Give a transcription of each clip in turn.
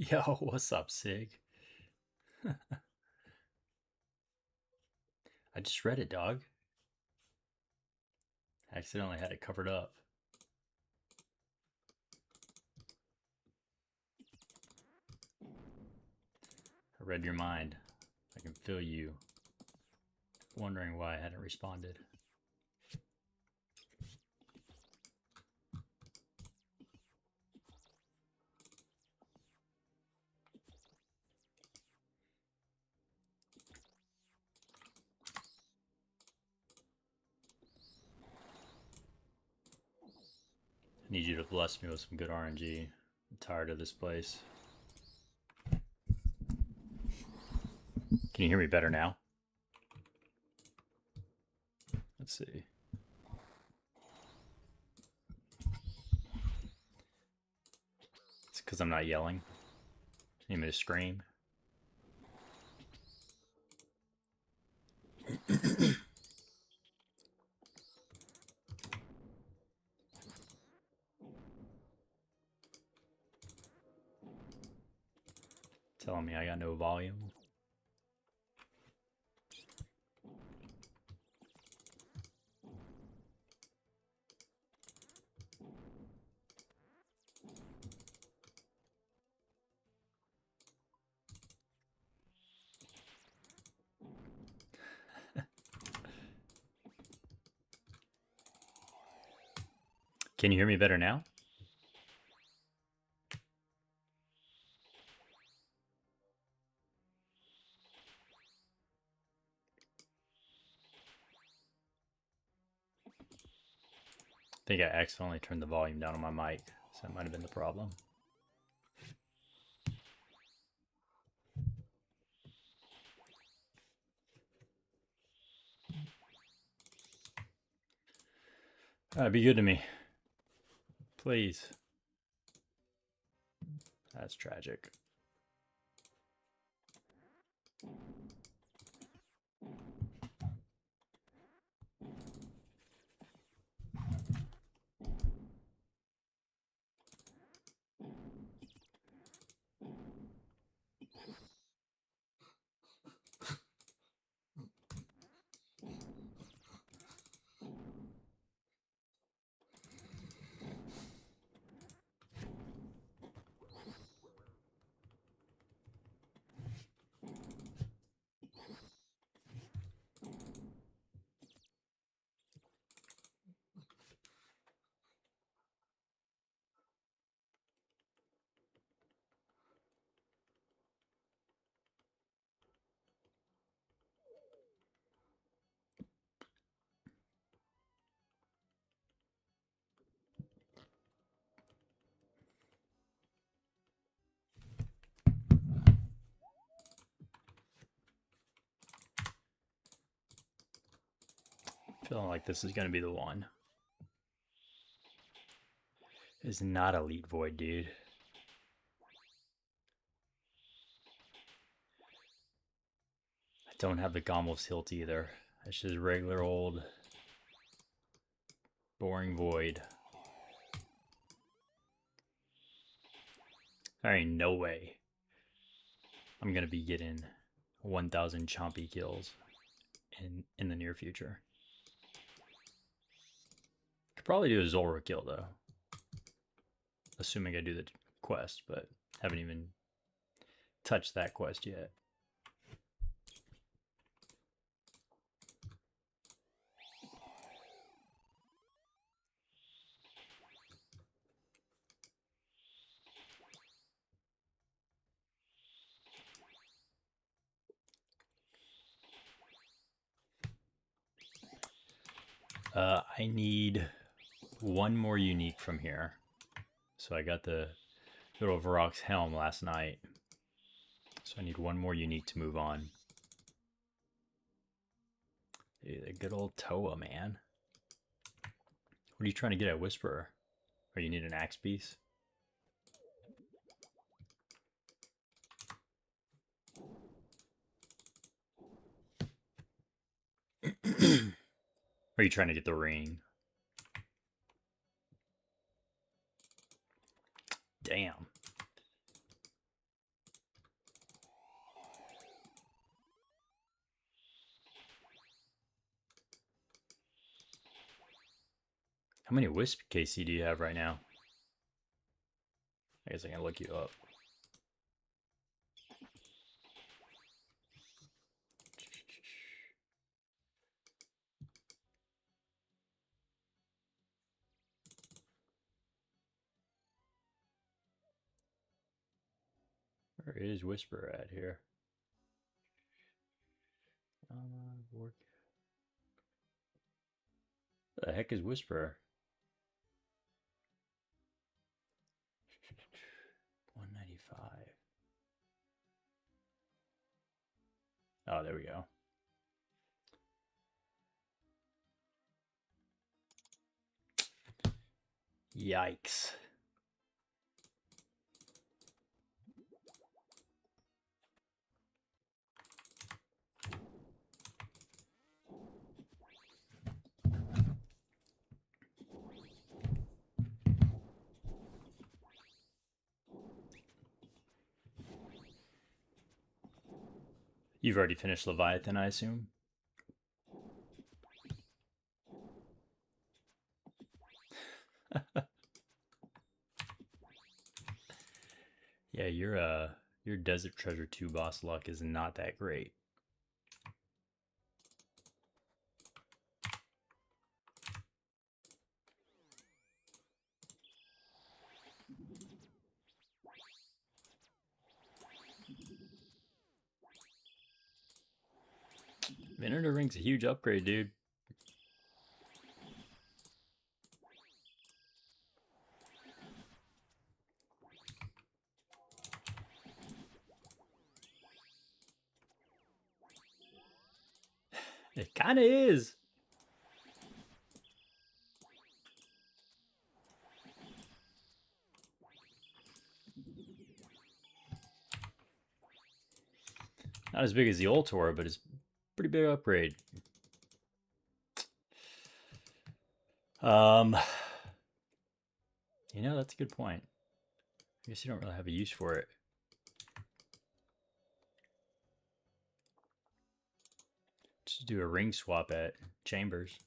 Yo, what's up, Sig? I just read it, dog. Accidentally had it covered up. I read your mind. I can feel you wondering why I hadn't responded. I need you to bless me with some good RNG. I'm tired of this place. Can you hear me better now? Let's see. It's because I'm not yelling. You need me to scream? Telling me I got no volume. Can you hear me better now? I think I accidentally turned the volume down on my mic, so that might have been the problem. Be good to me. Please. That's tragic. Feeling like this is going to be the one. It's not Elite Void, dude. I don't have the Gommel's Hilt either. It's just regular old boring Void. There ain't no way I'm going to be getting 1,000 chompy kills in the near future. Could probably do a Zulrah kill though, assuming I do the quest, but haven't even touched that quest yet. I need one more unique from here. So I got the little Varrock's helm last night. So I need one more unique to move on. Dude, the good old Toa, man. What are you trying to get at, Whisperer? Or you need an axe piece? Are you trying to get the ring? Damn. How many Wisp KC do you have right now? I guess I can look you up. Where is Whisper at here? Work. What the heck is Whisper? 195. Oh, there we go. Yikes. You've already finished Leviathan, I assume? Yeah, your Desert Treasure 2 boss luck is not that great. Vinegar Ring's a huge upgrade, dude. It kind of is. Not as big as the Ultor, but it's a pretty big upgrade. You know, that's a good point. I guess you don't really have a use for it. Just do a ring swap at Chambers.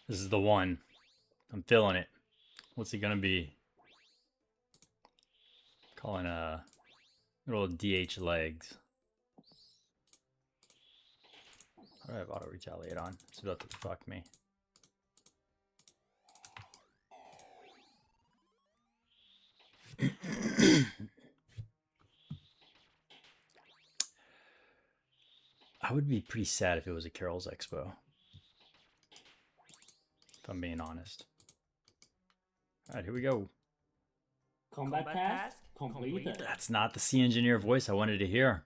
This is the one. I'm feeling it. What's it gonna be? Calling a little DH legs. What do I have auto retaliate on? It's about to fuck me. I would be pretty sad if it was a Carol's Expo. If I'm being honest. Alright, here we go. Combat task completed. That's not the Sea Engineer voice I wanted to hear.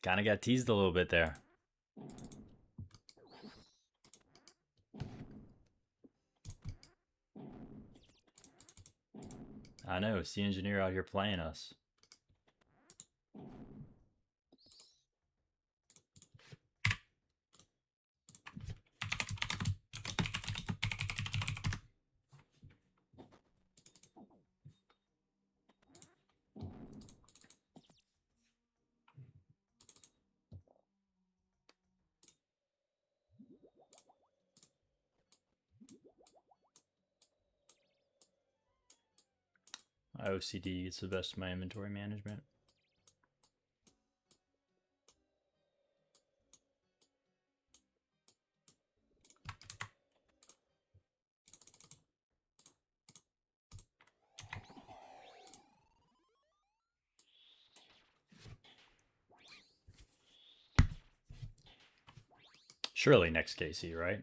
Kind of got teased a little bit there. I know, Sea Engineer out here playing us. My OCD gets the best of my inventory management. Surely next Casey, right?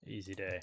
Easy day.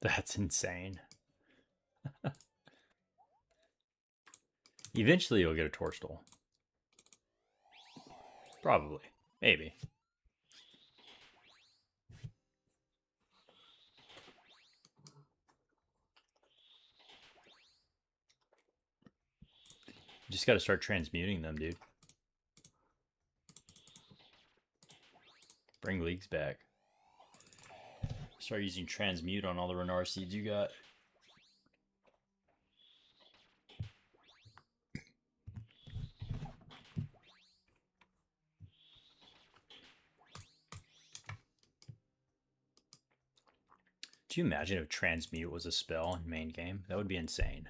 That's insane. Eventually you'll get a Torstol. Probably. Maybe. You just got to start transmuting them, dude. Bring leagues back. Start using transmute on all the Renar seeds you got. Could you imagine if transmute was a spell in main game? That would be insane.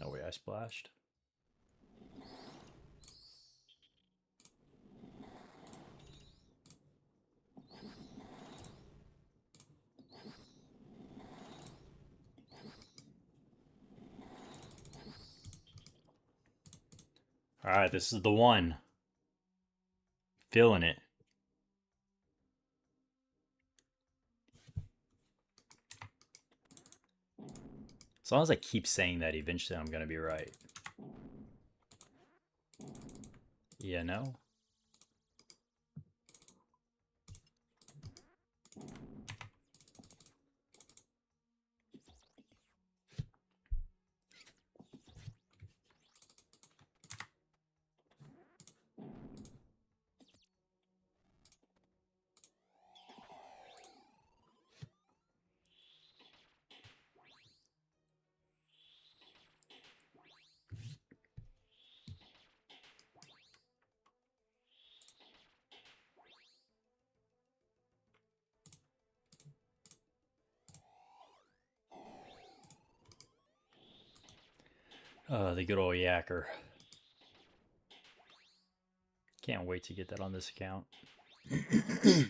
No way I splashed. All right, this is the one. Feeling it. As long as I keep saying that, eventually I'm going to be right. Yeah, no? The good old yacker. Can't wait to get that on this account. All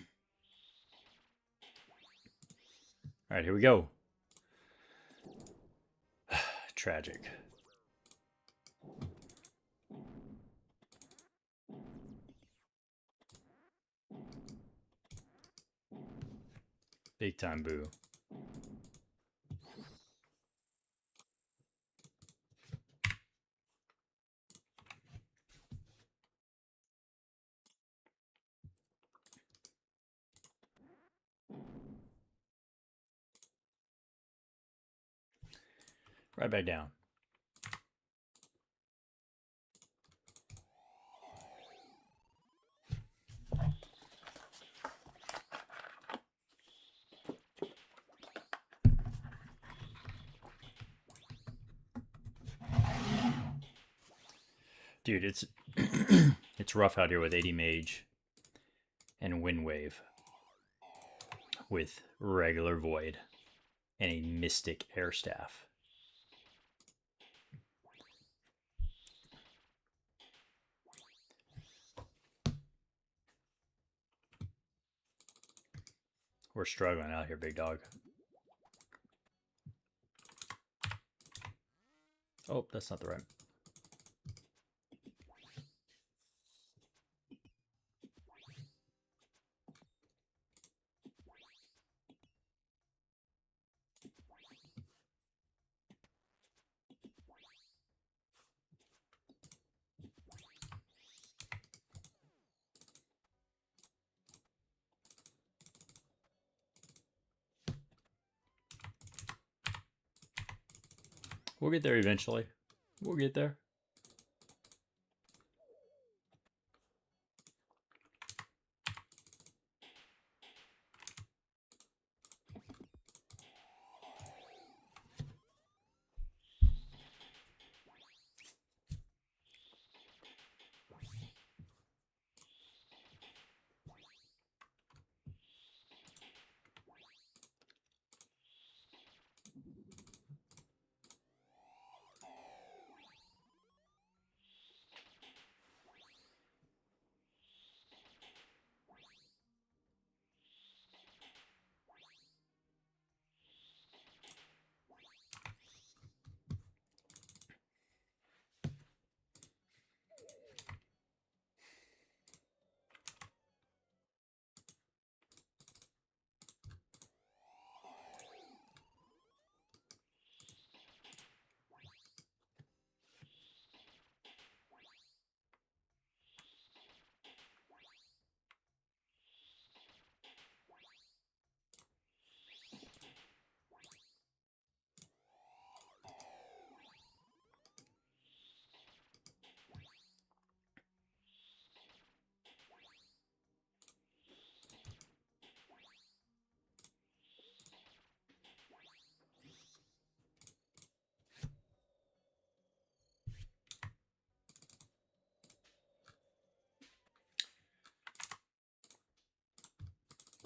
right, here we go. Tragic. Big time boo. Right back down. Dude, it's it's rough out here with 80 mage and wind wave with regular void and a mystic air staff. We're struggling out here, big dog. Oh, that's not the right. We'll get there eventually. We'll get there.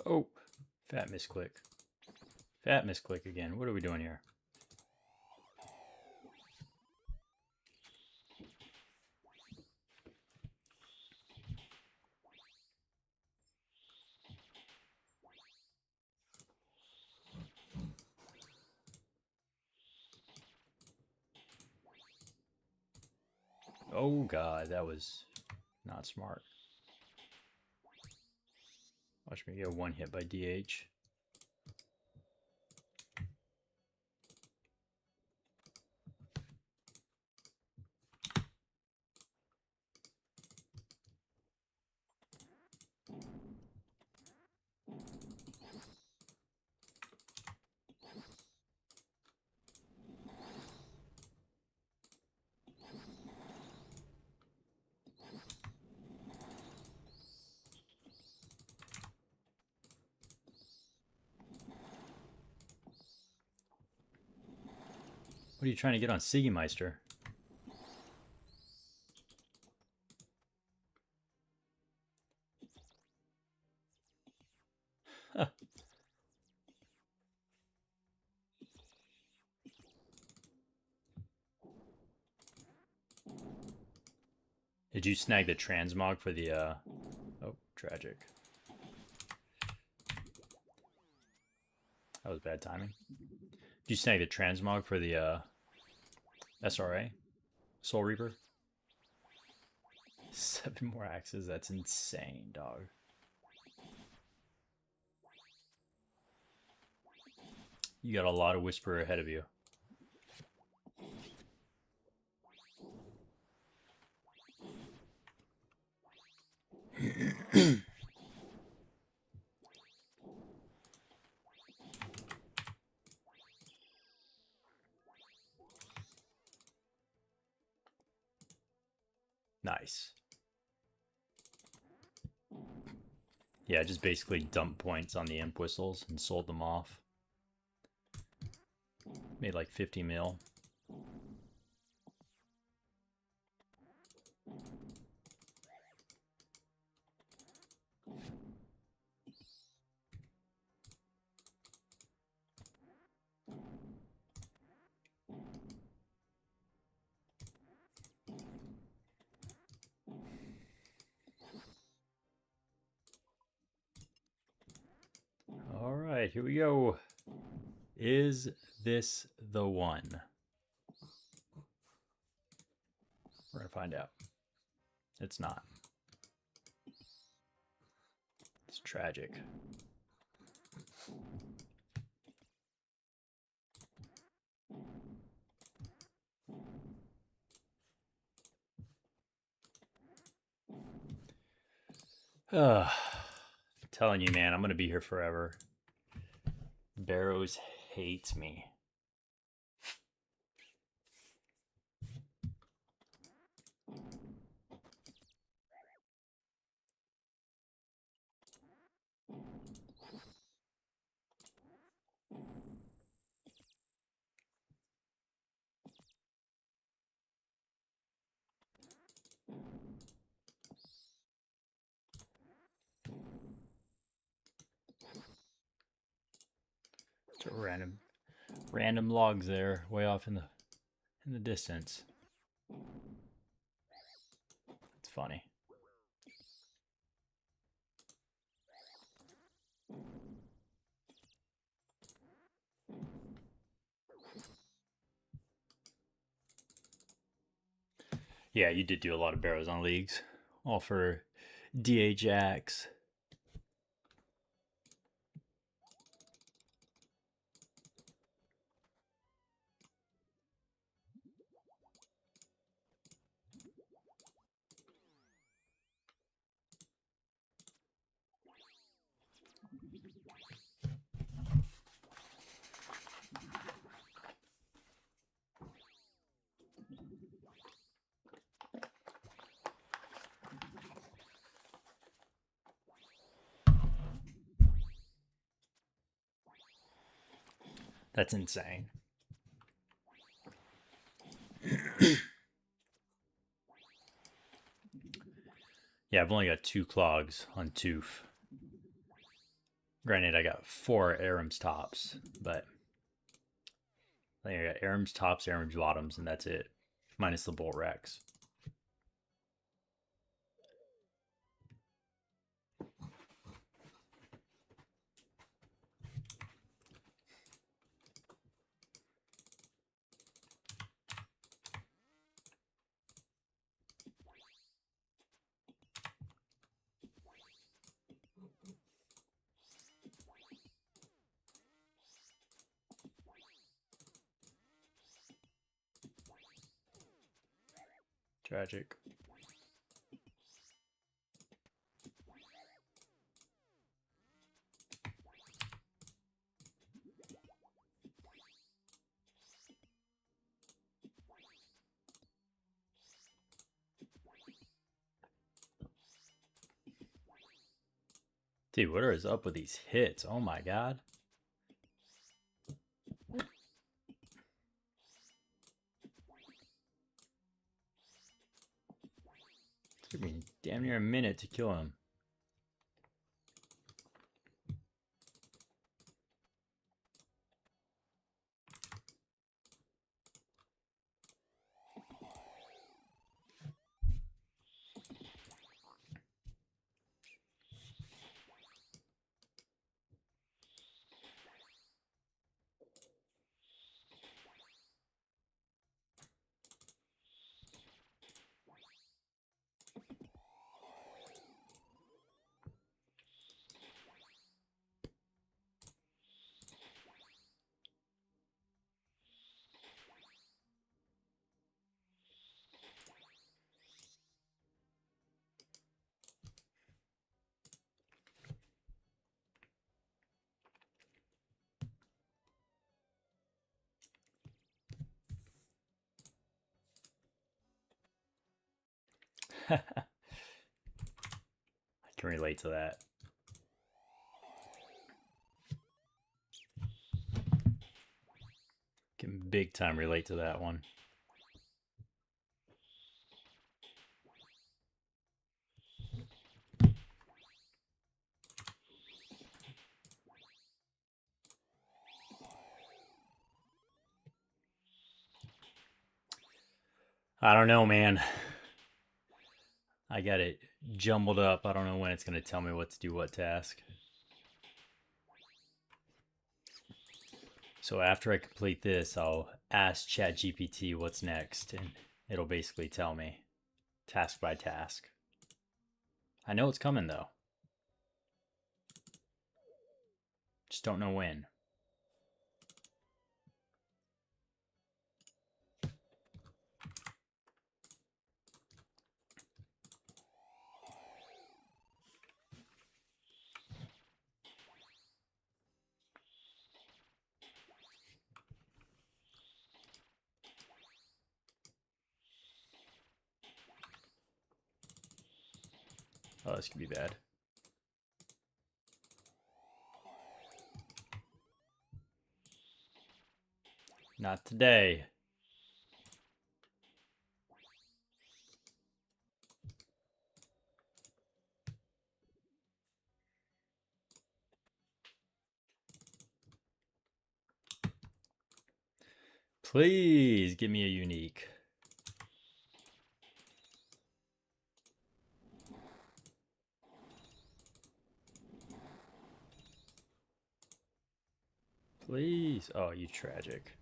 Oh, fat misclick. Fat misclick again. What are we doing here? Oh god, that was not smart. Watch me get one hit by DH. What are you trying to get on Siggemeister? Huh. Did you snag the transmog for the oh, tragic. That was bad timing. Did you snag the transmog for the SRA? Soul Reaper? 7 more axes? That's insane, dog. You got a lot of Whisper ahead of you. Nice. Yeah, just basically dumped points on the imp whistles and sold them off. Made like 50 mil. All right, here we go. Is this the one? We're gonna find out. It's not. It's tragic. I'm telling you, man, I'm gonna be here forever. Barrows hates me. Random logs there, way off in the distance. It's funny. Yeah, you did do a lot of barrows on leagues, all for DHX. That's insane. Yeah, I've only got 2 clogs on Tooth. Granted, I got 4 Aram's tops, but I think I got Aram's tops, Aram's bottoms, and that's it. Minus the Bolt Rex. Tragic. Dude, what is up with these hits? Oh my god. It took me damn near a minute to kill him. I can relate to that. Can big time relate to that one. I don't know, man. I got it jumbled up. I don't know when it's going to tell me what to do what task. So after I complete this, I'll ask ChatGPT what's next, and it'll basically tell me task by task. I know it's coming, though. Just don't know when. Oh, this could be bad. Not today. Please give me a unique. Please. Oh, you tragic.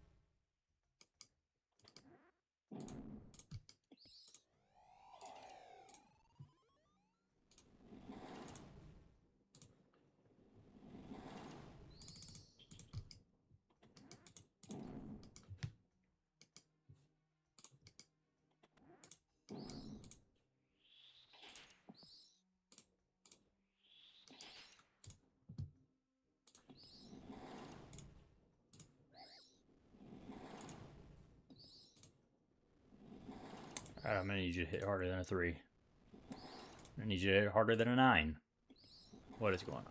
Alright, I'm gonna need you to hit harder than a 3. I need you to hit harder than a 9. What is going on?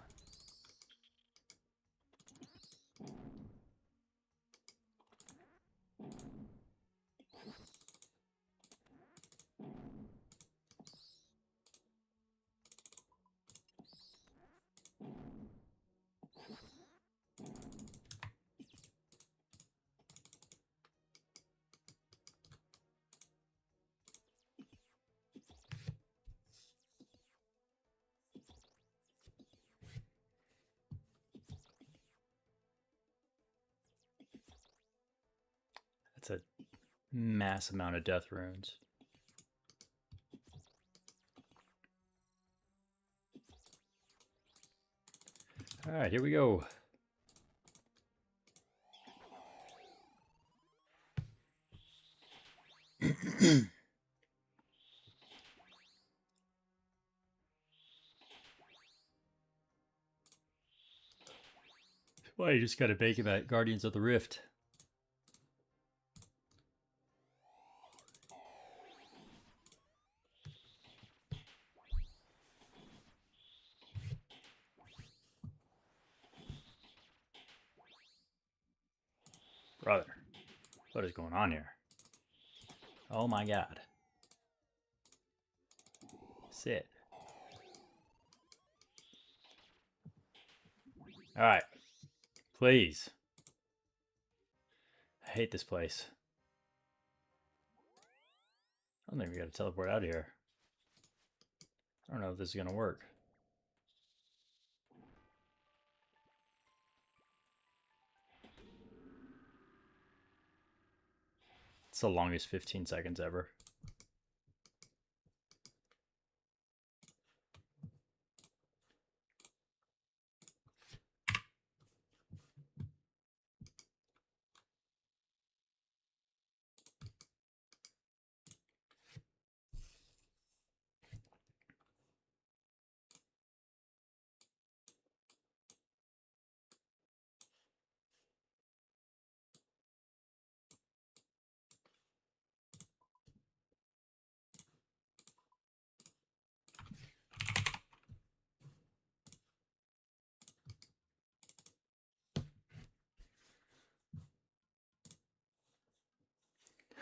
That's a mass amount of death runes. Alright, here we go. Well, you just gotta bake him at Guardians of the Rift. Brother, what is going on here? Oh my god. Sit. Alright. Please. I hate this place. I don't think we gotta teleport out of here. I don't know if this is gonna work. It's the longest 15 seconds ever.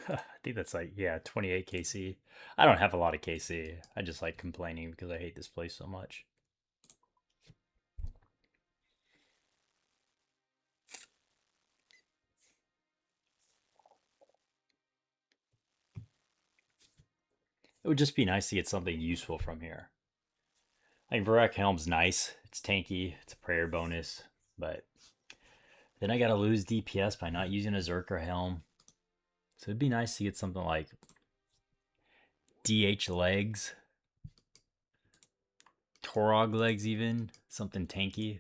I think that's like, yeah, 28 KC. I don't have a lot of KC. I just like complaining because I hate this place so much. It would just be nice to get something useful from here. Like Varak Helm's nice. It's tanky. It's a prayer bonus. But then I gotta lose DPS by not using a Zerker Helm. So it'd be nice to get something like DH legs. Torog legs even. Something tanky.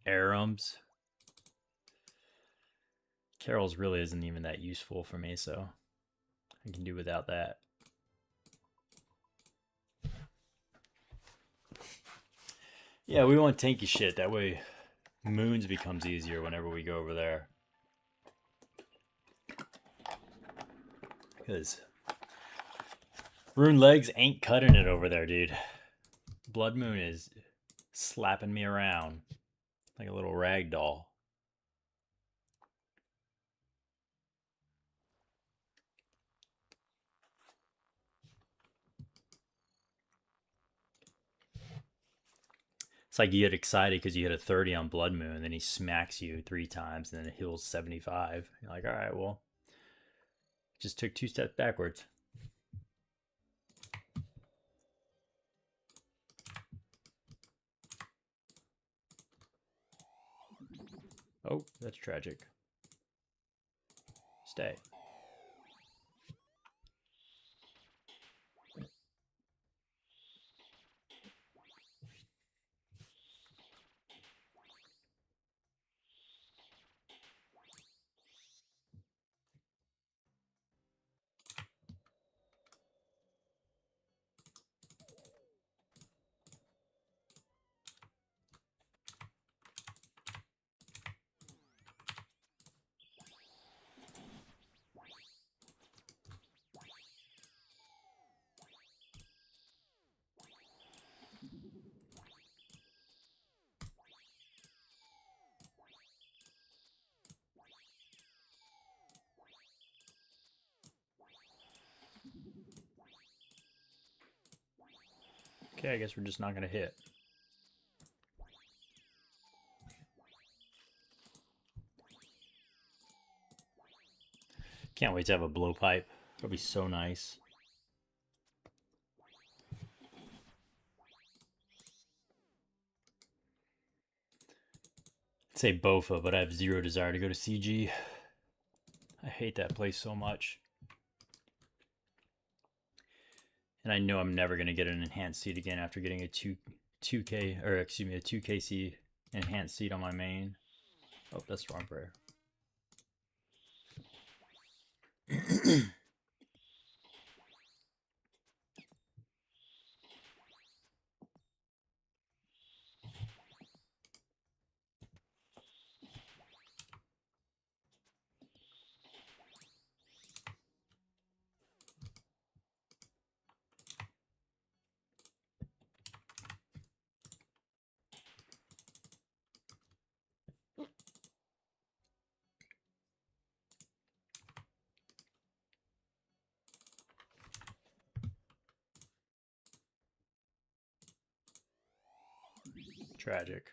Arums. Carol's really isn't even that useful for me, so I can do without that. Yeah, we want tanky shit. That way Moons becomes easier whenever we go over there. Because Rune Legs ain't cutting it over there, dude. Blood Moon is slapping me around like a little rag doll. It's like you get excited because you hit a 30 on Blood Moon, and then he smacks you 3 times, and then it heals 75. You're like, all right, well, just took 2 steps backwards. Oh, that's tragic. Stay. Okay, I guess we're just not going to hit. Can't wait to have a blowpipe. It'll be so nice. I'd say Bofa, but I have 0 desire to go to CG. I hate that place so much. And I know I'm never going to get an enhanced seat again after getting a 2K, or excuse me, a 2KC enhanced seat on my main. Oh, that's the wrong prayer. Tragic.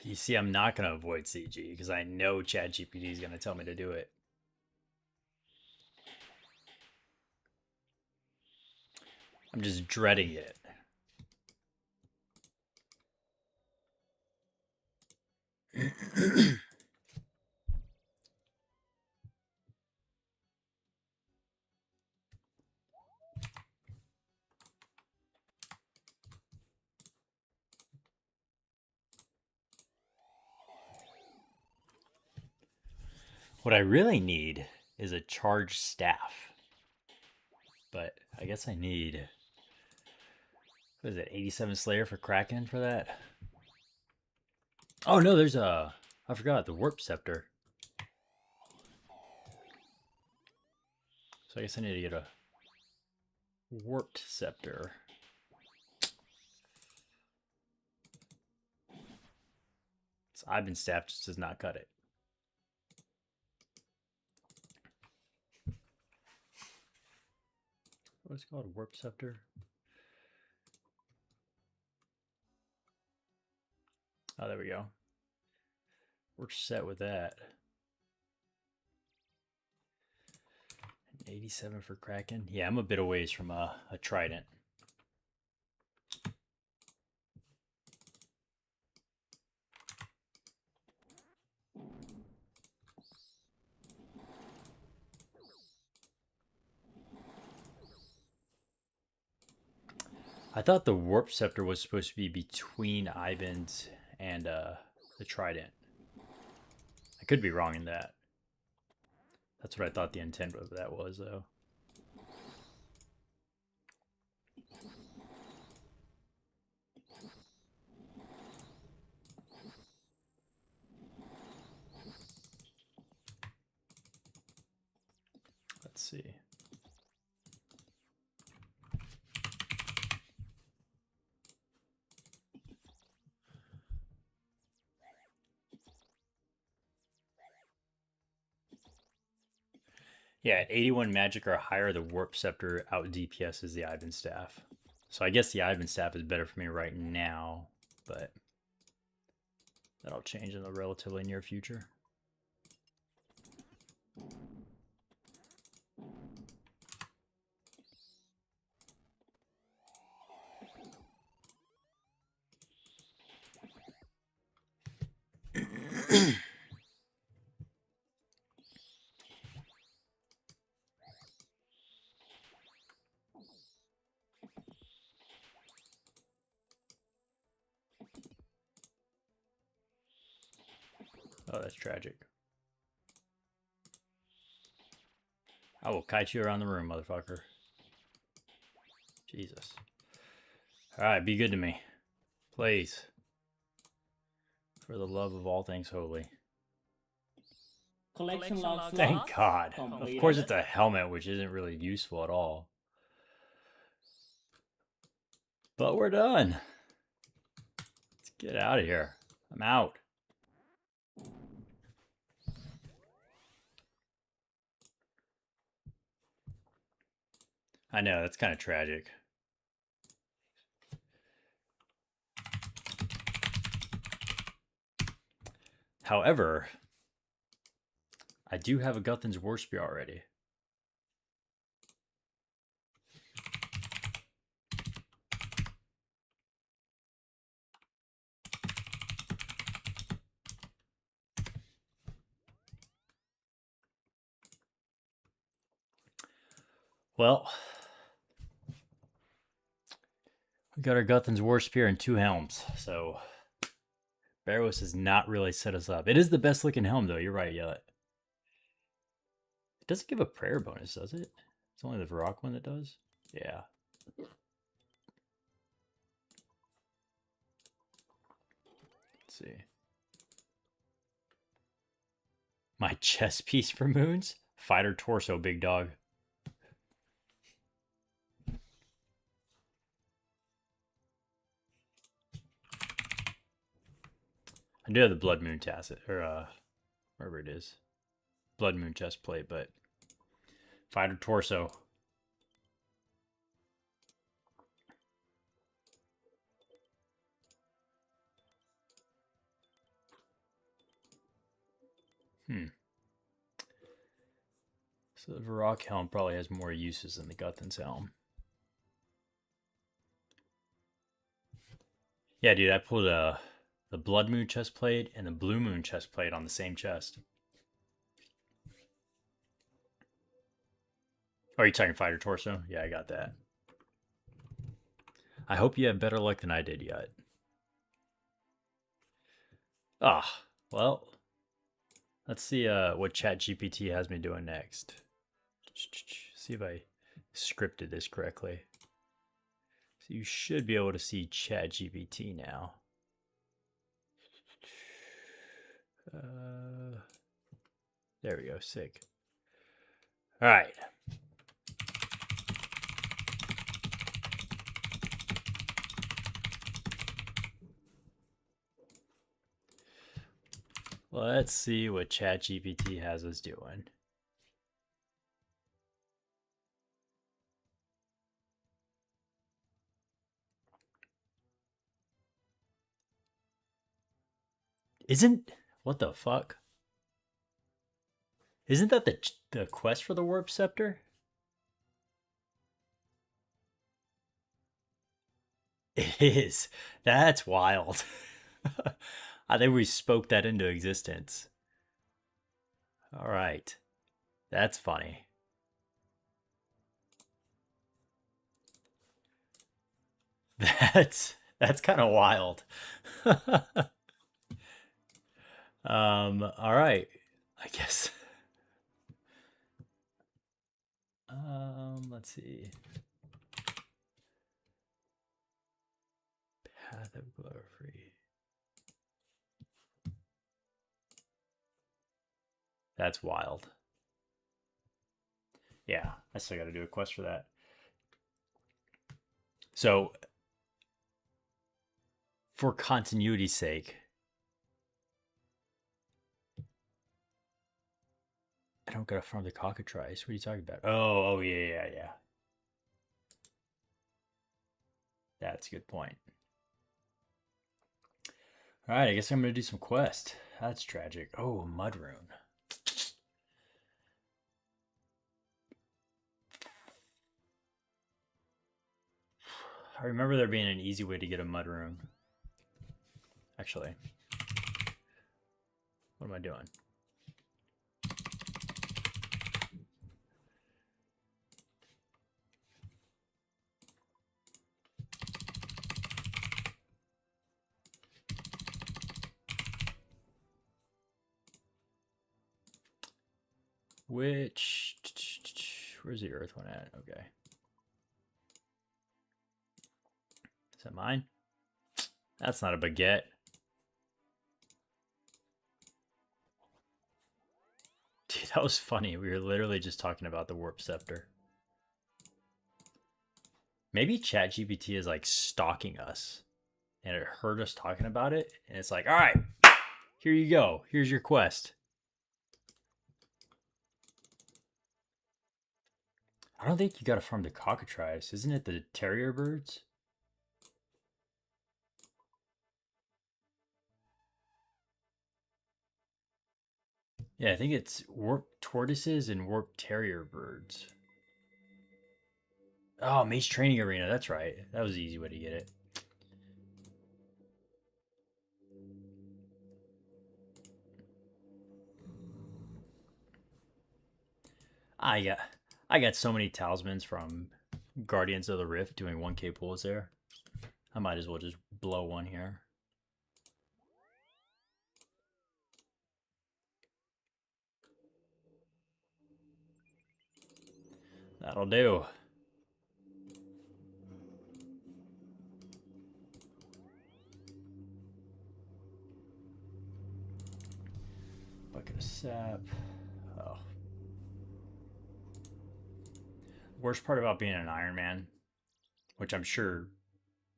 You see, I'm not going to avoid CG because I know ChatGPT is going to tell me to do it. I'm just dreading it. What I really need is a charged staff. But I guess I need, what is it, 87 Slayer for Kraken for that? Oh no, there's a, I forgot, the Warp Scepter. So I guess I need to get a Warped Scepter. This Ivan Staff just does not cut it. What's it called? A Warp Scepter? Oh, there we go. We're set with that. 87 for Kraken. Yeah, I'm a bit away from a Trident. I thought the Warp Scepter was supposed to be between Ivan's and the Trident. I could be wrong in that. That's what I thought the intent of that was, though. Let's see. Yeah, at 81 magic or higher, the Warp Scepter out DPS is the Ivan Staff. So I guess the Ivan Staff is better for me right now, but that'll change in the relatively near future. Oh, that's tragic. I will kite you around the room, motherfucker. Jesus. Alright, be good to me. Please. For the love of all things holy. Collection log Thank God. completed. Of course it's a helmet, which isn't really useful at all. But we're done. Let's get out of here. I'm out. I know, that's kind of tragic. However, I do have a Guthan's War Spear already. Well, we got our Guthan's War Spear and 2 helms, so Barrows has not really set us up. It is the best looking helm, though. You're right, yeah. It doesn't give a prayer bonus, does it? It's only the Varrock one that does? Yeah. Let's see. My chess piece for moons? Fighter torso, big dog. I do have the Blood Moon Tacit, or wherever it is. Blood Moon chest plate, but fighter torso. So the Varrock helm probably has more uses than the Guthan's helm. Yeah, dude, I pulled the Blood Moon chest plate and the Blue Moon chest plate on the same chest. Oh, are you talking fighter torso? Yeah, I got that. I hope you have better luck than I did yet. Ah, well, Let's see what ChatGPT has me doing next. See if I scripted this correctly. So you should be able to see ChatGPT now. There we go. Sick. All right. Let's see what ChatGPT has us doing. What the fuck? Isn't that the quest for the warp scepter? It is. That's wild. I think we spoke that into existence. All right. That's funny. That's kind of wild. All right. I guess. Let's see. Path of glow free. That's wild. Yeah, I still got to do a quest for that. So, for continuity's sake, I don't gotta farm the cockatrice. What are you talking about? Oh, yeah. That's a good point. All right, I guess I'm gonna do some quest. That's tragic. Oh, mud rune. I remember there being an easy way to get a mud rune. Actually, what am I doing? Where's the earth one at? Okay. Is that mine? That's not a baguette. Dude, that was funny. We were literally just talking about the warp scepter. Maybe ChatGPT is like stalking us and it heard us talking about it. And it's like, all right, here you go. Here's your quest. I don't think you gotta farm the cockatrice. Isn't it the terrier birds? Yeah, I think it's warp tortoises and warp terrier birds. Oh, Mage Training Arena. That's right. That was the easy way to get it. I got so many talismans from Guardians of the Rift doing 1K pulls there. I might as well just blow one here. That'll do. Bucket of sap. Oh. Worst part about being an Iron Man, which I'm sure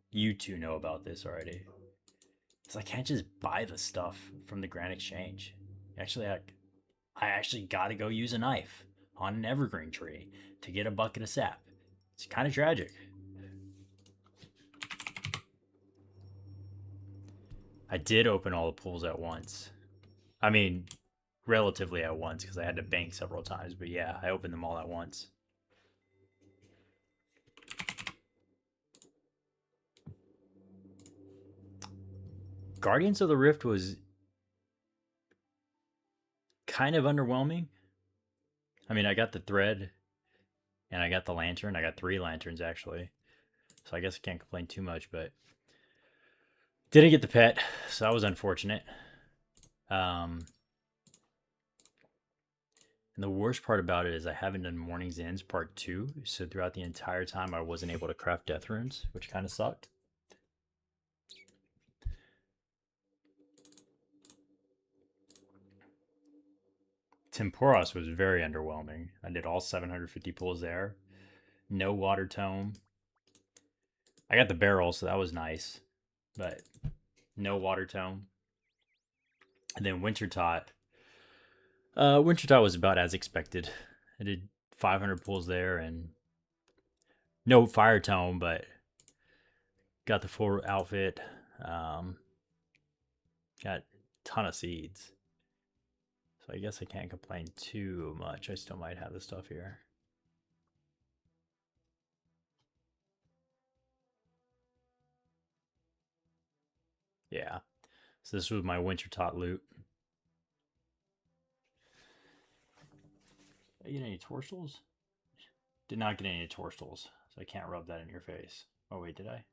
you two know about this already, is I can't just buy the stuff from the Grand Exchange. Actually, I actually got to go use a knife on an evergreen tree to get a bucket of sap. It's kind of tragic. I did open all the pools at once. I mean, relatively at once because I had to bank several times, but yeah, I opened them all at once. Guardians of the Rift was kind of underwhelming. I mean, I got the thread and I got the lantern. I got 3 lanterns actually. So I guess I can't complain too much, but didn't get the pet, so that was unfortunate. And the worst part about it is I haven't done Morning's Ends Part 2, so throughout the entire time I wasn't able to craft death runes, which kind of sucked. Temporos was very underwhelming. I did all 750 pulls there. No water tome. I got the barrel, so that was nice, but no water tome. And then Wintertot. Wintertot was about as expected. I did 500 pulls there and no fire tome, but got the full outfit. Got a ton of seeds. So I guess I can't complain too much. I still might have the stuff here. Yeah. So this was my Wintertot loot. Did I get any Torstals? Did not get any Torstals, so I can't rub that in your face. Oh wait, did I?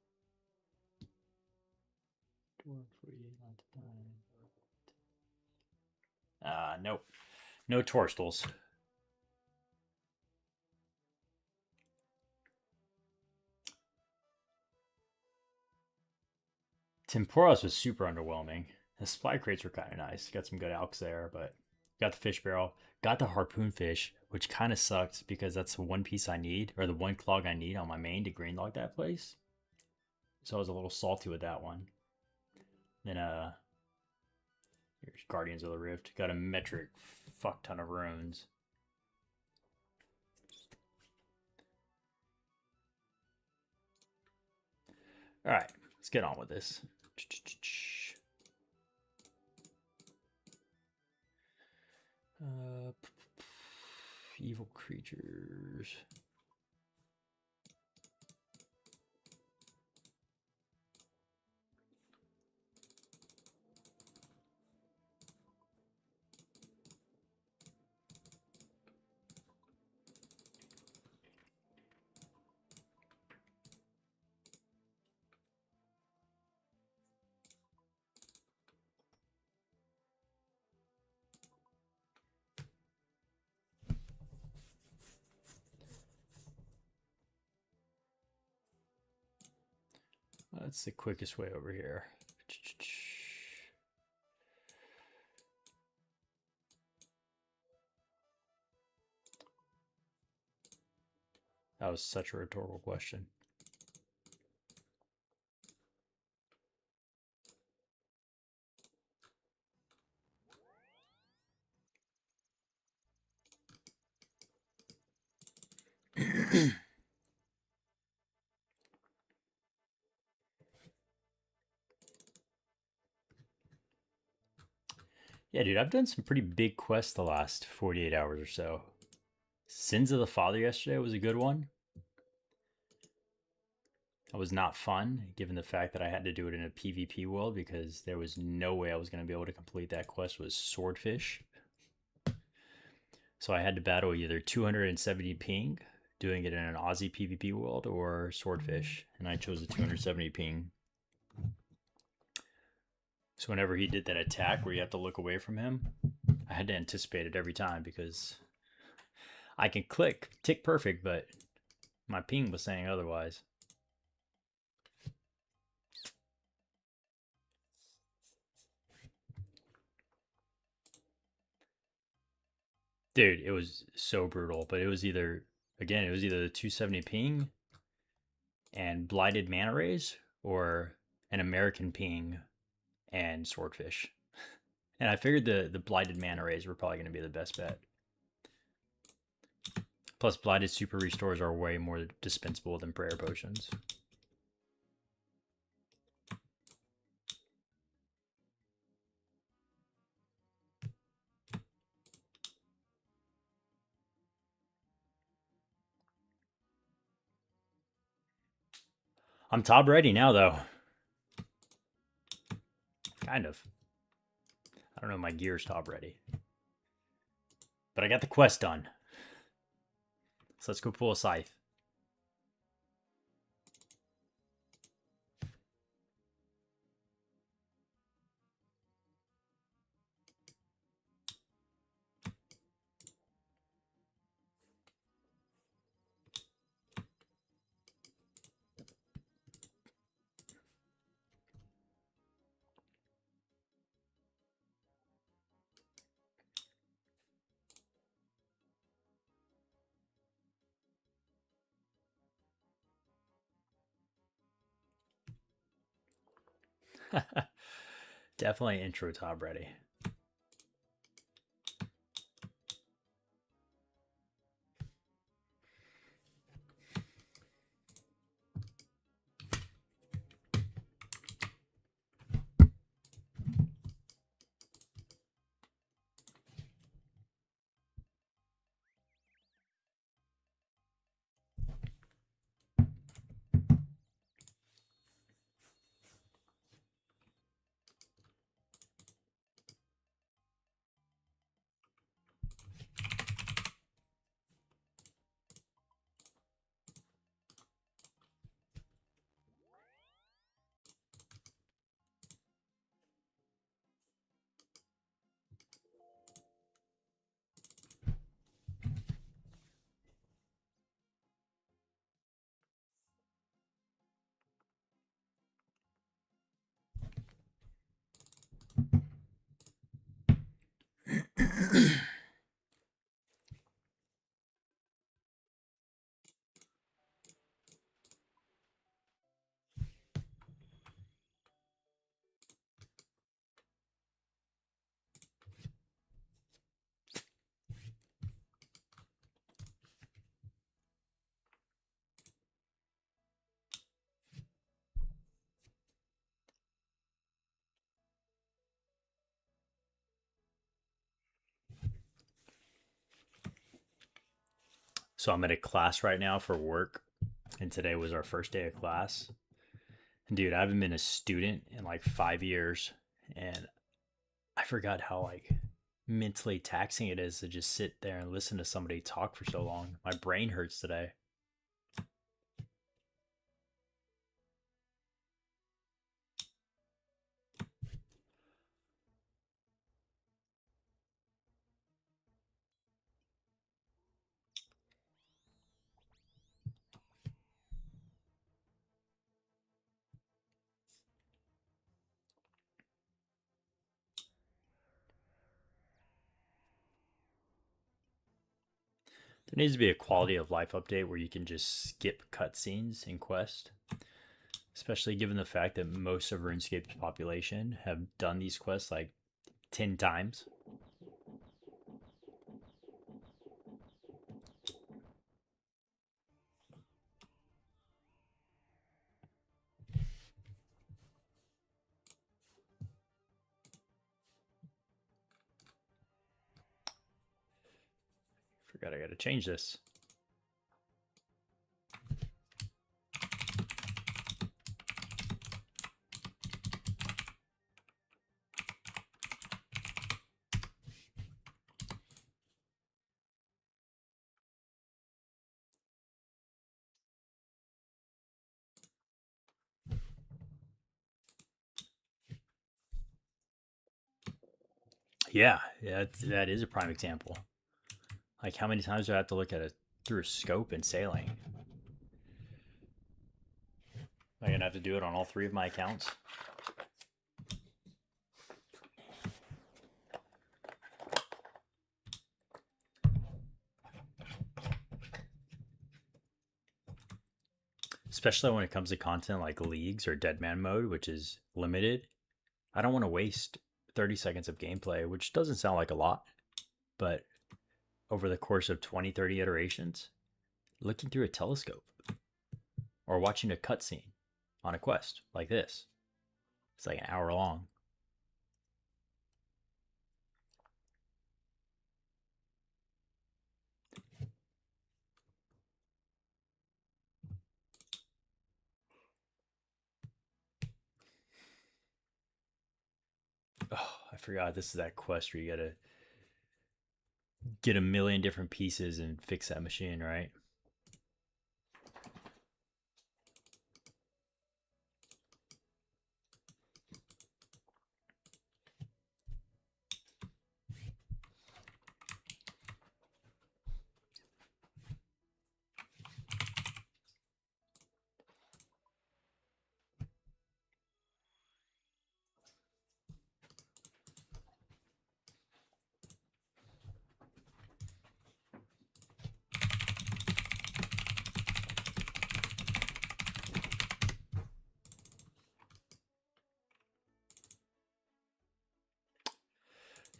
Nope. No Torstals. Temporos was super underwhelming. The supply crates were kind of nice. Got some good alks there, but got the fish barrel. Got the harpoon fish, which kind of sucks because that's the one piece I need, or the one clog I need on my main to green log that place. So I was a little salty with that one. Then here's Guardians of the Rift. Got a metric fuck ton of runes. All right, let's get on with this. Evil creatures. That's the quickest way over here. That was such a rhetorical question. Yeah, dude, I've done some pretty big quests the last 48 hours or so. Sins of the Father yesterday was a good one. That was not fun, given the fact that I had to do it in a PvP world because there was no way I was going to be able to complete that quest with Swordfish. So I had to battle either 270 ping, doing it in an Aussie PvP world, or Swordfish, and I chose the 270 ping. So whenever he did that attack where you have to look away from him, I had to anticipate it every time because I can tick perfect, but my ping was saying otherwise. Dude, it was so brutal, but it was either the 270 ping and blighted mana rays or an American ping and Swordfish. And I figured the blighted mana rays were probably going to be the best bet. Plus, blighted super restores are way more dispensable than prayer potions. I'm top ready now, though. Kind of. I don't know if my gear's top ready. But I got the quest done. So let's go pull a scythe. Definitely intro top ready. So I'm at a class right now for work, and today was our first day of class. And dude, I haven't been a student in like 5 years, and I forgot how like mentally taxing it is to just sit there and listen to somebody talk for so long. My brain hurts today. There needs to be a quality of life update where you can just skip cutscenes in Quest, especially given the fact that most of RuneScape's population have done these quests like 10 times. Forgot I gotta change this. Yeah, that is a prime example. Like, how many times do I have to look at it through a scope and sailing? Am I gonna have to do it on all three of my accounts? Especially when it comes to content like leagues or deadman mode, which is limited. I don't want to waste 30 seconds of gameplay, which doesn't sound like a lot, but over the course of 20, 30 iterations, looking through a telescope or watching a cutscene on a quest like this, it's like an hour long. Oh, I forgot this is that quest where you gotta get a million different pieces and fix that machine, right?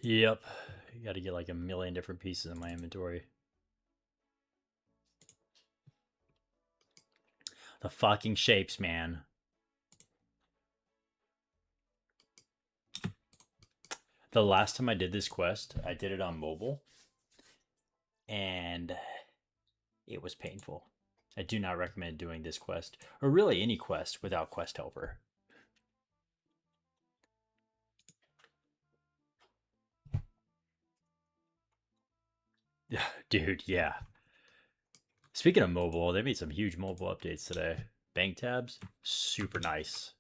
Yep. You got to get like a million different pieces in my inventory. The fucking shapes, man. The last time I did this quest, I did it on mobile, and it was painful. I do not recommend doing this quest, or really any quest, without Quest Helper. Dude, yeah. Speaking of mobile, they made some huge mobile updates today. Bank tabs, super nice.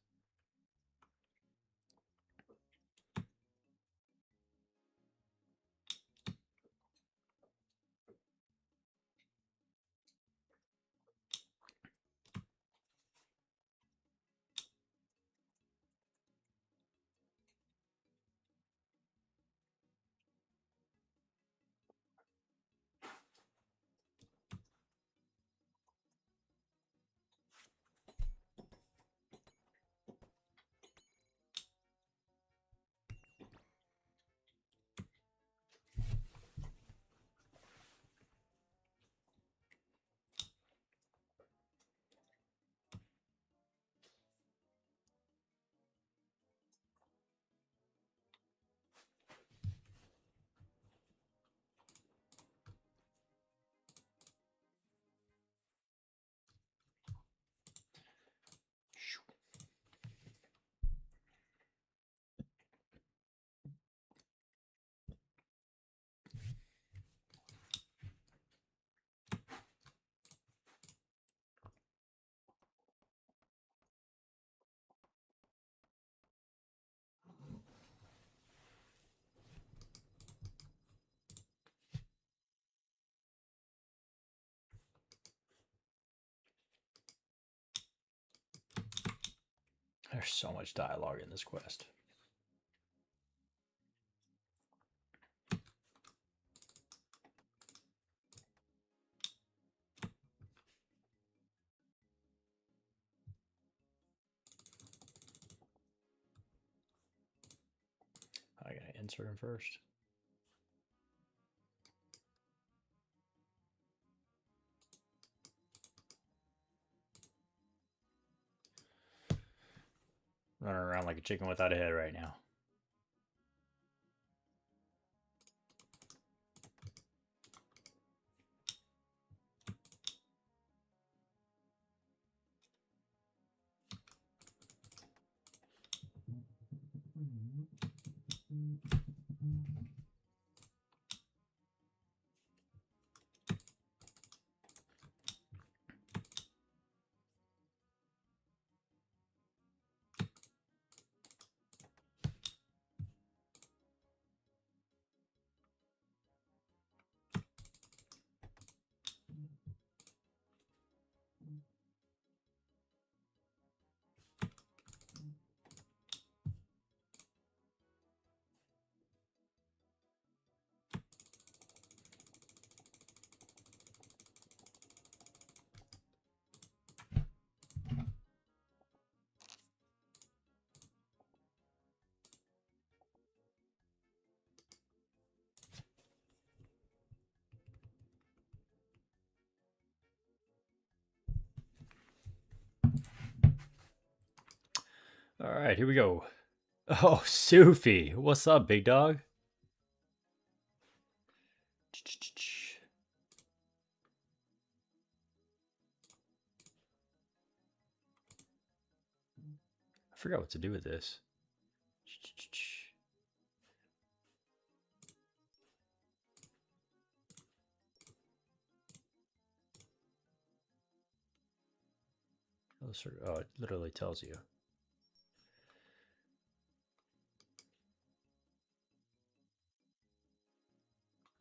There's so much dialogue in this quest. I gotta insert him first. Running around like a chicken without a head right now. All right, here we go. Oh, Sufi. What's up, big dog? I forgot what to do with this. Oh, it literally tells you.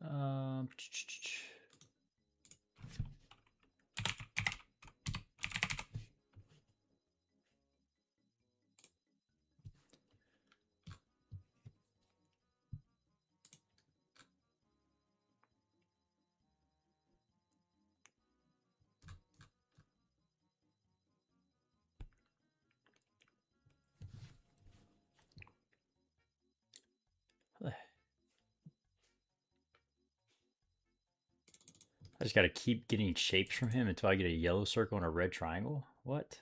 Um, just got to keep getting shapes from him until I get a yellow circle and a red triangle? What?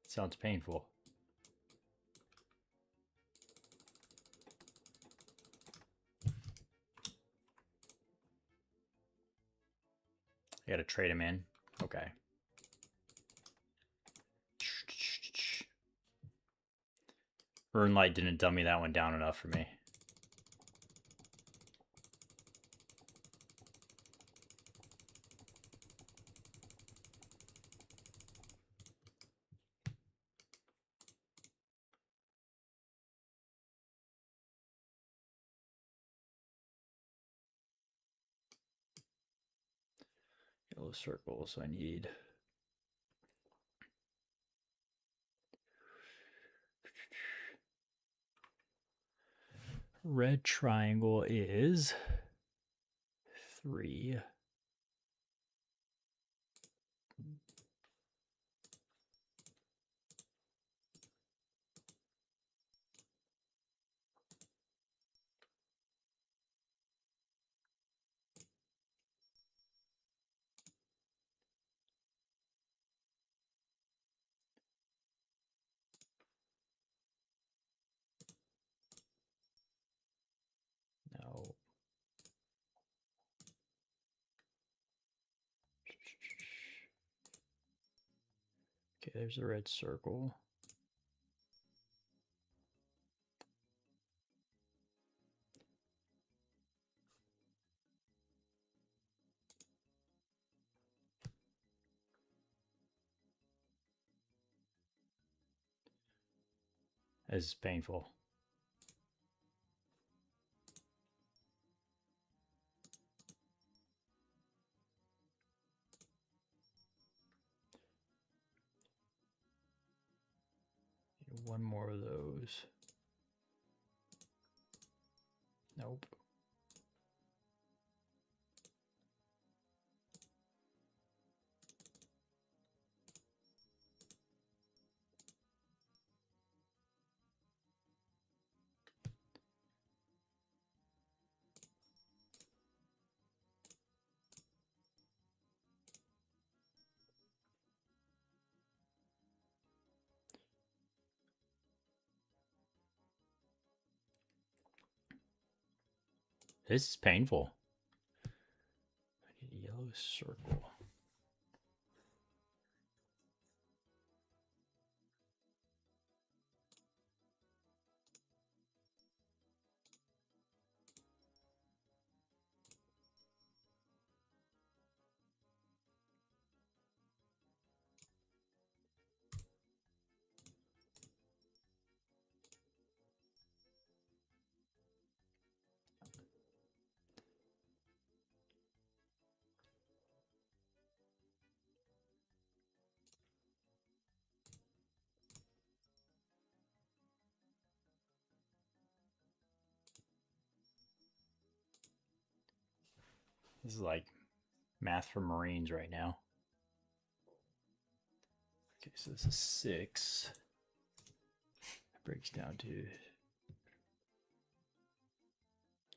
Sounds painful. I gotta trade him in. Okay. Runelight didn't dummy that one down enough for me. Yellow circle, so I need red triangle is 3. No. Okay, there's a red circle. This is painful. One more of those. Nope. This is painful. I need a yellow circle. This is like math for Marines right now. Okay, so this is 6. It breaks down to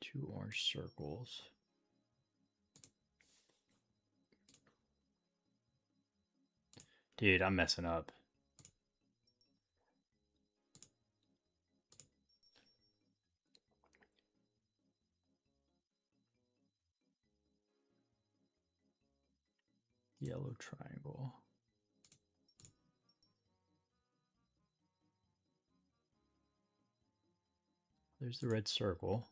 2 orange circles. Dude, I'm messing up. Yellow triangle. There's the red circle.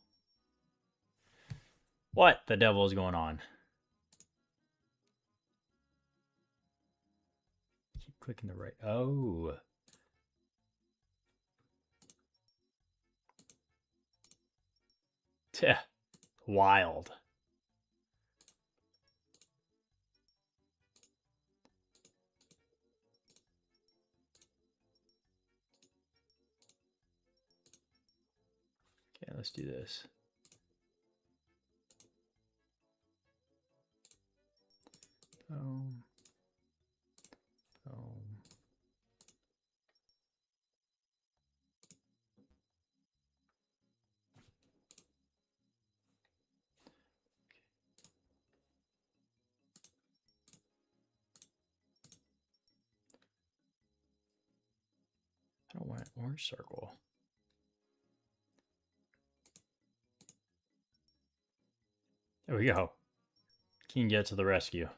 What the devil is going on? Keep clicking the right. Oh. Tch, wild. Okay, let's do this. Boom. Boom. front or circle. There we go. King get to the rescue.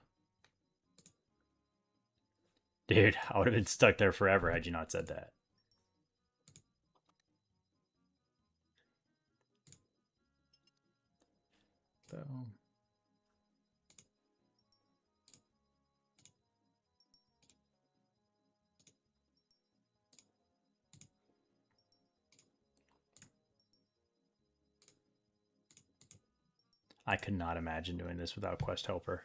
Dude, I would have been stuck there forever had you not said that. Boom. I could not imagine doing this without Quest Helper.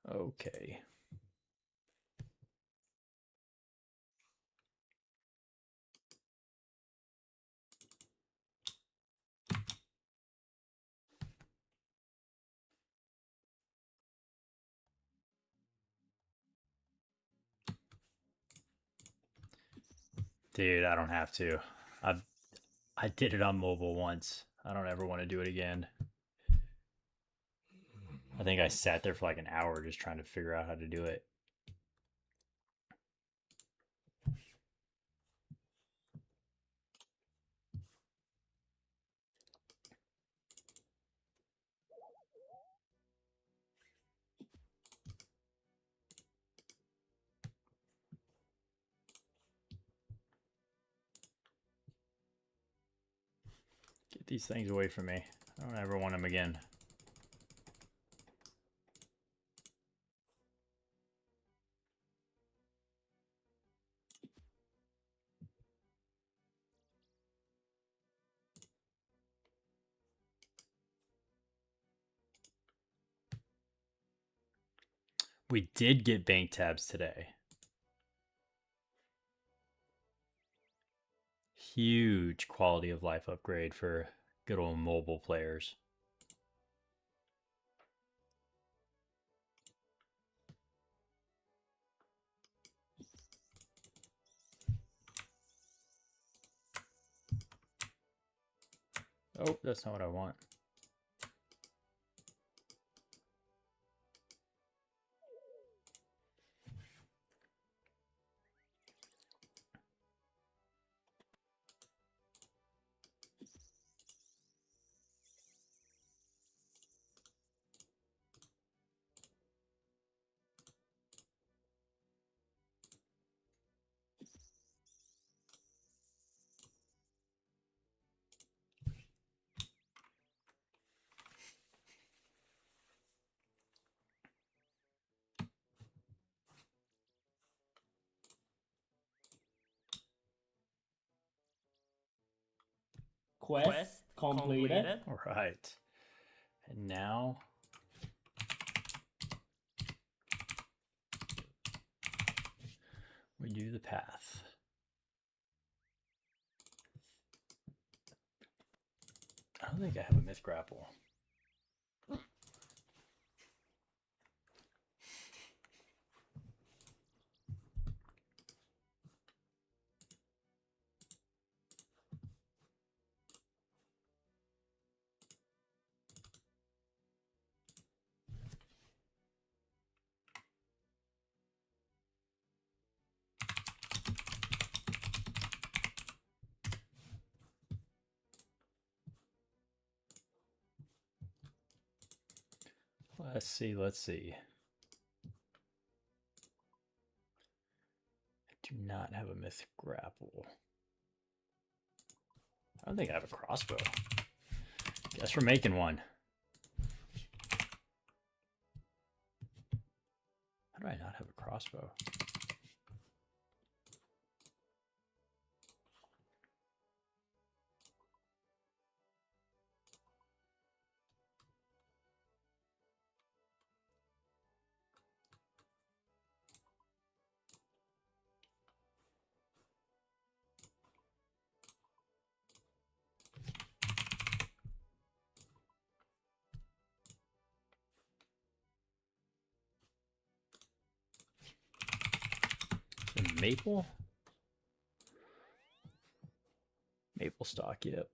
Okay. Dude, I don't have to. I did it on mobile once. I don't ever want to do it again. I think I sat there for like an hour just trying to figure out how to do it. Get these things away from me. I don't ever want them again. We did get bank tabs today. Huge quality of life upgrade for good old mobile players. Oh, that's not what I want. Quest completed. All right. And now we do the path. I don't think I have a myth grapple. Let's see, let's see. I do not have a myth grapple. I don't think I have a crossbow. Guess we're making one. How do I not have a crossbow? Some maple? Maple stock, yep.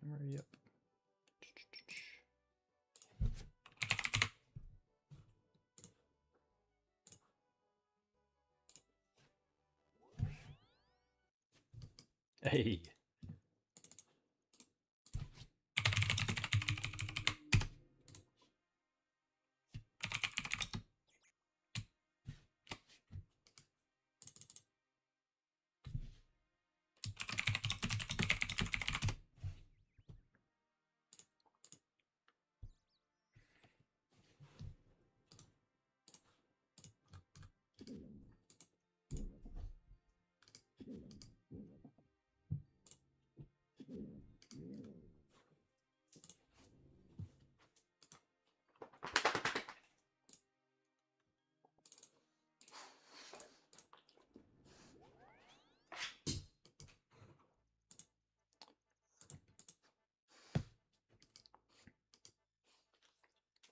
Hammer, yep. Hey.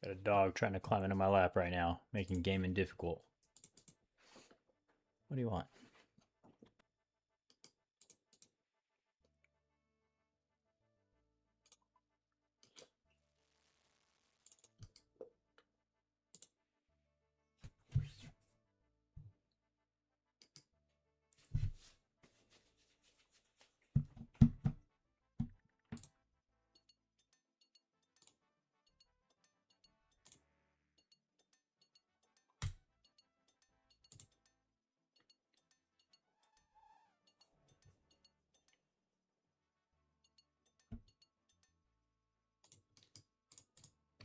Got a dog trying to climb into my lap right now, making gaming difficult. What do you want?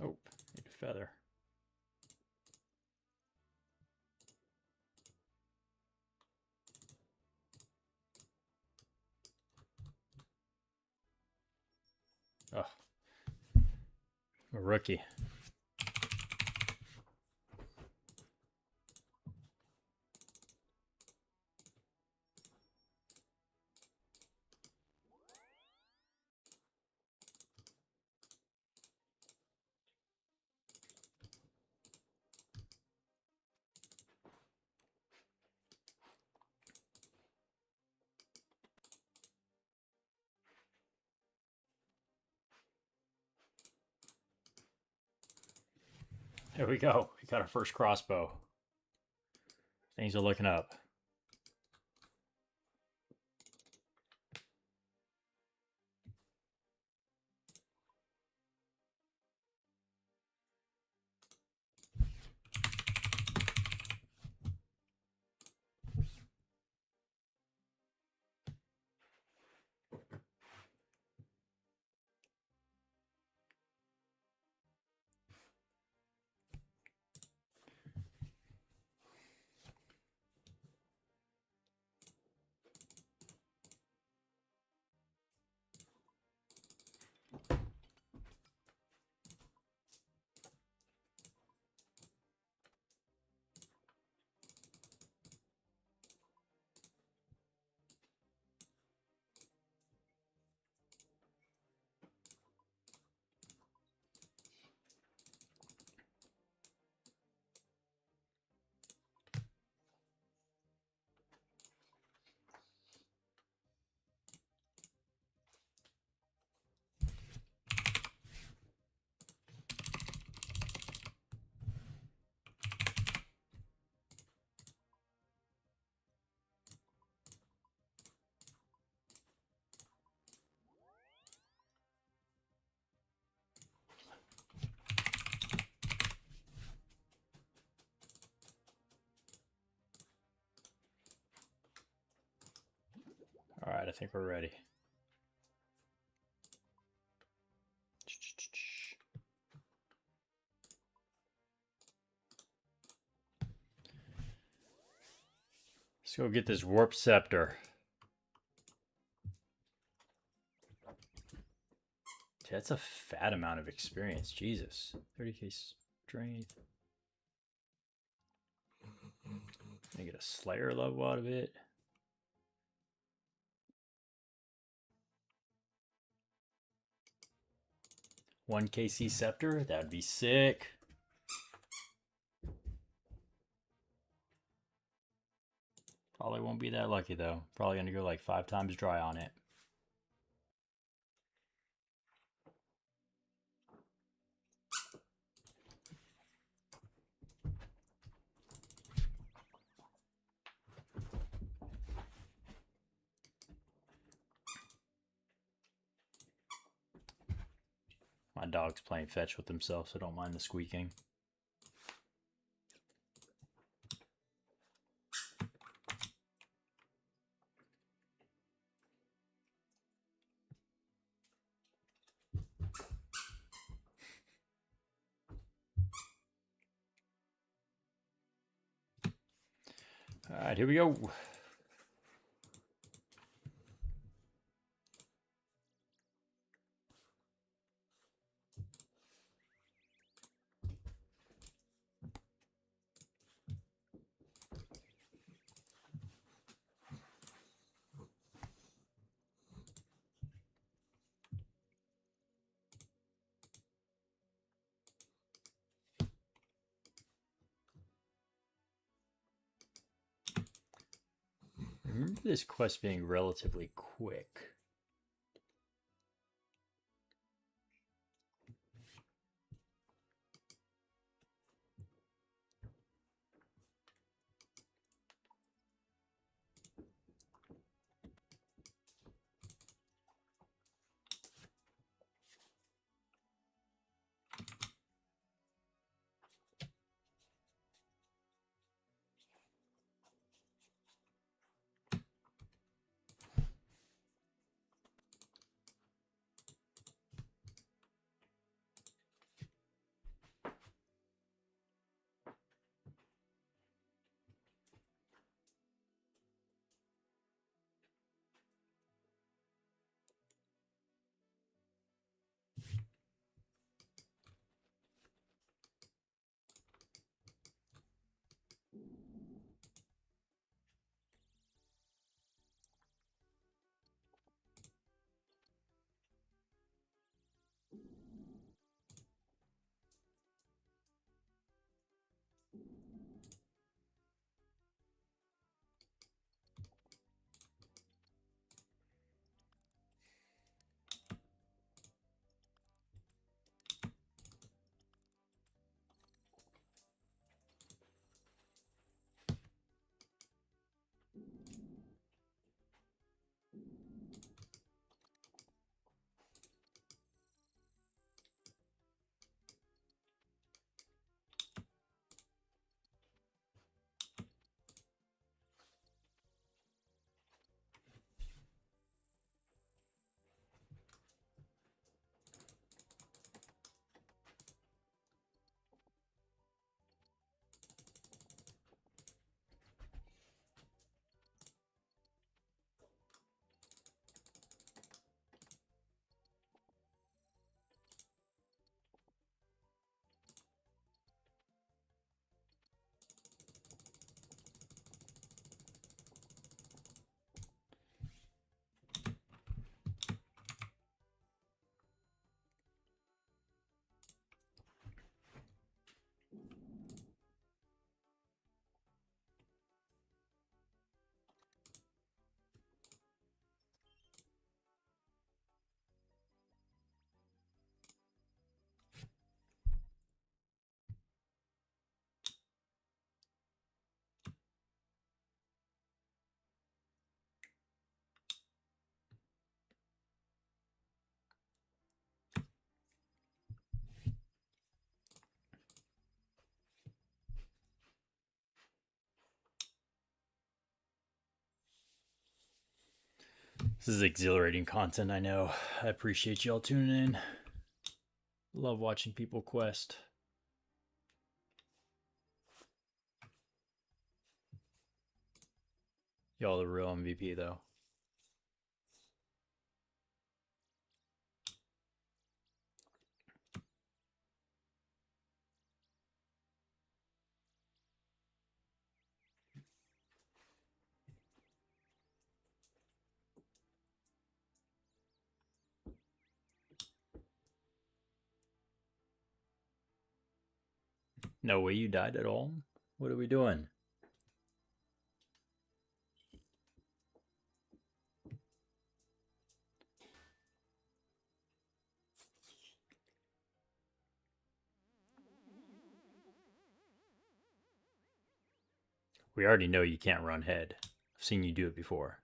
Oh, need a feather. Oh, a rookie. There we go. We got our first crossbow. Things are looking up. All right, I think we're ready. Let's go get this warp scepter. That's a fat amount of experience. Jesus. 30k strength. Gonna get a Slayer level out of it. One KC scepter. That would be sick. Probably won't be that lucky though. Probably gonna go like 5 times dry on it. My dog's playing fetch with himself, so don't mind the squeaking. All right, here we go. I remember this quest being relatively quick. This is exhilarating content, I know. I appreciate y'all tuning in. Love watching people quest. Y'all the real MVP though. No way you died at all? What are we doing? We already know you can't run head. I've seen you do it before.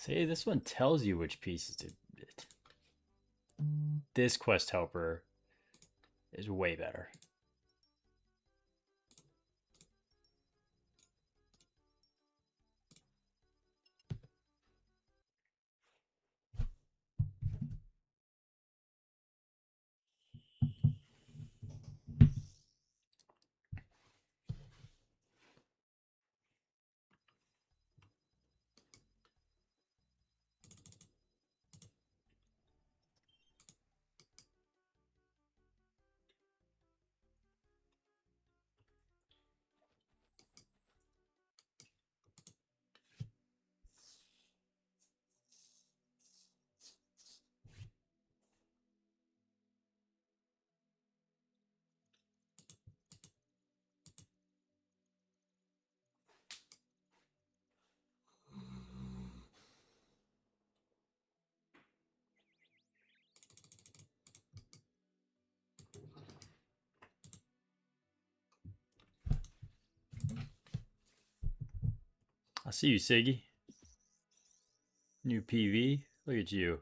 See, this one tells you which pieces to. This quest helper is way better. I see you, Siggy. New PV. Look at you.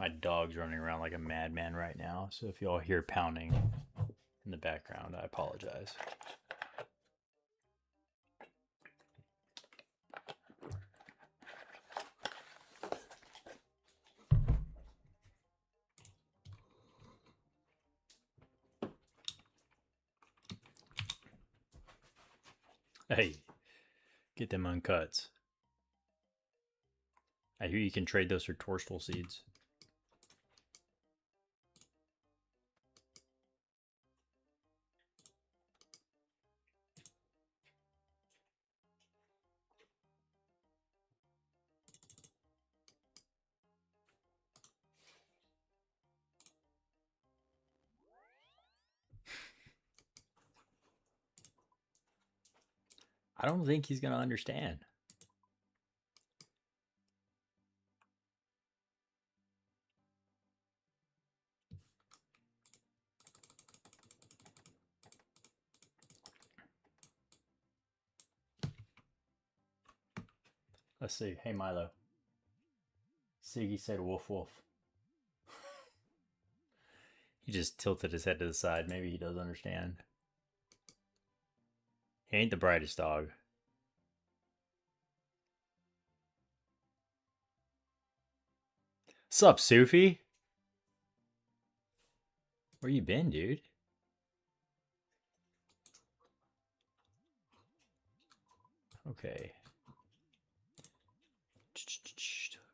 My dog's running around like a madman right now, so if y'all hear pounding in the background, I apologize. Hey, get them uncuts. I hear you can trade those for torstal seeds. I don't think he's going to understand. Let's see. Hey, Milo. Siggy said woof woof. He just tilted his head to the side. Maybe he does understand. He ain't the brightest dog. Sup, Sufi? Where you been, dude? Okay.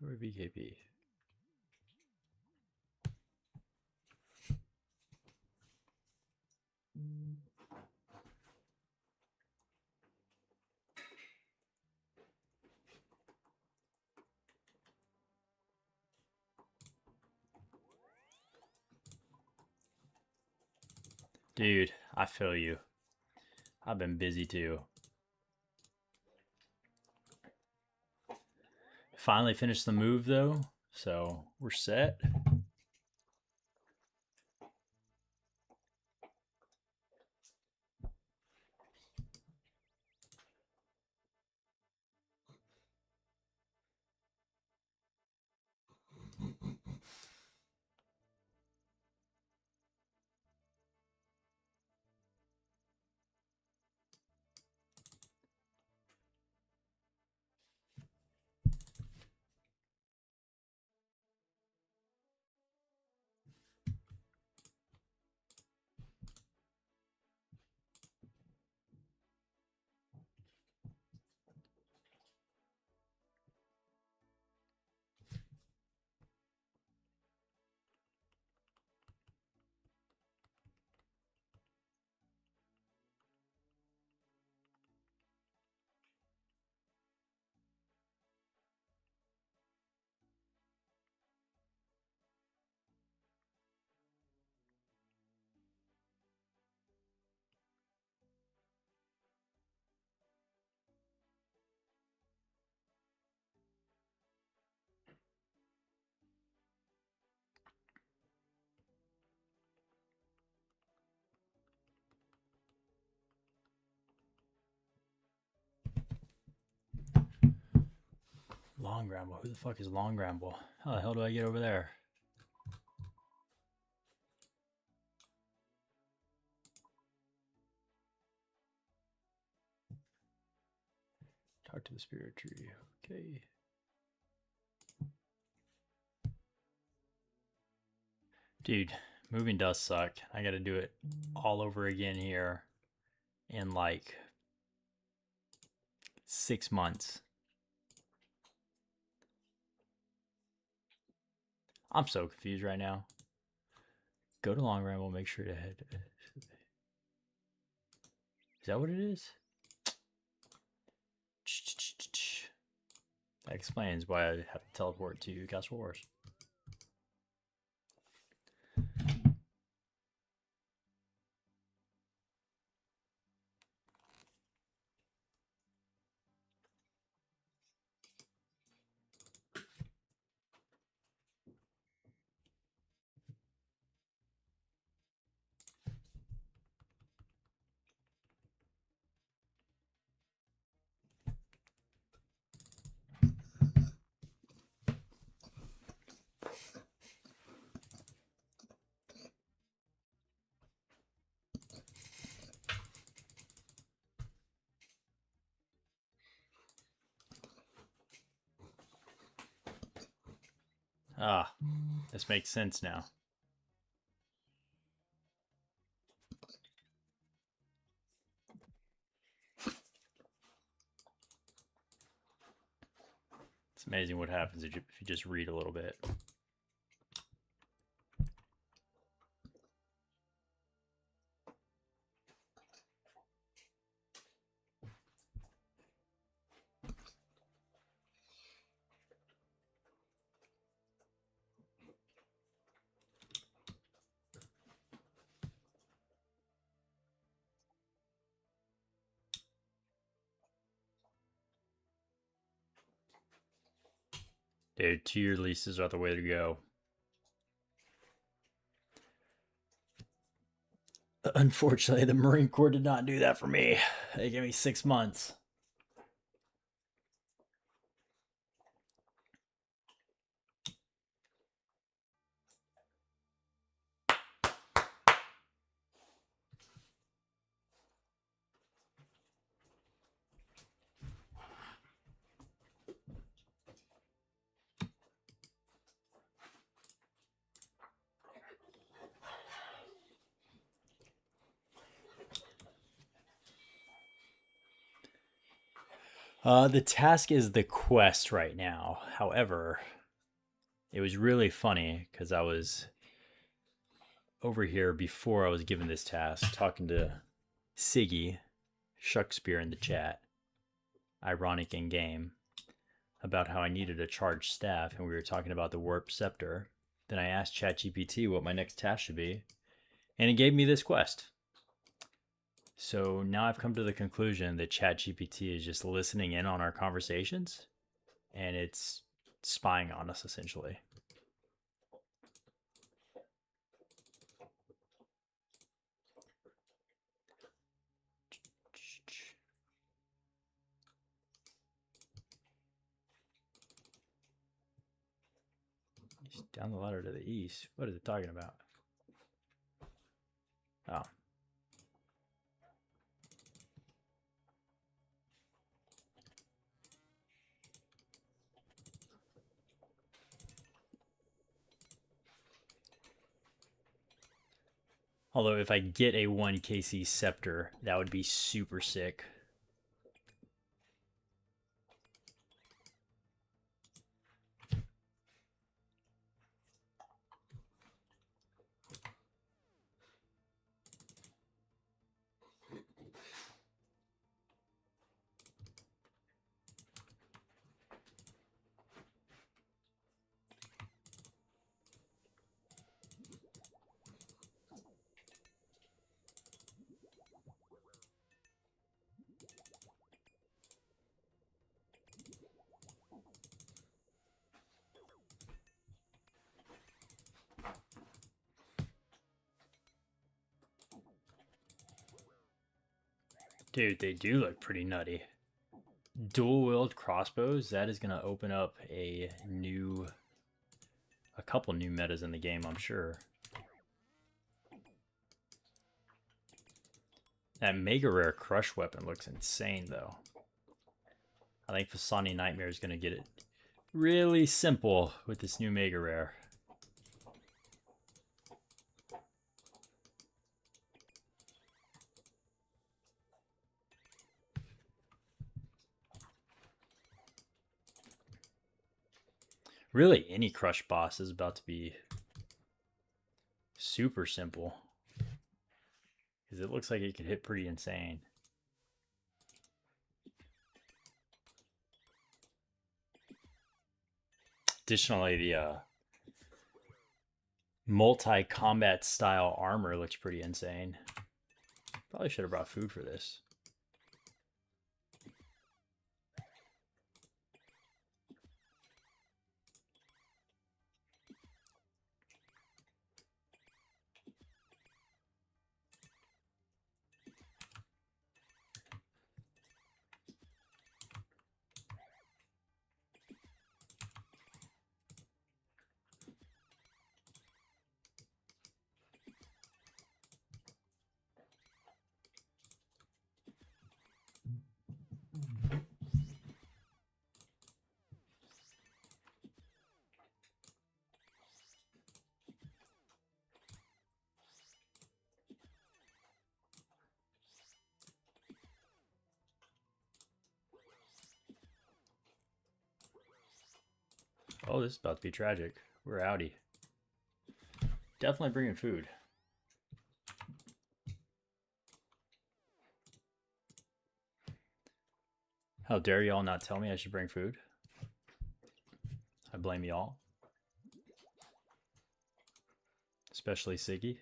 Where BKP? Dude, I feel you. I've been busy too. Finally finished the move though, so we're set. Long Ramble. Who the fuck is Long Ramble? How the hell do I get over there? Talk to the spirit tree. Okay. Dude, moving does suck. I gotta do it all over again here in like 6 months. I'm so confused right now. Go to Long Ramble, make sure to head. Is that what it is? That explains why I have to teleport to Castle Wars. Ah, this makes sense now. It's amazing what happens if you just read a little bit. Dude, 2-year leases are the way to go. Unfortunately, the Marine Corps did not do that for me. They gave me 6 months. The task is the quest right now. However, it was really funny because I was over here before I was given this task talking to Siggy, Shuckspear in the chat, ironic in game, about how I needed a charged staff, and we were talking about the warp scepter. Then I asked ChatGPT what my next task should be, and it gave me this quest. So now I've come to the conclusion that ChatGPT is just listening in on our conversations, and it's spying on us essentially. Down the ladder to the east. What is it talking about? Oh. Although if I get a 1 KC scepter, that would be super sick. Dude, they do look pretty nutty. Dual-wielded crossbows, that is going to open up a couple new metas in the game, I'm sure. That mega rare crush weapon looks insane, though. I think Fasani Nightmare is going to get it really simple with this new mega rare. Really, any crush boss is about to be super simple, because it looks like it could hit pretty insane. Additionally, the multi-combat style armor looks pretty insane. Probably should have brought food for this. Oh, this is about to be tragic. We're outie. Definitely bringing food. How dare y'all not tell me I should bring food? I blame y'all. Especially Siggy.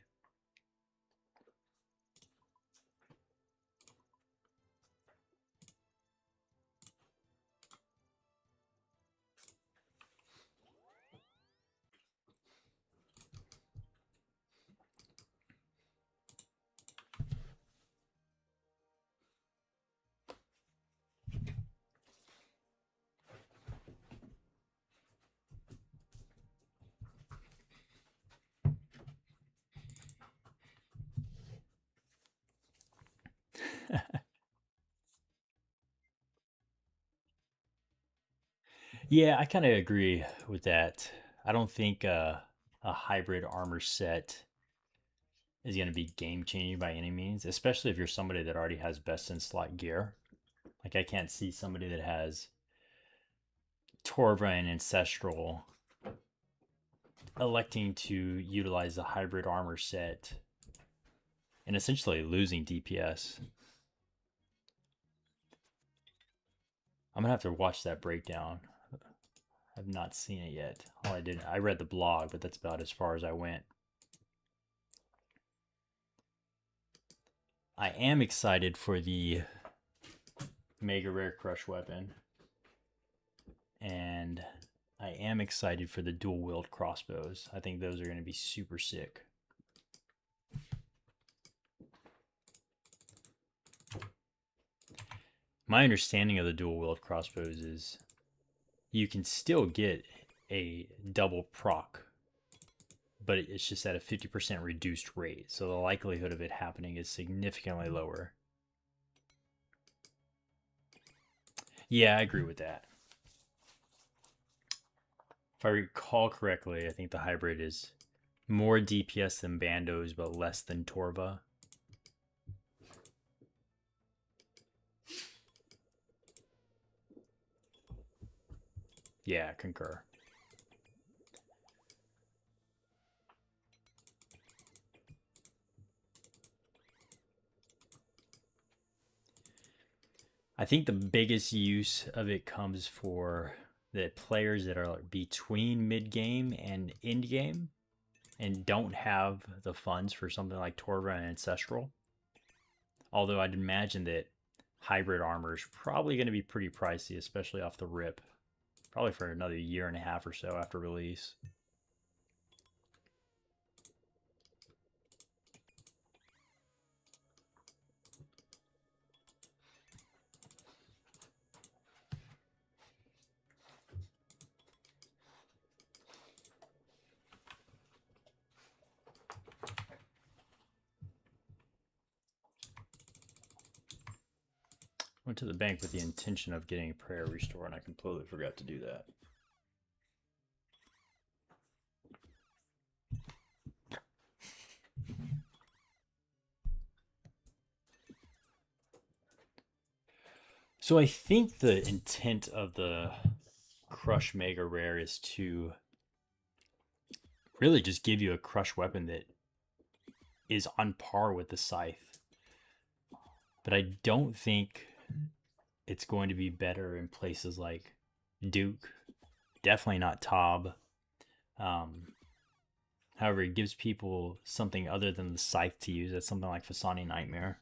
Yeah, I kind of agree with that. I don't think a hybrid armor set is going to be game changing by any means, especially if you're somebody that already has best in slot gear. Like I can't see somebody that has Torva and Ancestral electing to utilize the hybrid armor set and essentially losing DPS. I'm gonna have to watch that breakdown. I've not seen it yet. I read the blog, but that's about as far as I went. I am excited for the Mega Rare Crush weapon. And I am excited for the dual wield crossbows. I think those are going to be super sick. My understanding of the dual wield crossbows is you can still get a double proc, but it's just at a 50% reduced rate. So the likelihood of it happening is significantly lower. Yeah, I agree with that. If I recall correctly, I think the hybrid is more DPS than Bandos, but less than Torva. Yeah, concur. I think the biggest use of it comes for the players that are between mid game and end game and don't have the funds for something like Torva and Ancestral. Although I'd imagine that hybrid armor is probably going to be pretty pricey, especially off the rip. Probably for another year and a half or so after release. Went to the bank with the intention of getting Prayer Restore, and I completely forgot to do that. So I think the intent of the Crush Mega Rare is to really just give you a Crush weapon that is on par with the Scythe. But I don't think it's going to be better in places like Duke. Definitely not Tob. However, it gives people something other than the Scythe to use. That's something like Fasani Nightmare.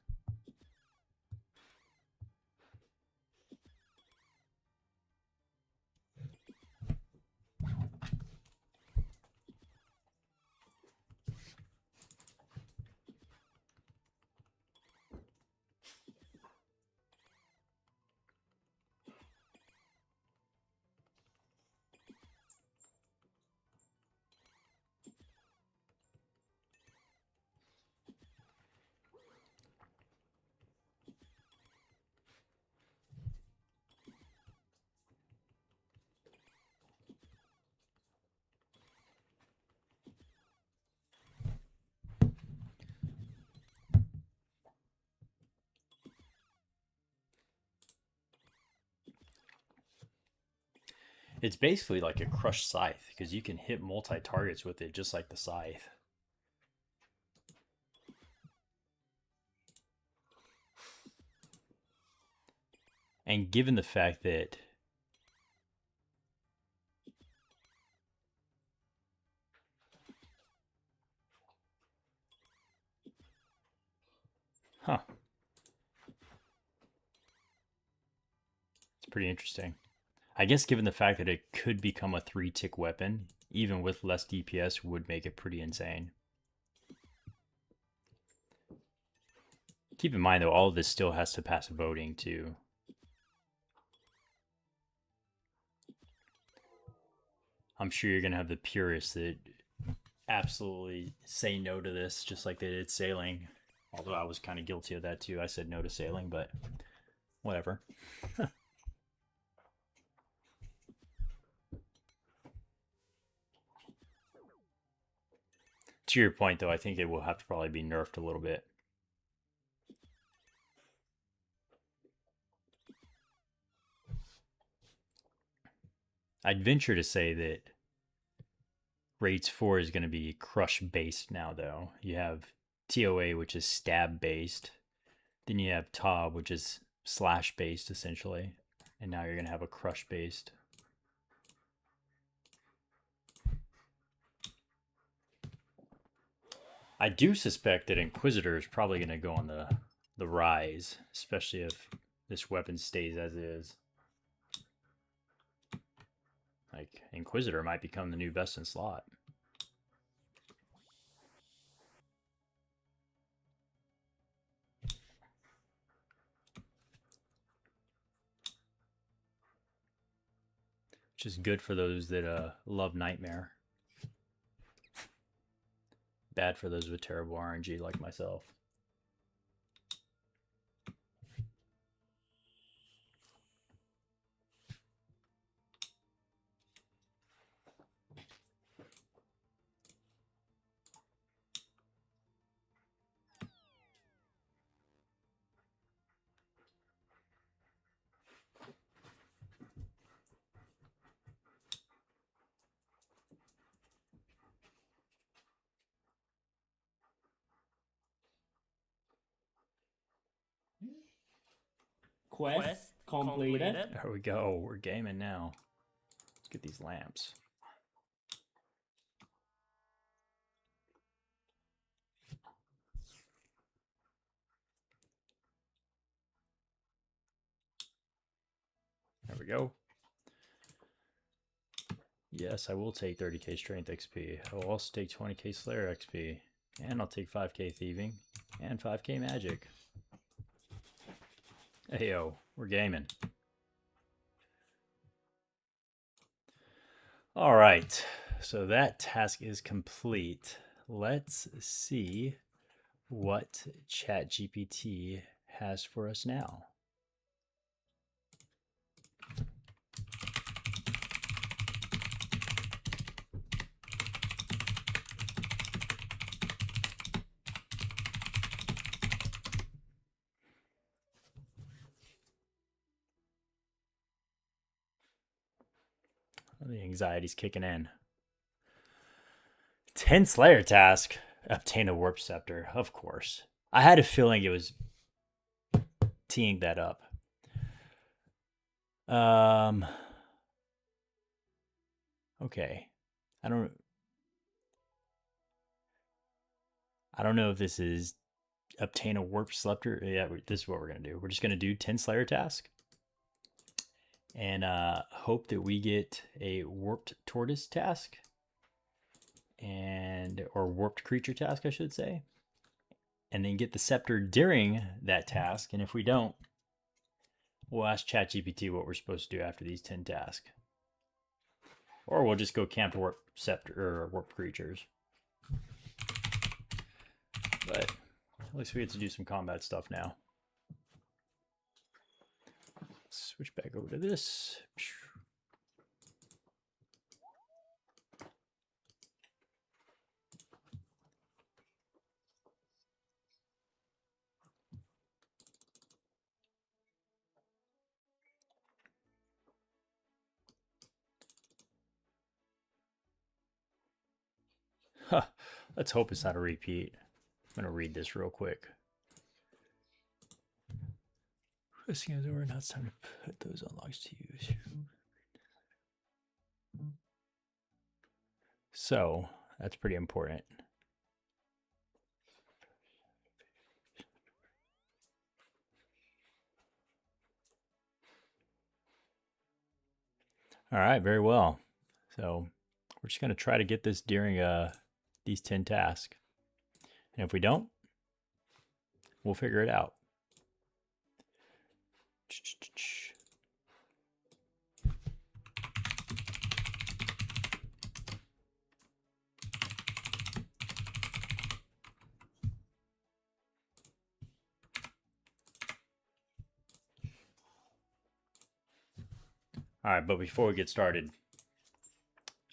It's basically like a Crush Scythe because you can hit multi-targets with it just like the Scythe. And given the fact that it's pretty interesting. I guess given the fact that it could become a 3-tick weapon, even with less DPS, would make it pretty insane. Keep in mind, though, all of this still has to pass voting, too. I'm sure you're going to have the purists that absolutely say no to this, just like they did sailing. Although I was kind of guilty of that, too. I said no to sailing, but whatever. To your point, though, I think it will have to probably be nerfed a little bit. I'd venture to say that Raids 4 is going to be crush based now, though. You have TOA, which is stab based. Then you have TOB, which is slash based essentially. And now you're going to have a crush based. I do suspect that Inquisitor is probably going to go on the rise, especially if this weapon stays as is. Like, Inquisitor might become the new best in slot. Which is good for those that love Nightmare. Bad for those with terrible RNG like myself. Quest completed. There we go. We're gaming now. Let's get these lamps. There we go. Yes, I will take 30k strength XP. I will also take 20k Slayer XP. And I'll take 5k thieving. And 5k magic. Heyo, we're gaming. Alright, so that task is complete. Let's see what ChatGPT has for us now. The anxiety's kicking in. 10 Slayer task. Obtain a warp scepter, of course. I had a feeling it was teeing that up. Okay. I don't know if this is obtain a warp scepter. Yeah, this is what we're gonna do. We're just gonna do 10 Slayer task. And hope that we get a warped tortoise task. Or warped creature task, I should say. And then get the scepter during that task. And if we don't, we'll ask ChatGPT what we're supposed to do after these 10 tasks. Or we'll just go camp to warp scepter or warp creatures. But at least we get to do some combat stuff now. Switch back over to this. Huh. Let's hope it's not a repeat. I'm going to read this real quick. Pressing is over. Now it's time to put those unlocks to use. So that's pretty important. All right, very well. So we're just going to try to get this during these 10 tasks. And if we don't, we'll figure it out. All right, but before we get started,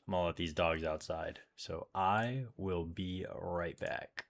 I'm gonna let these dogs outside. So I will be right back.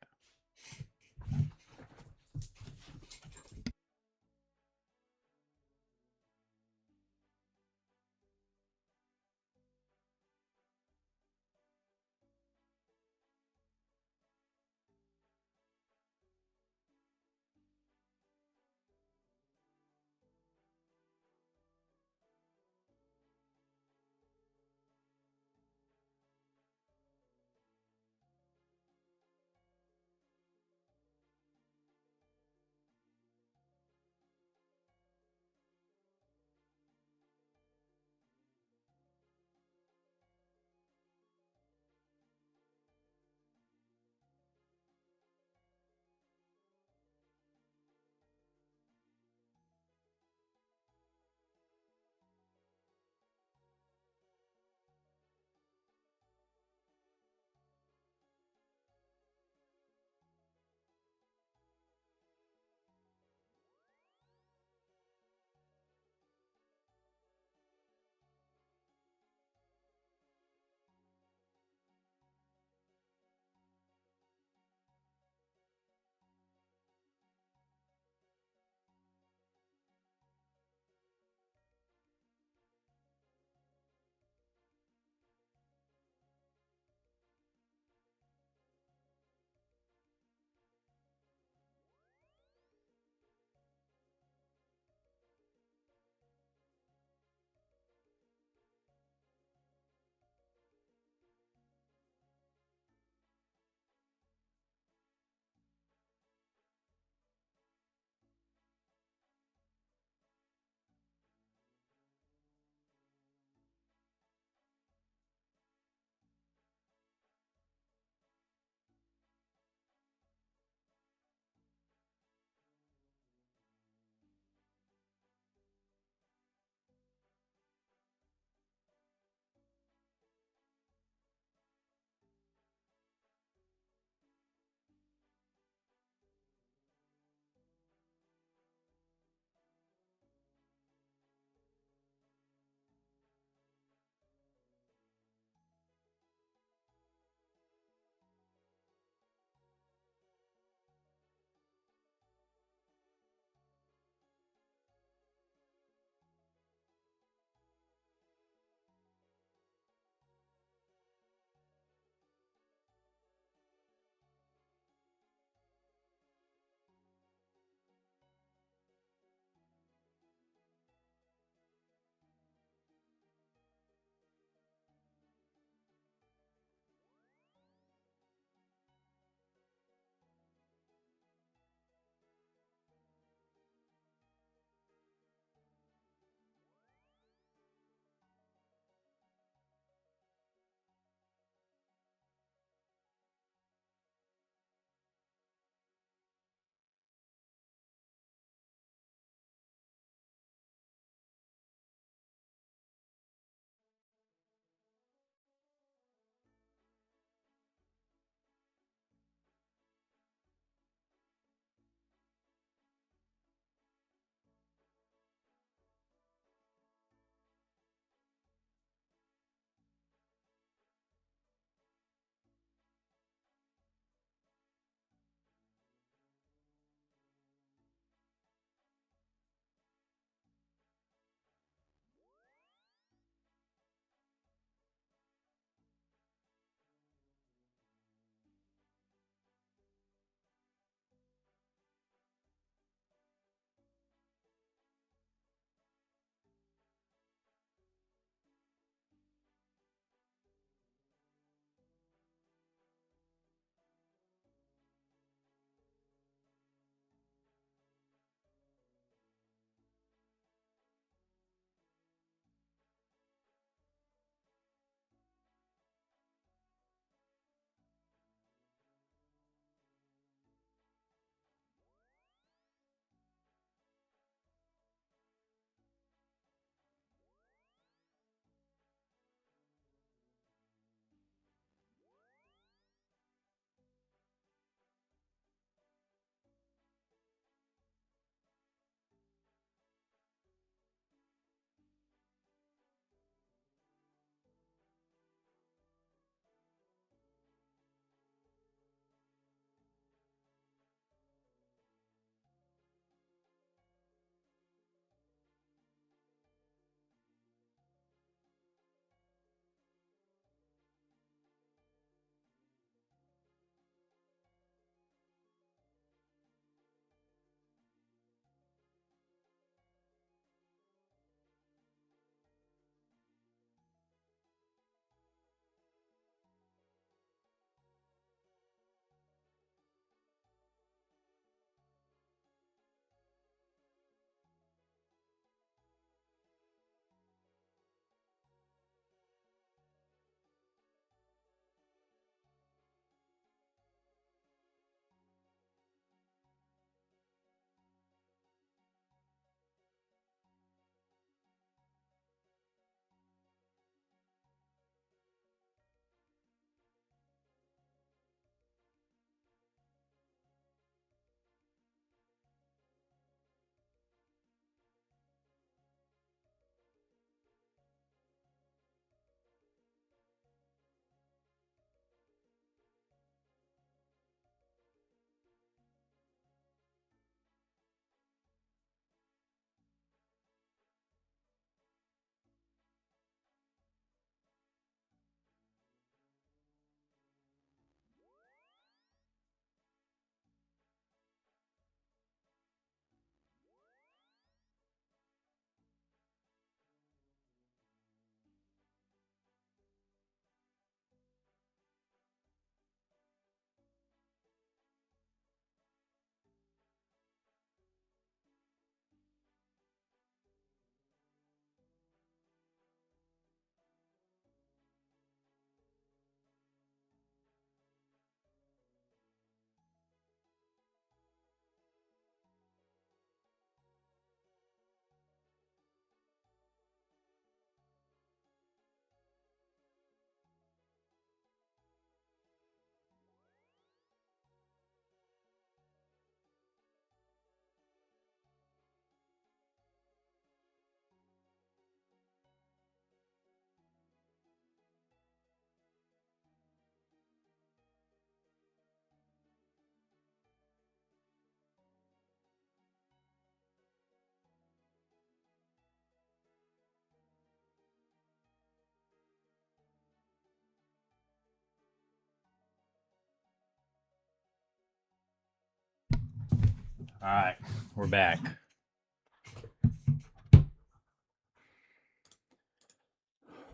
All right, we're back.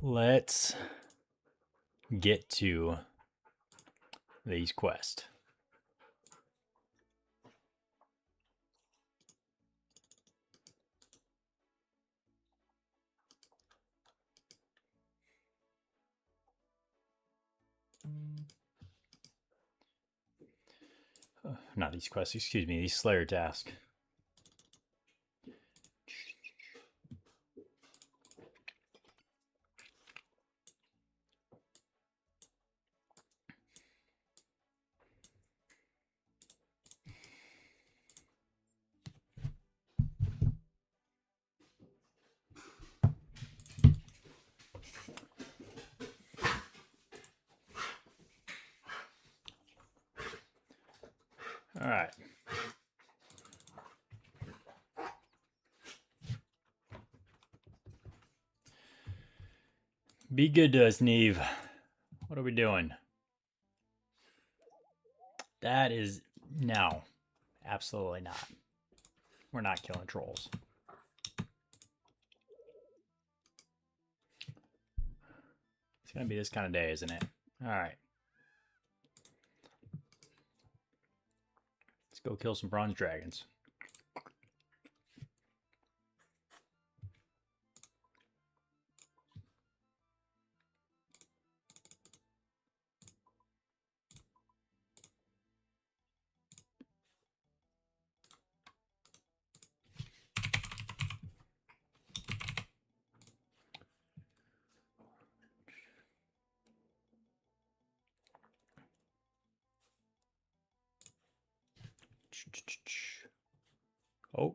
Let's get to these quests. Not these quests, excuse me, these Slayer tasks. All right. Be good to us, Neve. What are we doing? That is no, absolutely not. We're not killing trolls. It's gonna be this kind of day, isn't it? All right. Let's go kill some bronze dragons. Oh.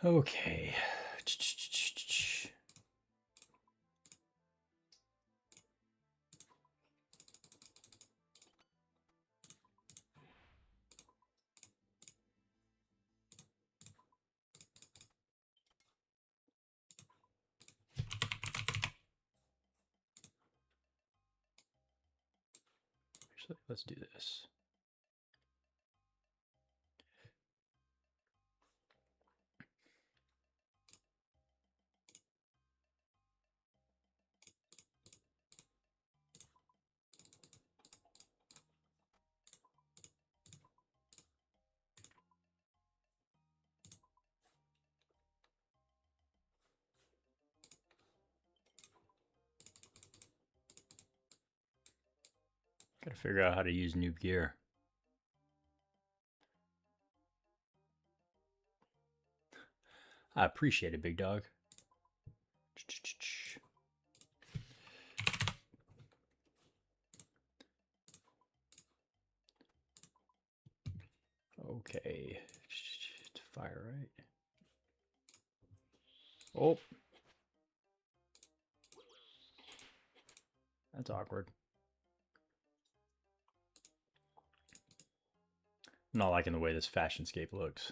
Okay. Actually, let's do this. Gotta figure out how to use noob gear. I appreciate it, big dog. Okay. It's fire, right? Oh. That's awkward. I'm not liking the way this fashionscape looks.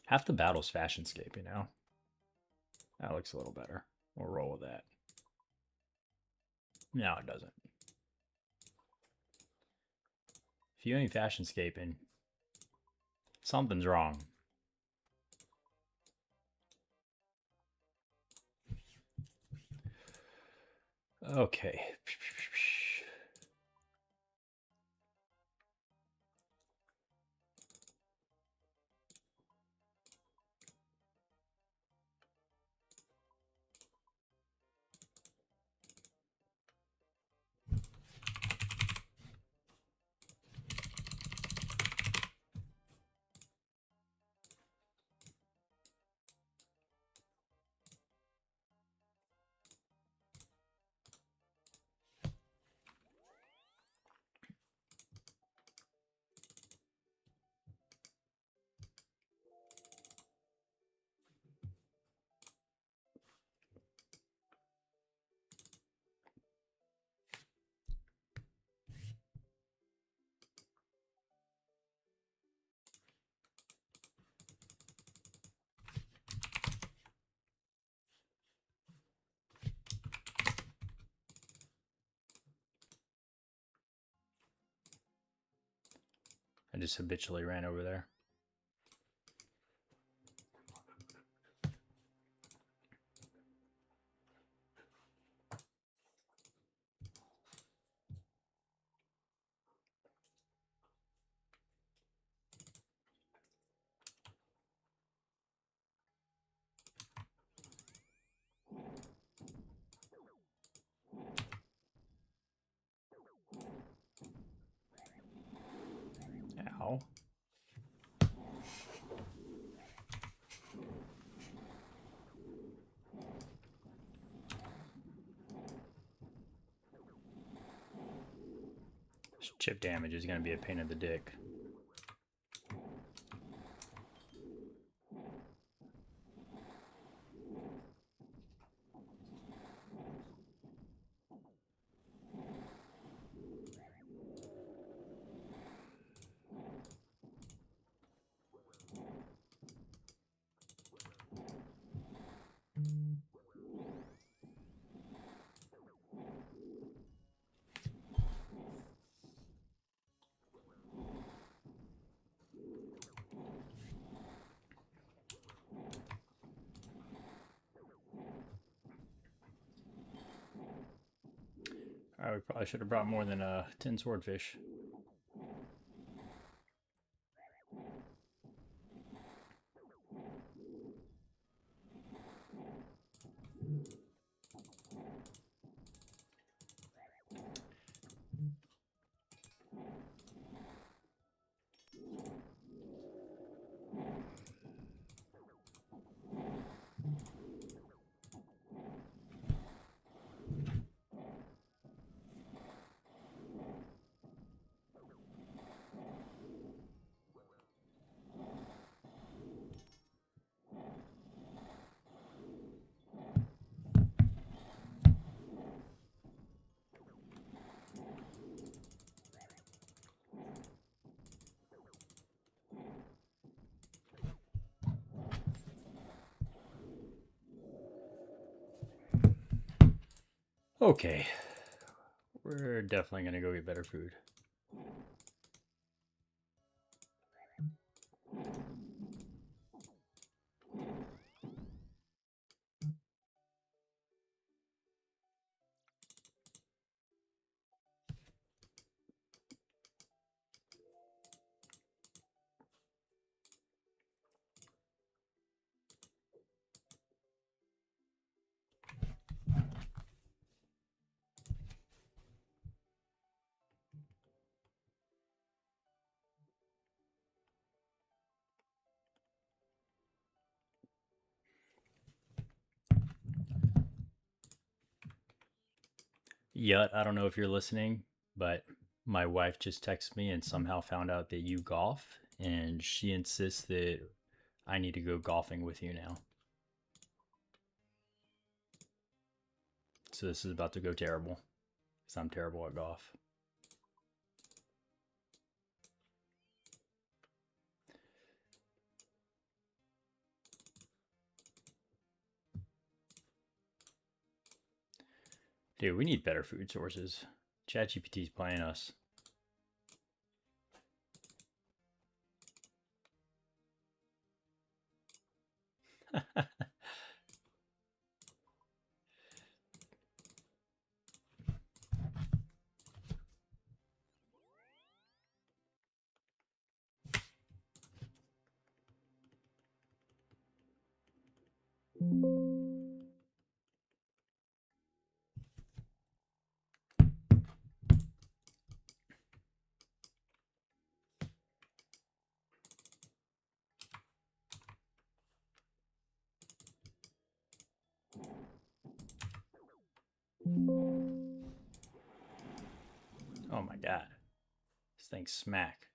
Half the battle's fashionscape, you know? That looks a little better. We'll roll with that. No, it doesn't. If you ain't fashionscaping, something's wrong. Okay. just habitually ran over there. Ow. This chip damage is going to be a pain in the dick. Alright, we probably should have brought more than 10 swordfish. Okay, we're definitely going to go get better food. Yut, I don't know if you're listening, but my wife just texted me and somehow found out that you golf, and she insists that I need to go golfing with you now. So this is about to go terrible, because I'm terrible at golf. Dude, we need better food sources. ChatGPT's playing us. Oh my god. This thing's smack.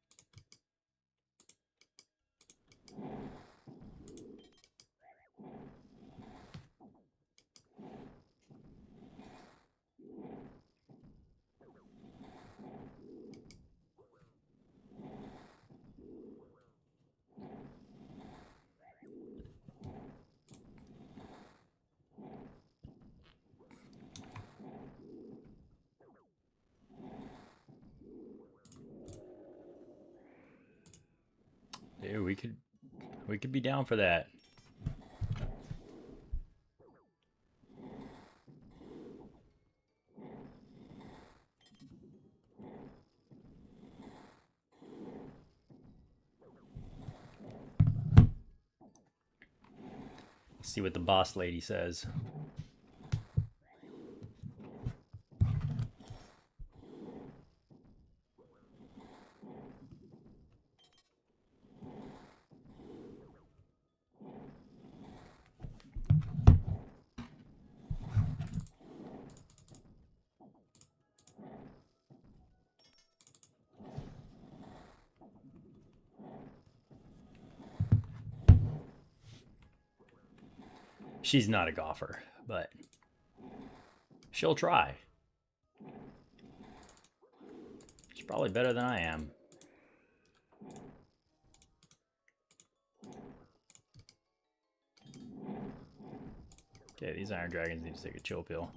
Dude, we could be down for that. Let's see what the boss lady says. She's not a golfer, but she'll try. She's probably better than I am. Okay, these iron dragons need to take a chill pill.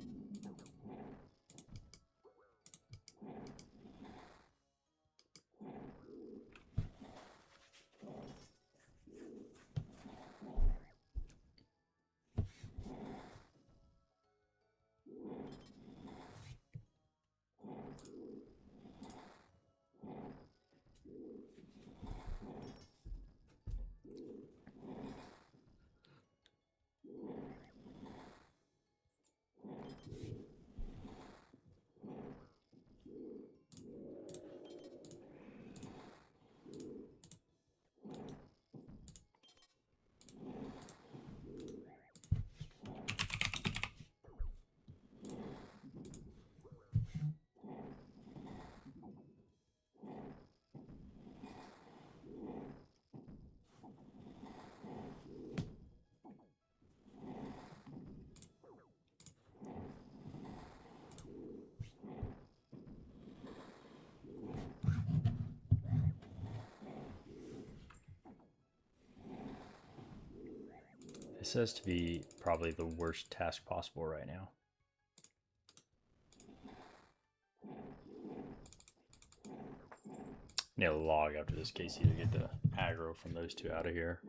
This has to be probably the worst task possible right now. Need a log after this, Casey, to get the aggro from those two out of here.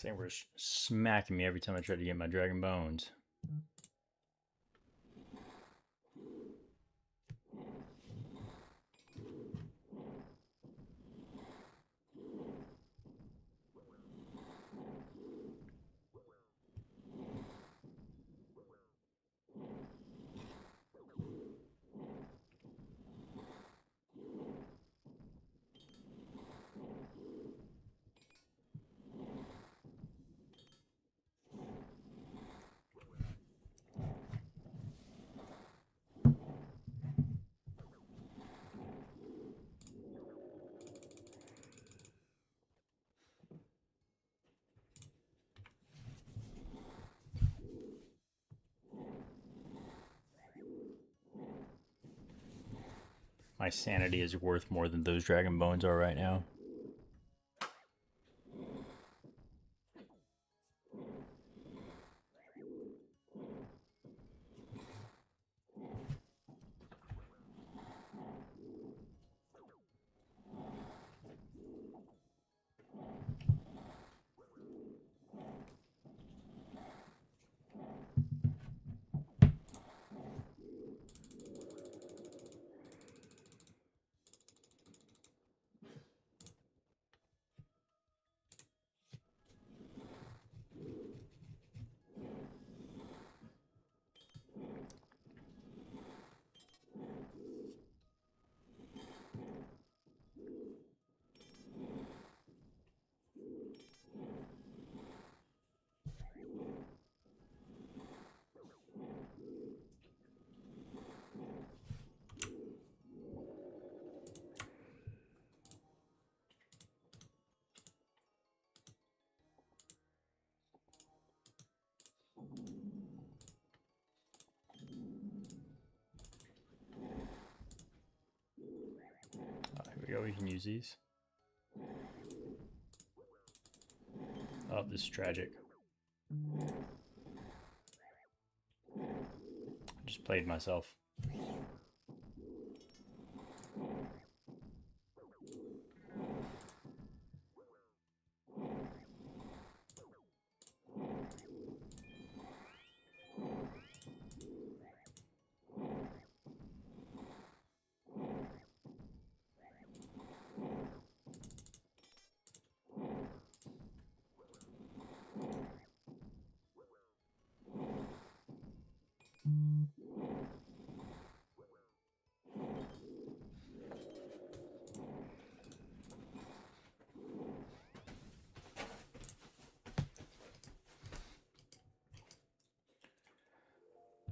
Saying we're smacking me every time I try to get my dragon bones. My sanity is worth more than those dragon bones are right now. go, we can use these. Oh, this is tragic. I just played myself.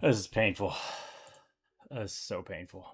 This is painful. This is so painful.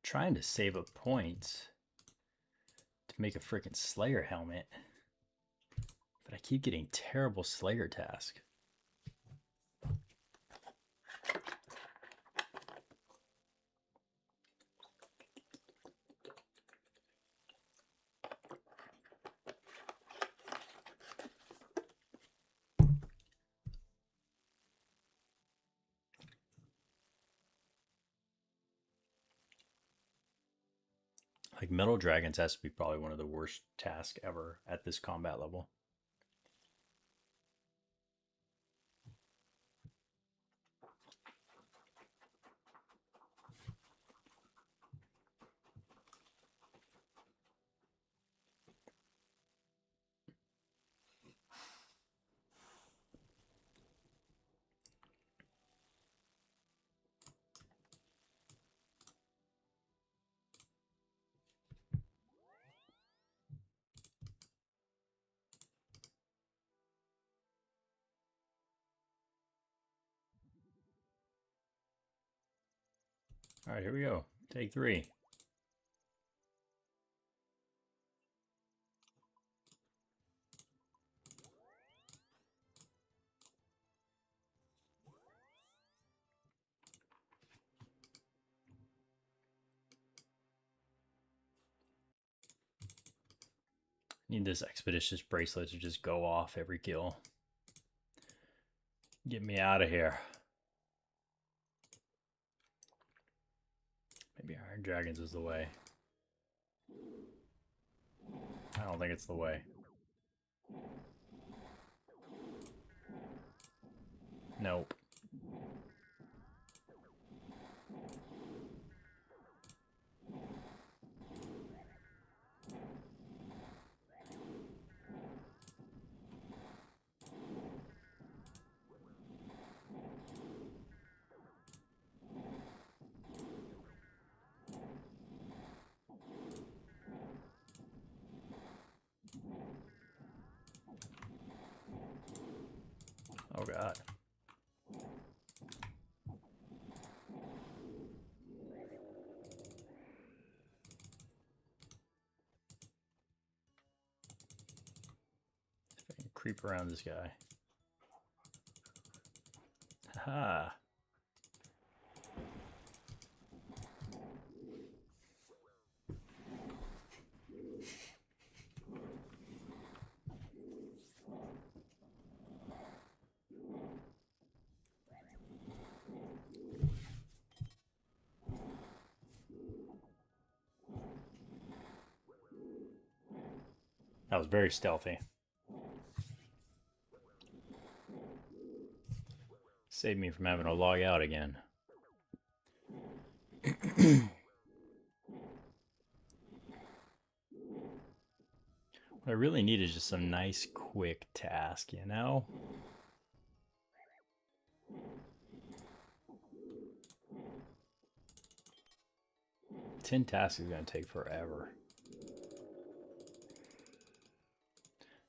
Trying to save up points to make a freaking Slayer helmet, but I keep getting terrible Slayer task. Like Metal Dragons has to be probably one of the worst tasks ever at this combat level. All right, here we go. Take 3. Need this expeditious bracelet to just go off every kill. Get me out of here. Maybe Iron Dragons is the way. I don't think it's the way. Nope. Oh god. If I can creep around this guy. Haha. That was very stealthy. Saved me from having to log out again. What I really need is just some nice quick task, you know? Ten tasks is going to take forever.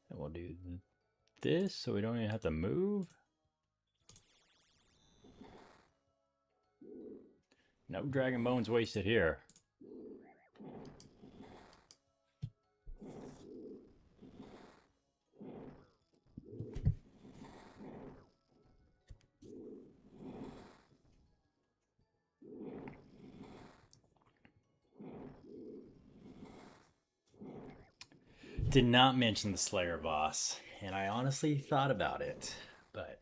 And we'll do this so we don't even have to move. No dragon bones wasted here. Did not mention the Slayer boss, and I honestly thought about it, but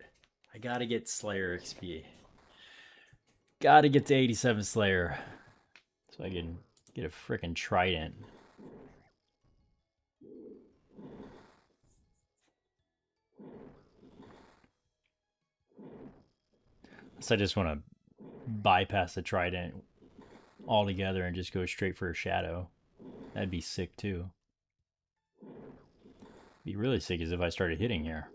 I gotta get Slayer XP. Gotta get to 87 Slayer so I can get a frickin' trident. So I just want to bypass the trident altogether and just go straight for a shadow. That'd be sick too. Be really sick as if I started hitting here.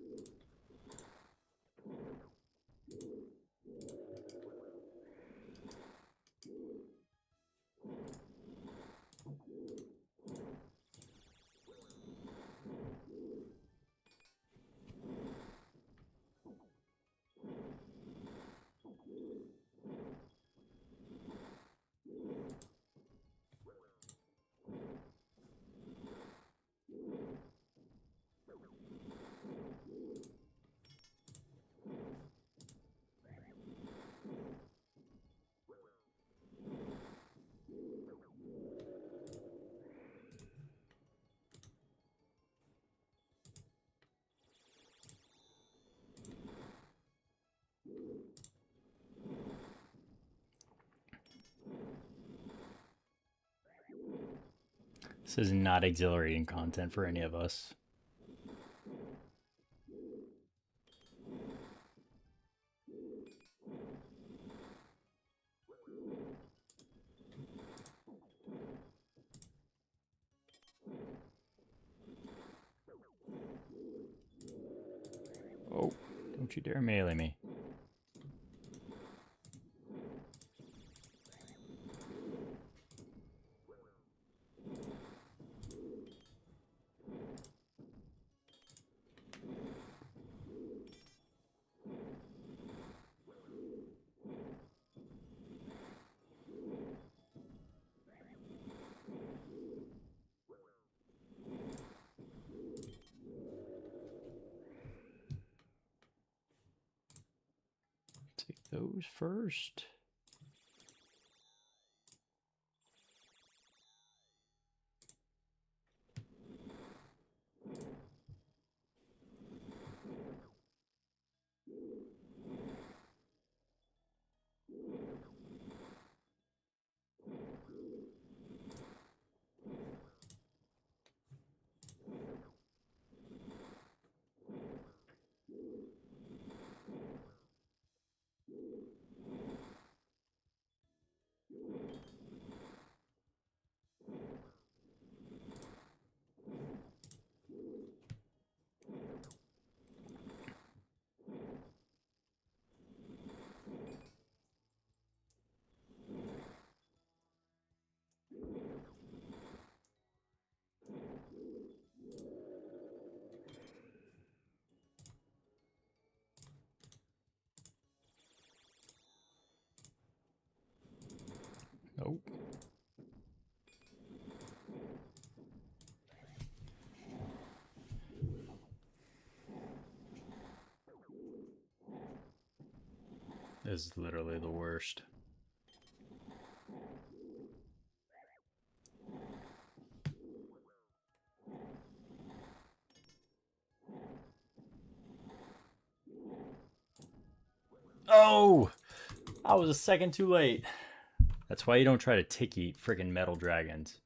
This is not exhilarating content for any of us. Oh, don't you dare melee me. Take those first. Nope. This is literally the worst. Oh! I was a second too late. That's why you don't try to tick eat freaking metal dragons.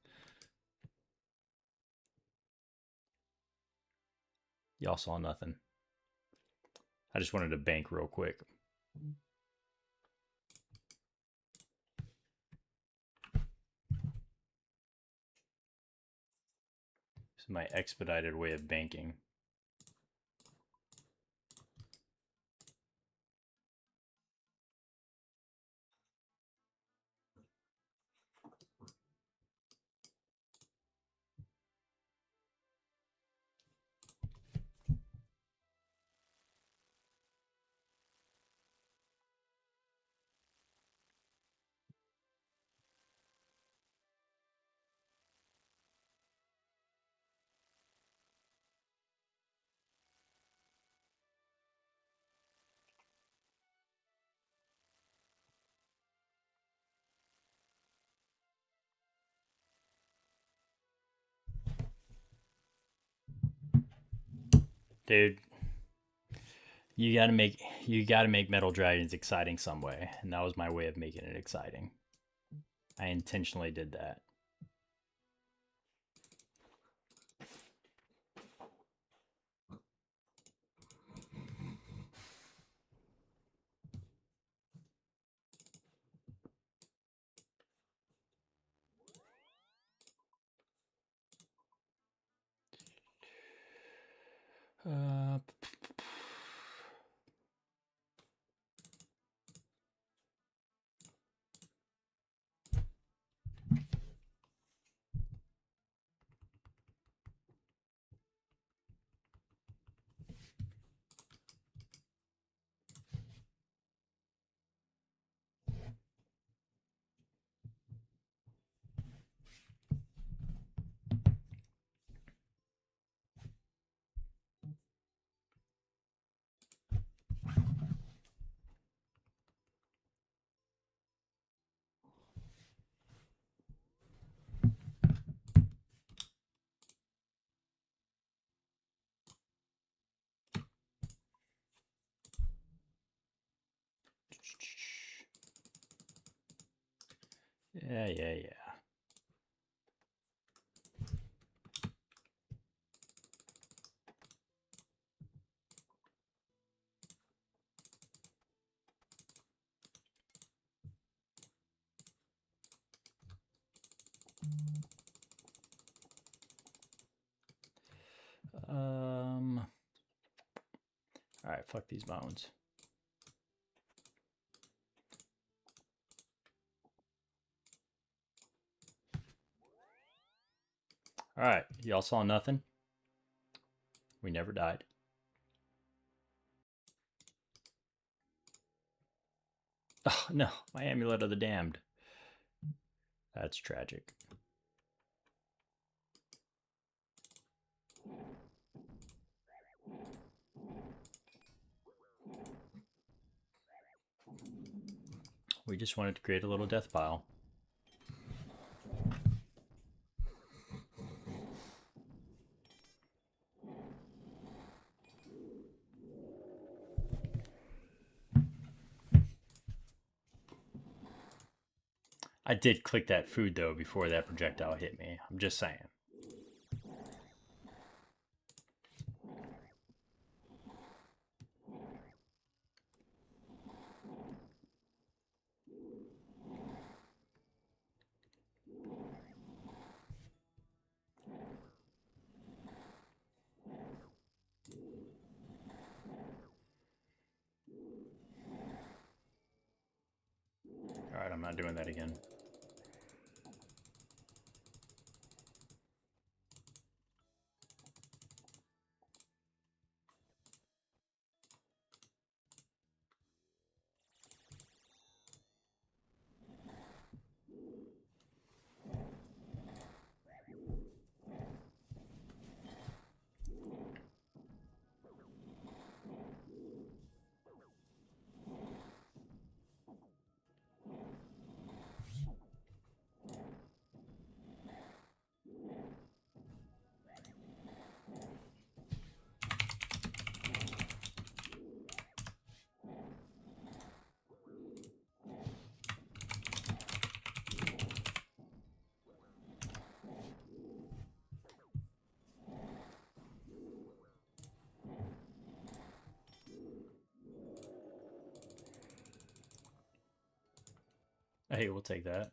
Y'all saw nothing. I just wanted to bank real quick. This is my expedited way of banking. Dude, you gotta make Metal Dragons exciting some way, and that was my way of making it exciting. I intentionally did that. Yeah. All right, fuck these bones. All right, y'all saw nothing? We never died. Oh, no, my Amulet of the Damned. That's tragic. We just wanted to create a little death pile. I did click that food, though, before that projectile hit me. I'm just saying. All right, I'm not doing that again. Hey, we'll take that.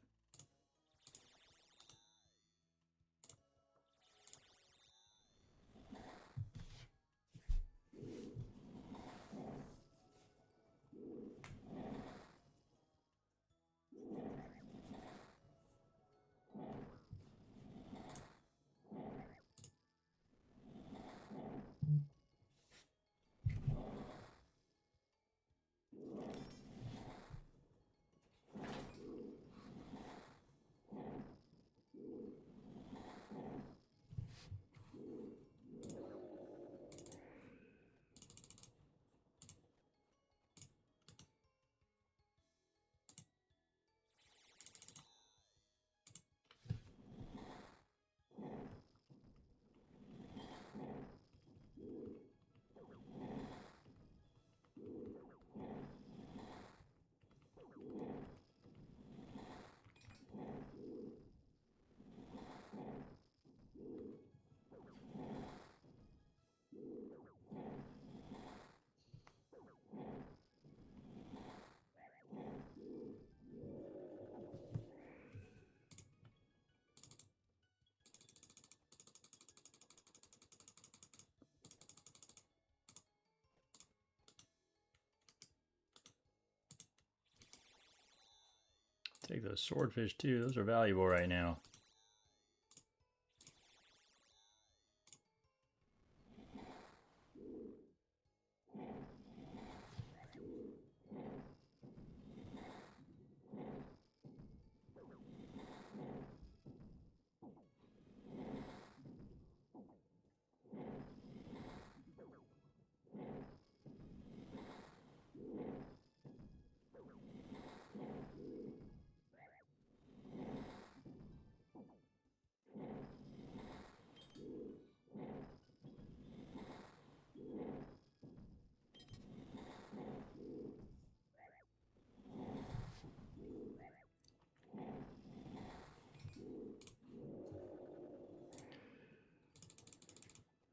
Take those swordfish too. Those are valuable right now.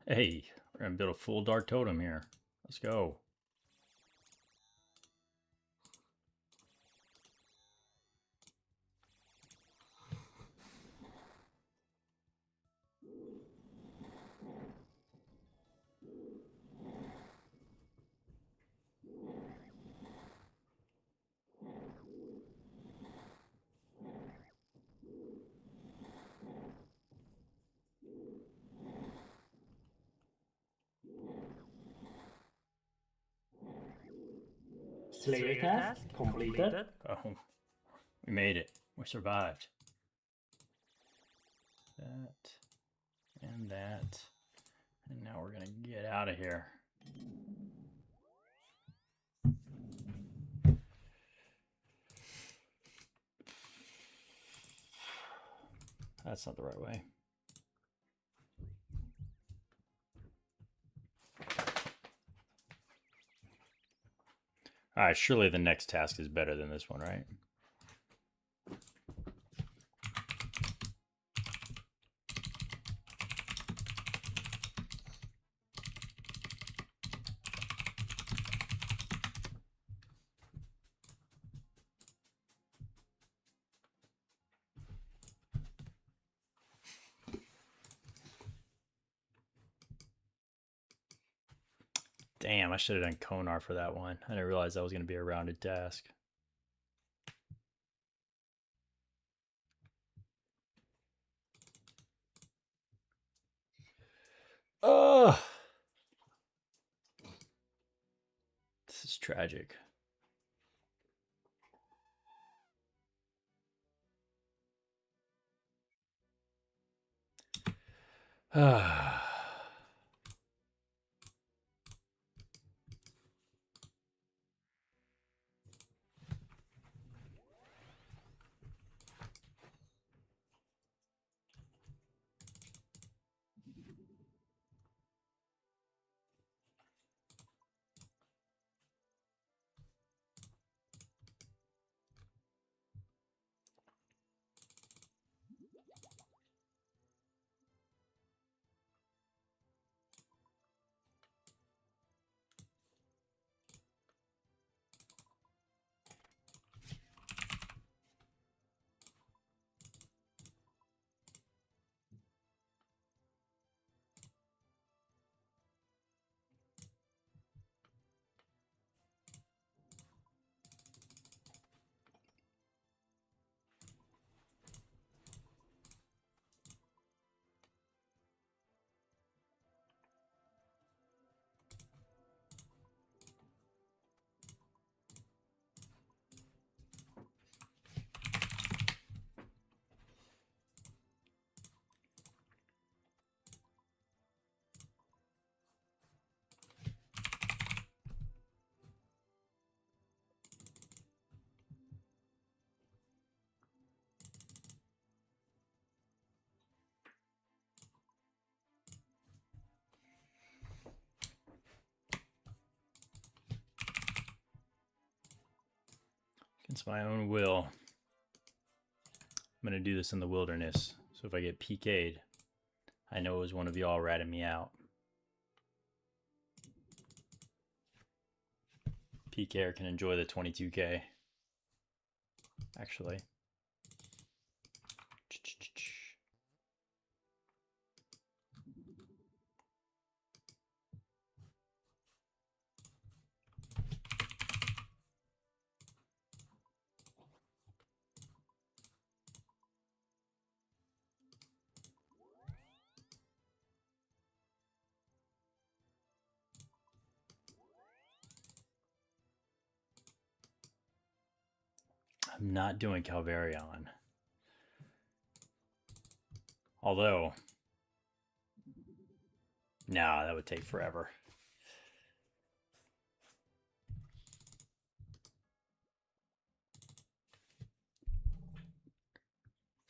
Hey, we're gonna build a full dark totem here. Let's go. Slayer task completed. Oh, we made it. We survived. That and that. And now we're gonna get out of here. That's not the right way. All right, surely the next task is better than this one, right? Damn, I should have done Konar for that one. I didn't realize that was going to be a rounded task. Oh, this is tragic. Ah. Against my own will. I'm going to do this in the wilderness. So if I get PK'd, I know it was one of y'all ratting me out. PKer can enjoy the 22K. Actually. I'm not doing Calvarion. Although, nah, that would take forever.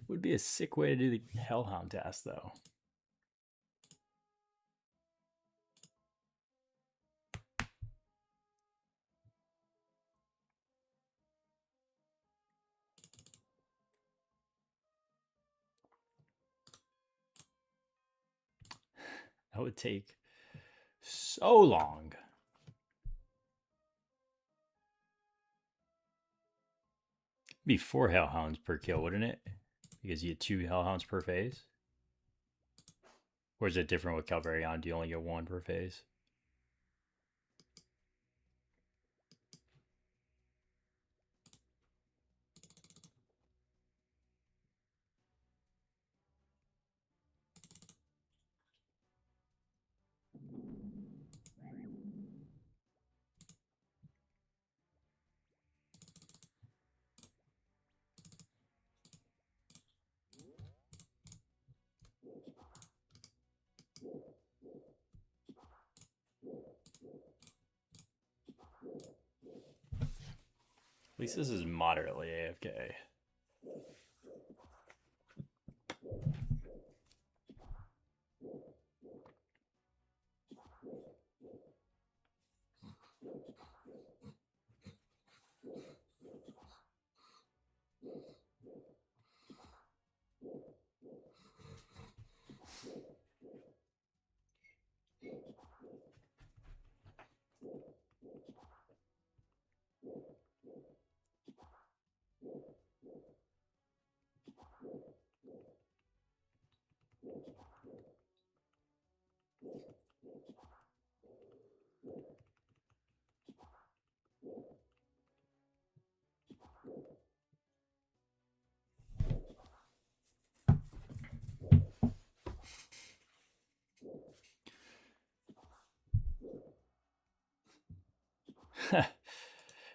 Would be a sick way to do the Hellhound task, though. That would take so long. It'd be 4 Hellhounds per kill, wouldn't it? Because you get 2 Hellhounds per phase? Or is it different with Calvarion? Do you only get 1 per phase? At least this is moderately AFK.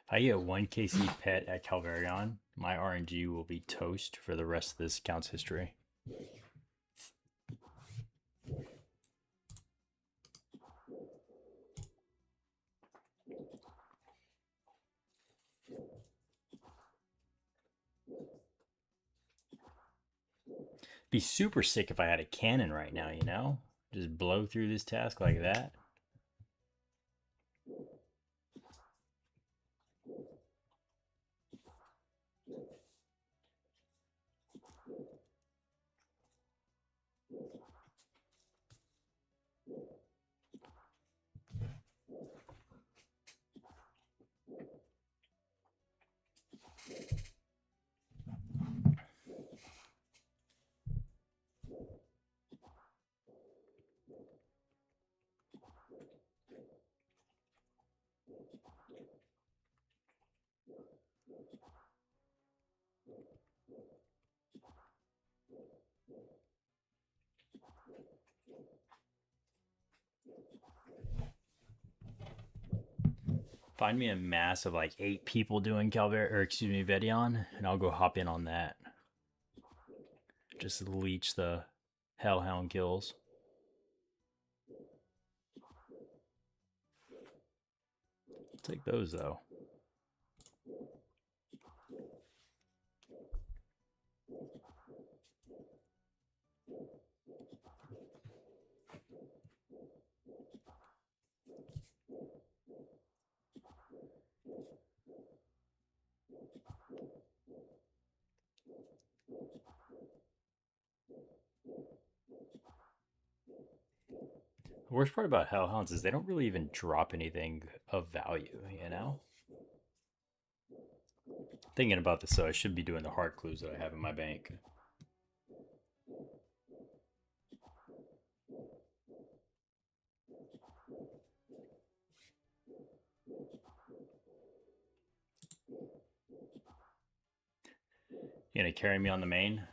If I get 1 KC pet at Calvarion, my RNG will be toast for the rest of this account's history. Be super sick if I had a cannon right now, you know? Just blow through this task like that. Find me a mass of like 8 people doing Vedion, and I'll go hop in on that. Just leech the Hellhound kills. I'll take those though. The worst part about hellhounds is they don't really even drop anything of value, you know? Thinking about this, so I should be doing the hard clues that I have in my bank. You gonna carry me on the main?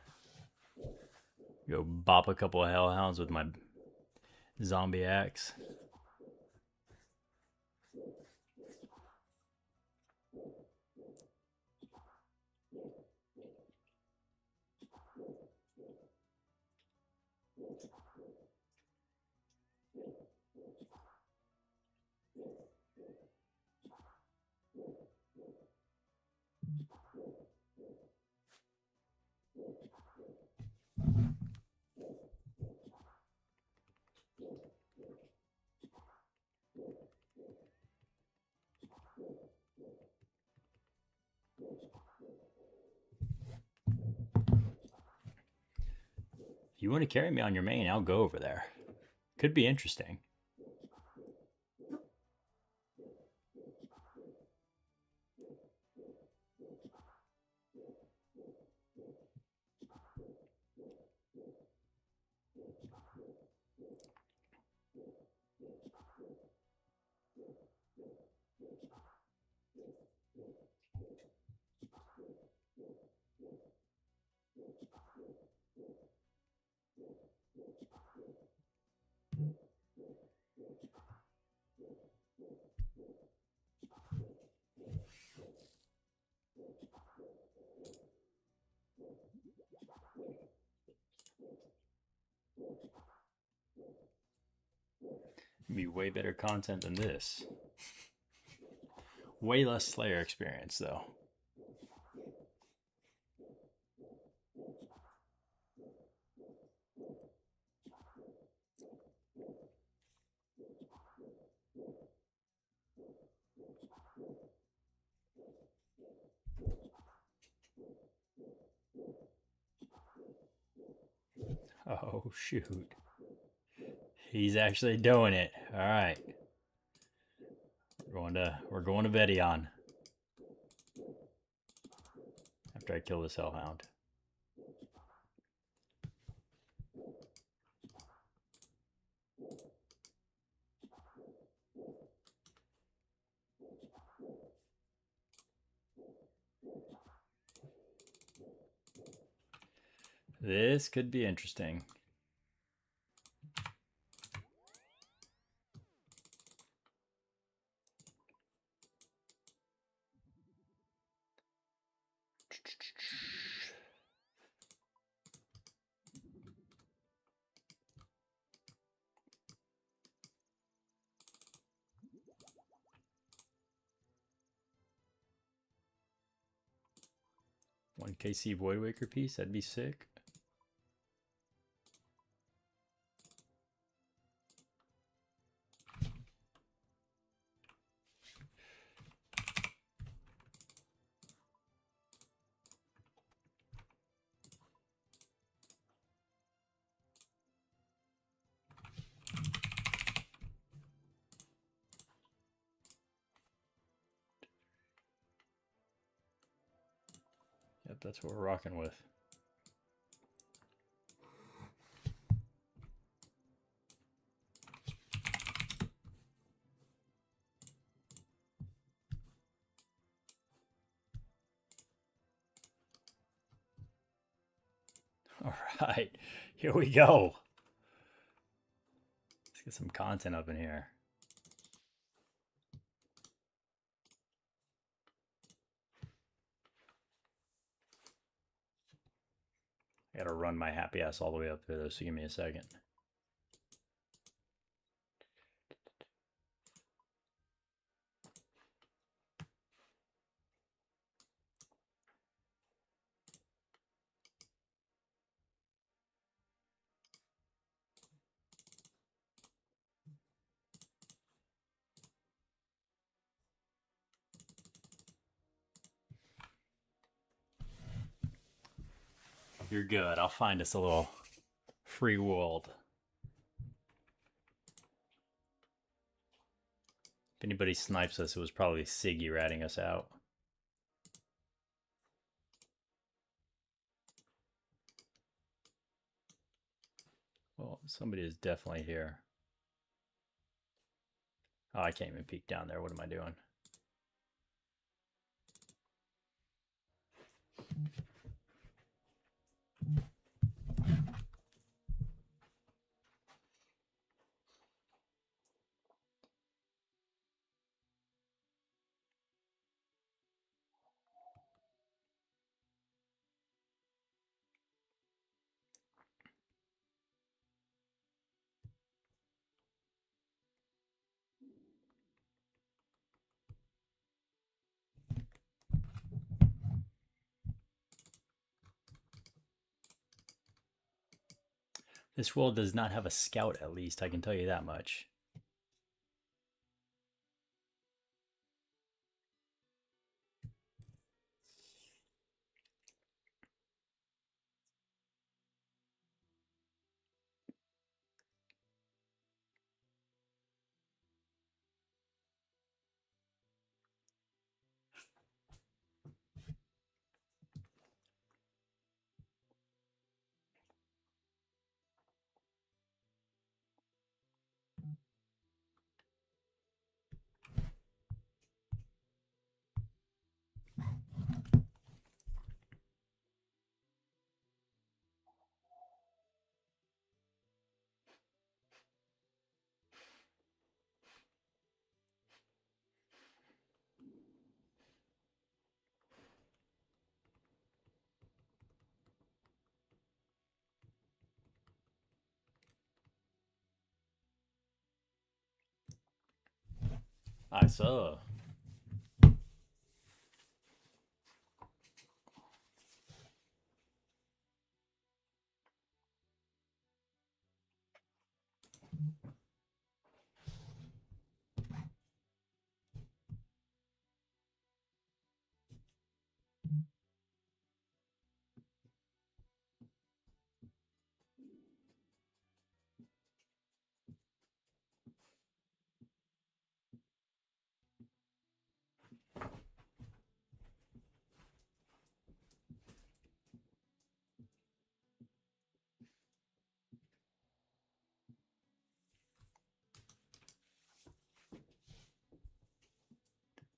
Go bop a couple of hellhounds with my zombie axe. If you want to carry me on your main, I'll go over there. Could be interesting. It'd be way better content than this. Way less Slayer experience, though. Oh, shoot. He's actually doing it. All right. We're going to Vedion. After I kill this hellhound. This could be interesting. One KC Voidwaker piece, that'd be sick. Yep, that's what we're rocking with. All right, here we go. Let's get some content up in here. I gotta run my happy ass all the way up there though, so give me a second. You're good. I'll find us a little free world. If anybody snipes us, it was probably Siggy ratting us out. Well, somebody is definitely here. Oh, I can't even peek down there. What am I doing? This world does not have a scout, at least. I can tell you that much. I saw.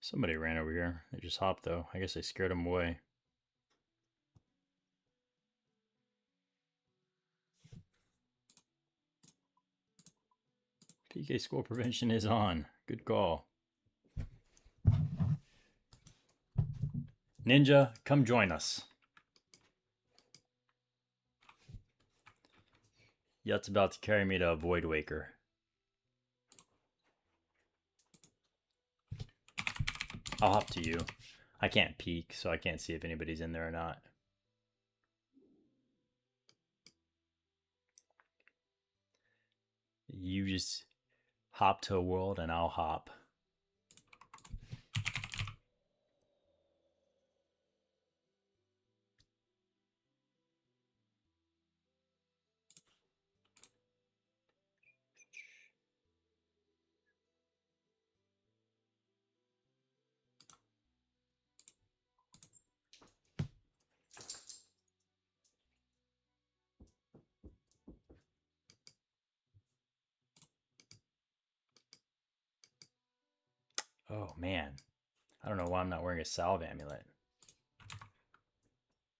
Somebody ran over here. They just hopped, though. I guess I scared them away. PK score prevention is on. Good call. Ninja, come join us. Yut's about to carry me to a Void Waker. I'll hop to you. I can't peek, so I can't see if anybody's in there or not. You just hop to a world and I'll hop. Oh, man. I don't know why I'm not wearing a salve amulet.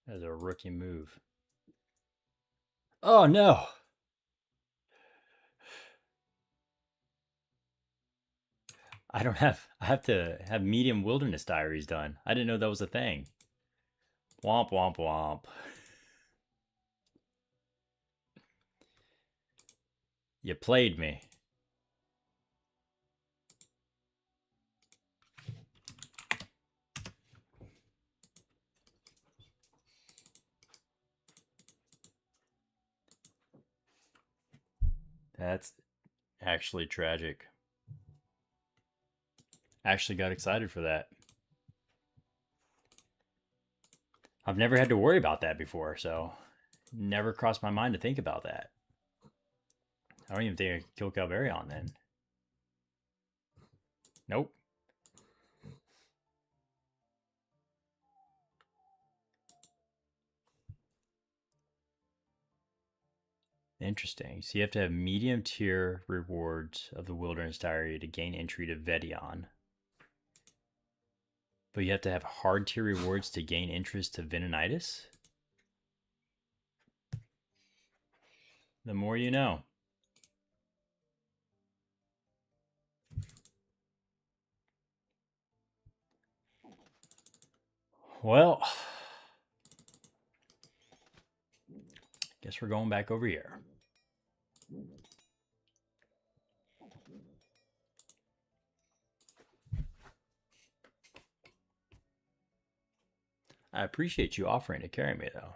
That is a rookie move. Oh, no. I have to have medium wilderness diaries done. I didn't know that was a thing. Womp, womp, womp. You played me. That's actually tragic. Actually got excited for that. I've never had to worry about that before, so never crossed my mind to think about that. I don't even think I could kill Calvarion then. Nope. Interesting. So you have to have medium tier rewards of the Wilderness Diary to gain entry to Vedion. But you have to have hard tier rewards to gain interest to Venonitis? The more you know. Well, guess we're going back over here. I appreciate you offering to carry me, though.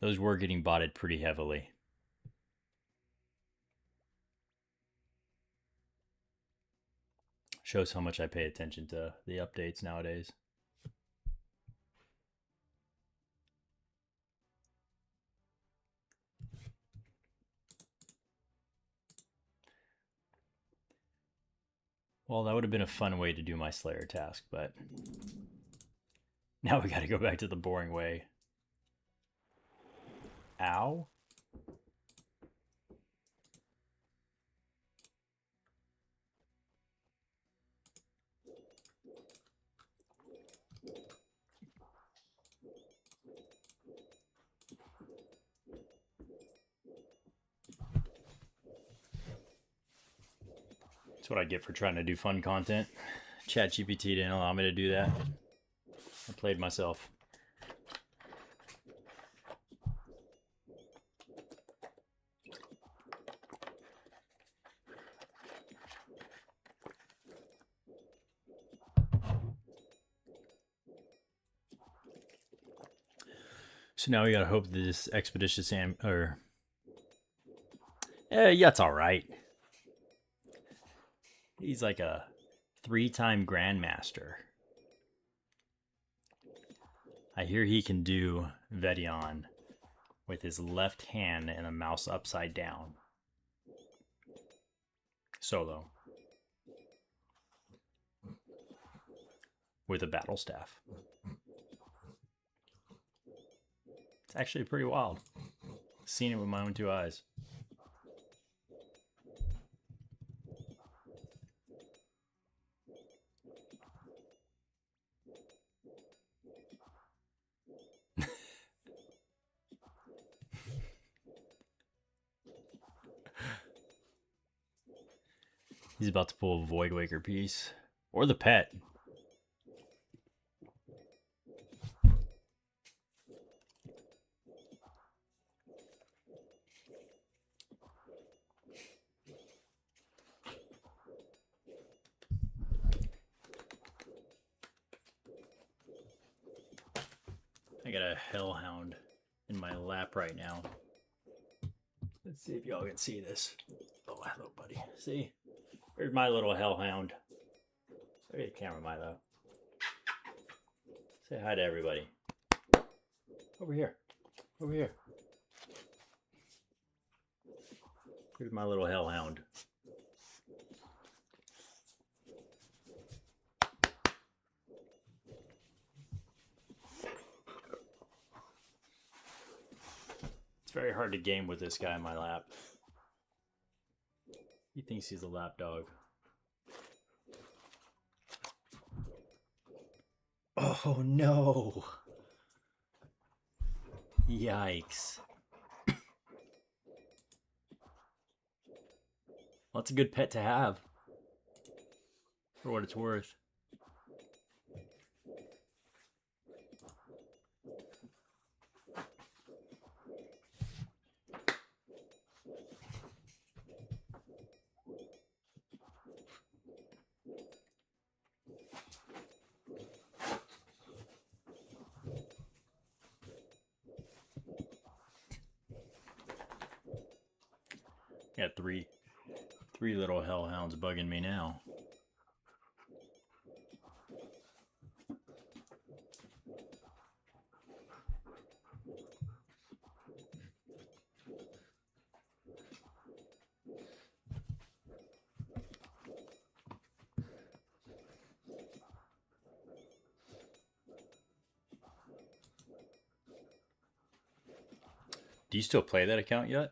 Those were getting botted pretty heavily. Shows how much I pay attention to the updates nowadays. Well, that would have been a fun way to do my Slayer task, but now we got to go back to the boring way. Ow. That's what I get for trying to do fun content. ChatGPT didn't allow me to do that. I played myself. So now we gotta hope that this expeditious yeah, it's all right. He's like a 3-time grandmaster. I hear he can do Vedion with his left hand and a mouse upside down. Solo. With a battle staff. It's actually pretty wild. Seen it with my own 2 eyes. He's about to pull a Void Waker piece. Or the pet. I got a Hellhound in my lap right now. Let's see if y'all can see this. Oh, hello, buddy. See? There's my little Hellhound. Where's the camera, Milo? Say hi to everybody. Over here. Over here. Here's my little Hellhound. It's very hard to game with this guy in my lap. He thinks he's a lap dog. Oh no! Yikes. Well, that's a good pet to have. For what it's worth. Got three little hellhounds bugging me now. Do you still play that account yet?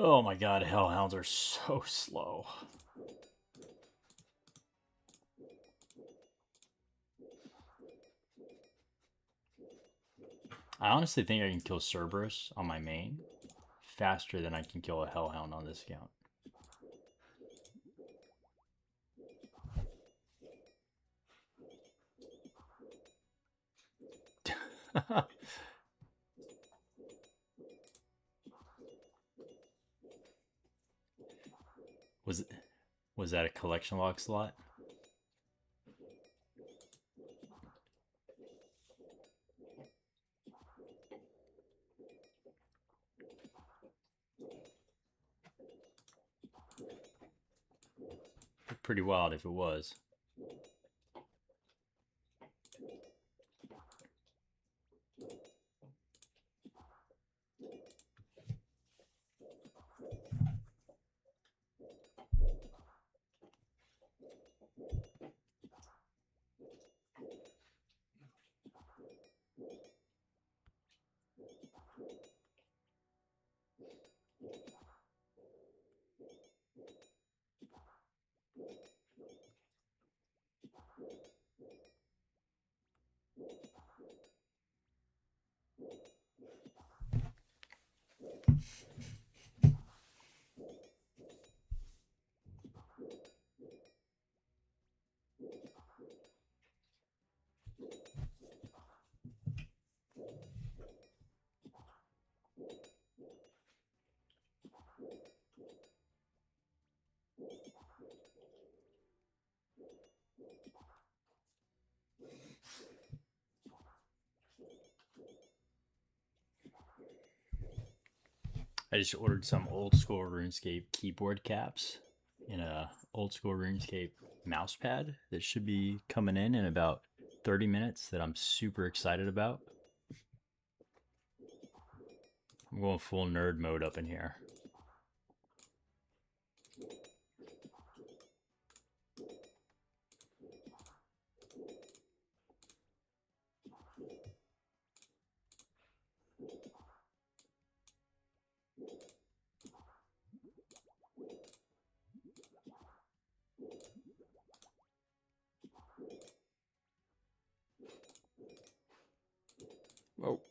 Oh my god, hellhounds are so slow. I honestly think I can kill Cerberus on my main faster than I can kill a hellhound on this account. Was that a collection log slot? Pretty wild if it was. I just ordered some old school RuneScape keyboard caps in a old school RuneScape mouse pad that should be coming in about 30 minutes that I'm super excited about. I'm going full nerd mode up in here. Whoa.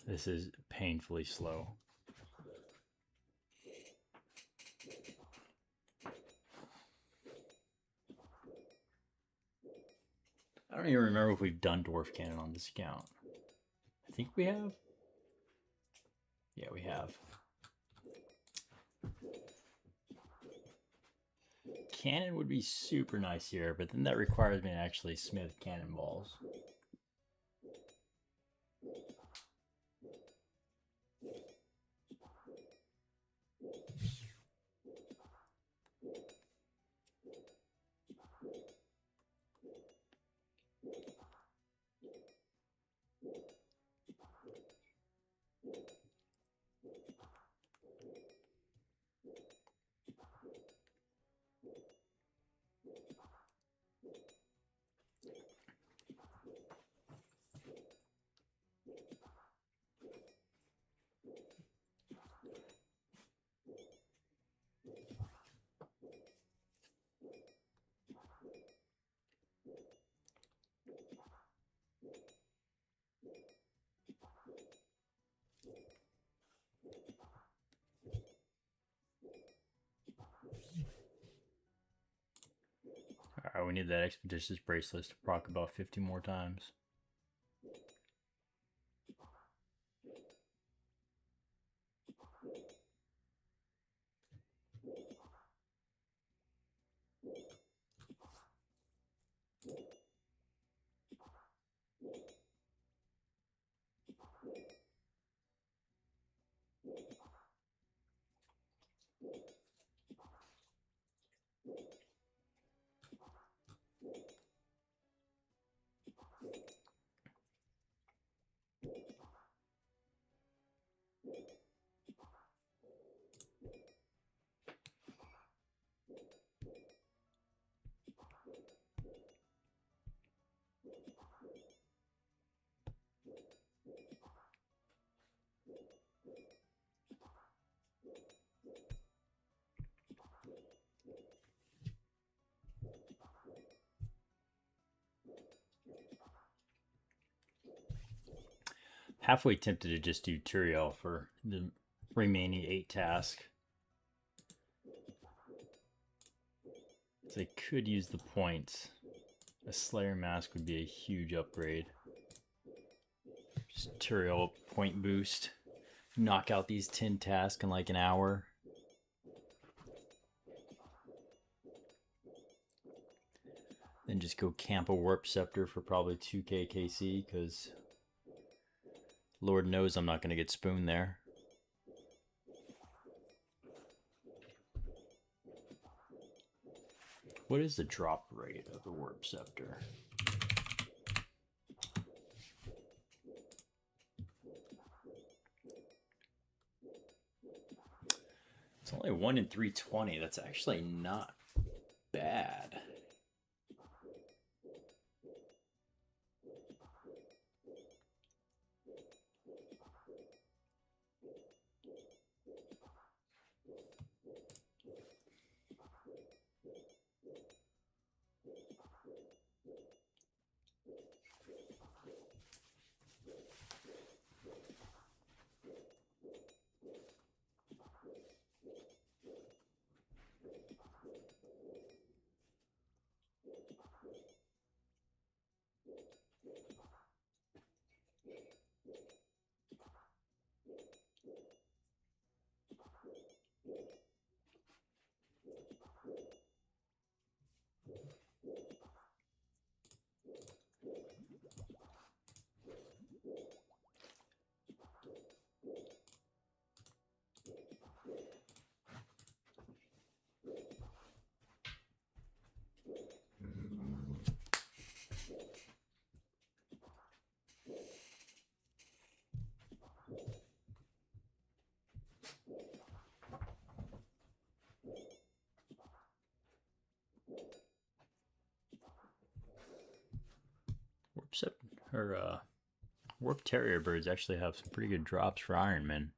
This is painfully slow. I don't even remember if we've done Dwarf Cannon on this account. I think we have. Yeah, we have. Cannon would be super nice here, but then that requires me to actually smith cannonballs. Alright, we need that expeditious bracelet to proc about 50 more times. Halfway tempted to just do Turiel for the remaining 8 tasks. So I could use the points. A Slayer Mask would be a huge upgrade. Just Turiel point boost. Knock out these 10 tasks in like an hour. Then just go camp a Warp Scepter for probably 2k KC, because Lord knows I'm not going to get spooned there. What is the drop rate of the Warp Scepter? It's only 1 in 320. That's actually not bad. Warp Terrier birds actually have some pretty good drops for Ironman.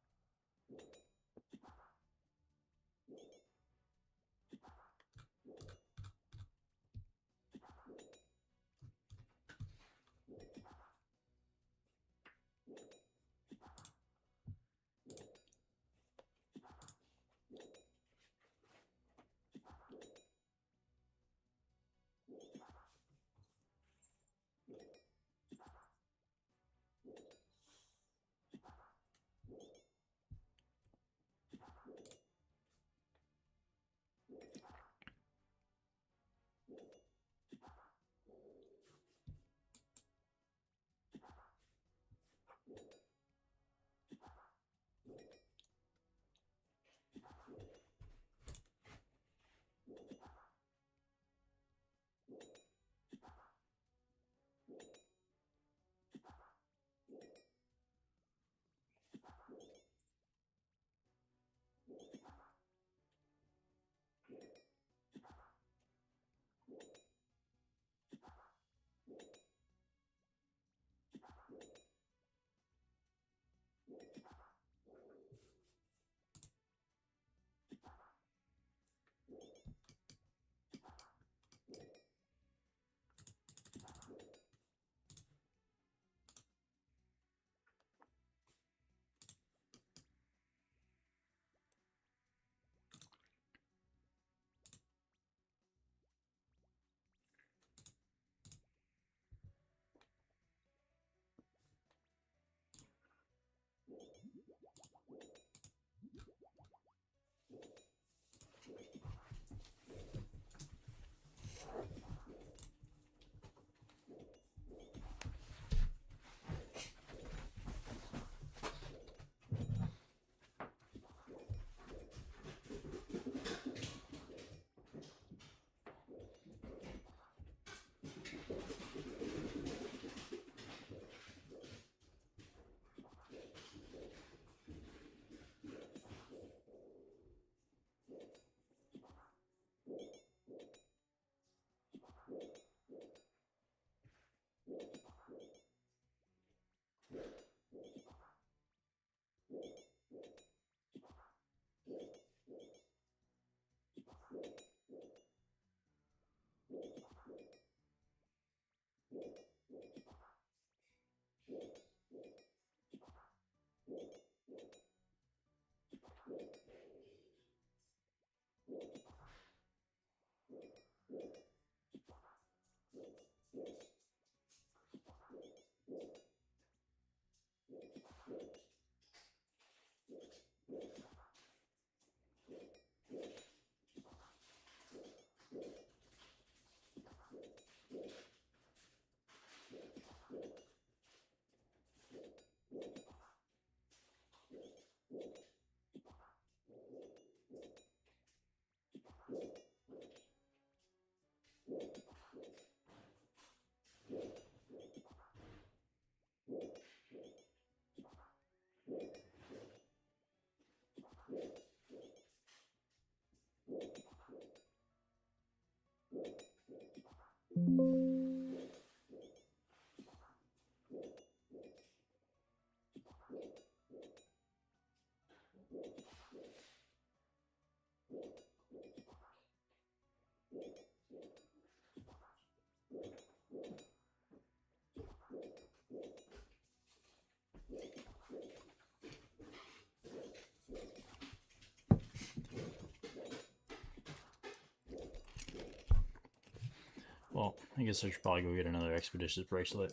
Well, I guess I should probably go get another expeditious bracelet.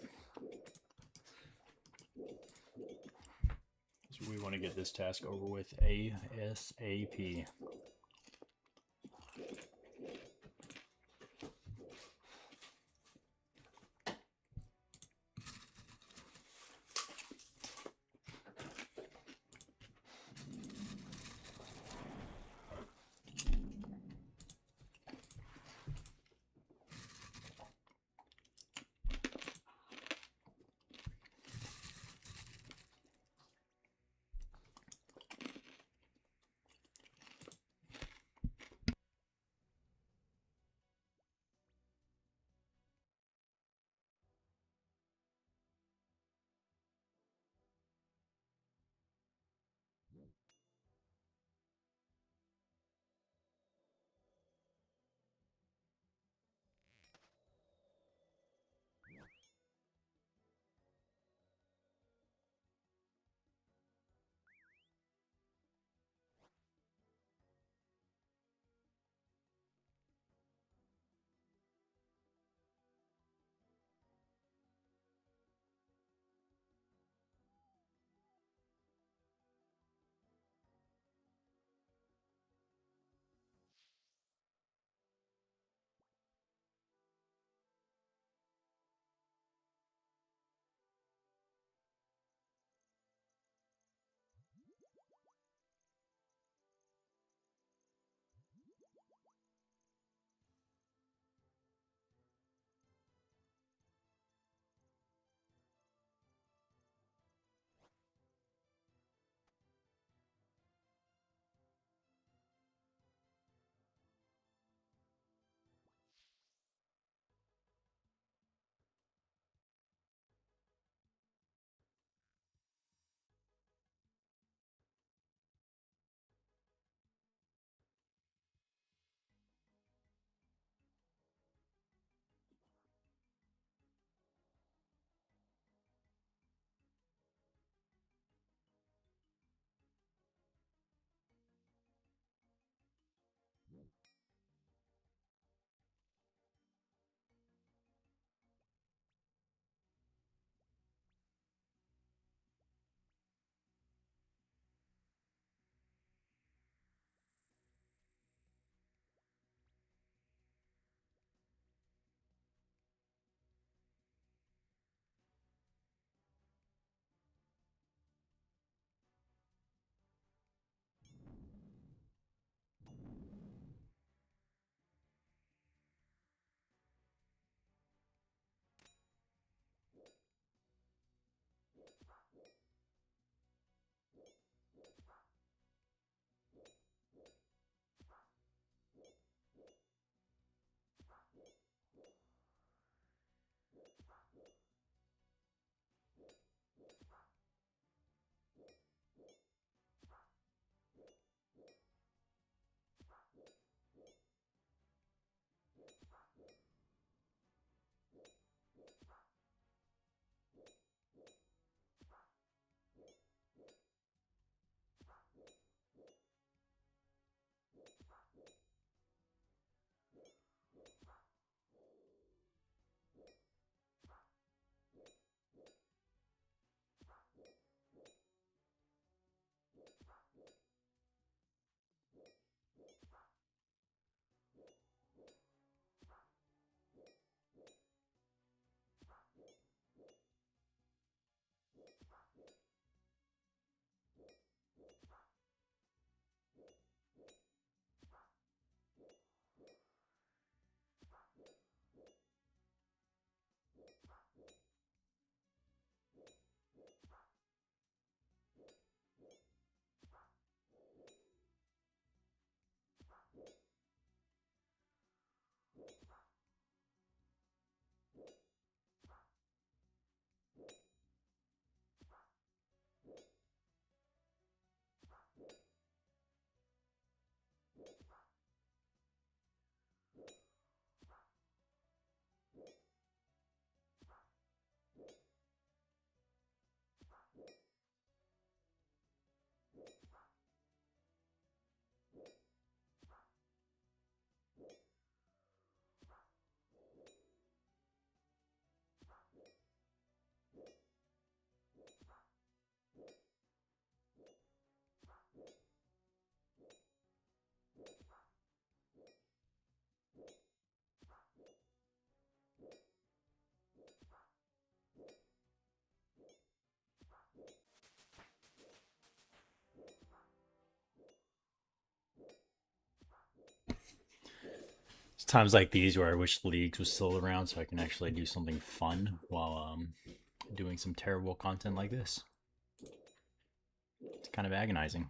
So we want to get this task over with ASAP. times like these where I wish Leagues was still around so I can actually do something fun while doing some terrible content like this. It's kind of agonizing.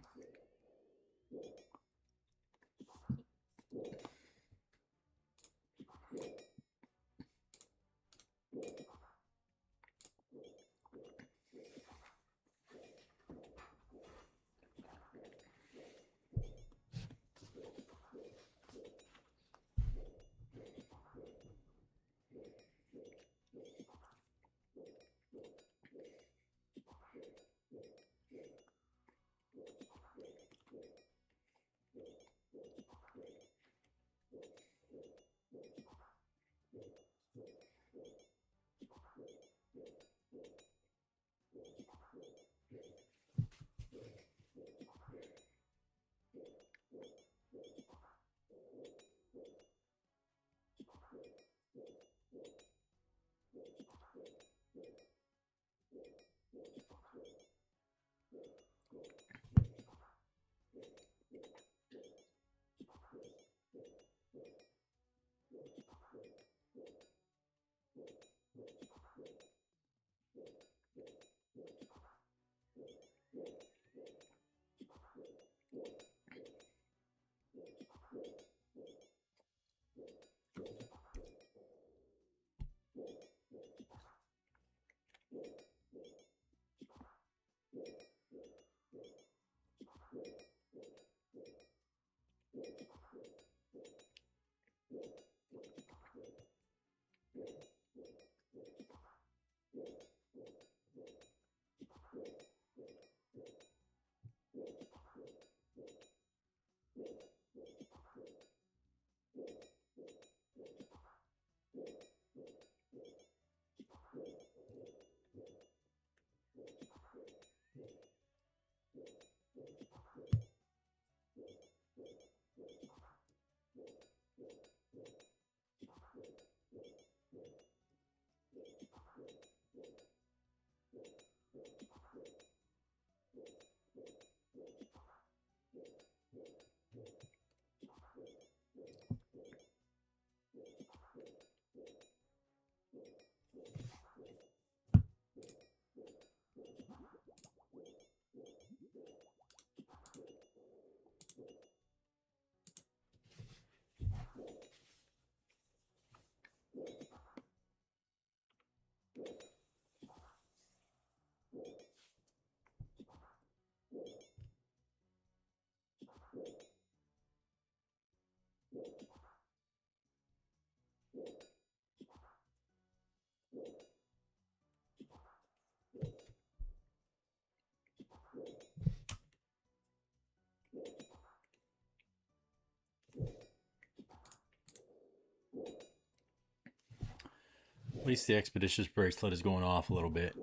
At least the expeditious bracelet is going off a little bit.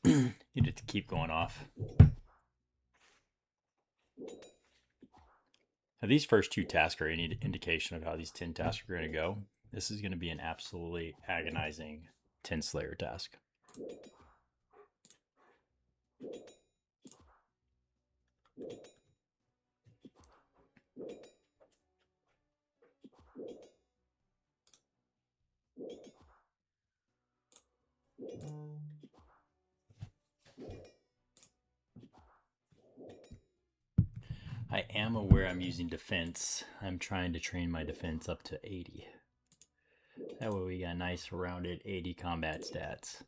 Need it to keep going off. Now, these first 2 tasks are any indication of how these 10 tasks are going to go. This is going to be an absolutely agonizing 10 Slayer task. I am aware I'm using defense. I'm trying to train my defense up to 80. That way we got nice rounded 80 combat stats.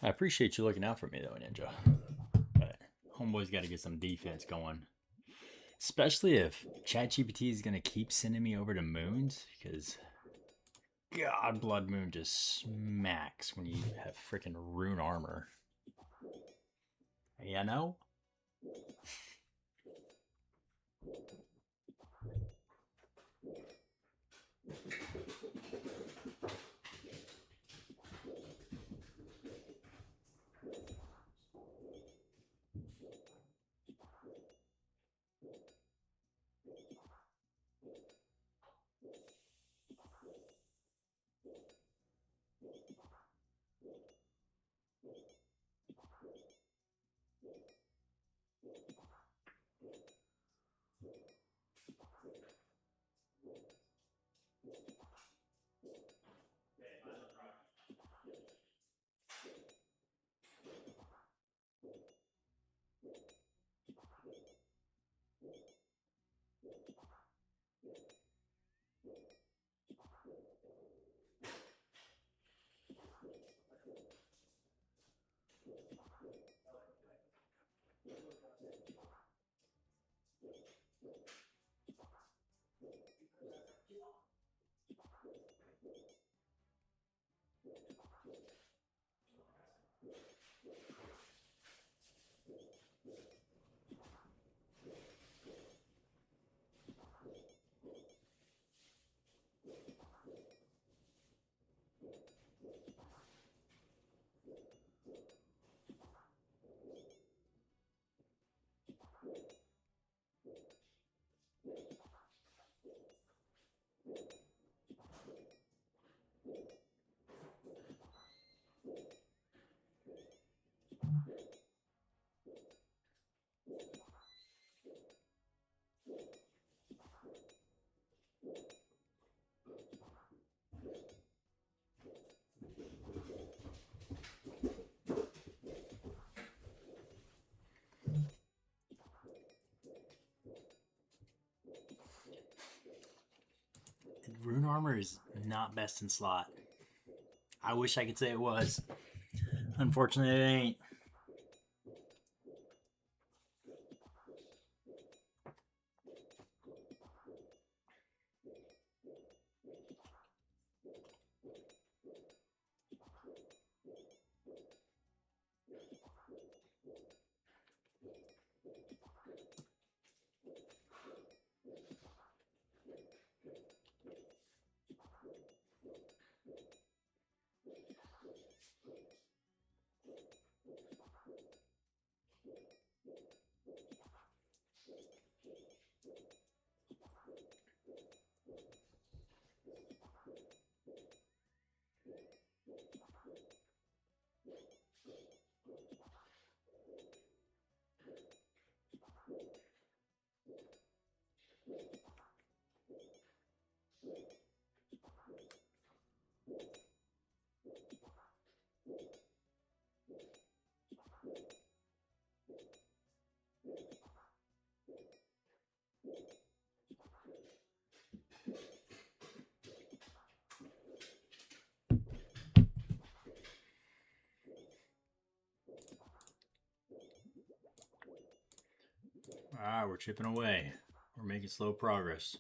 I appreciate you looking out for me, though, Ninja. But homeboy's got to get some defense going. Especially if ChatGPT is going to keep sending me over to moons, because God, Blood Moon just smacks when you have freaking rune armor. You know? Rune armor is not best in slot. I wish I could say it was. Unfortunately, it ain't. We're chipping away. We're making slow progress.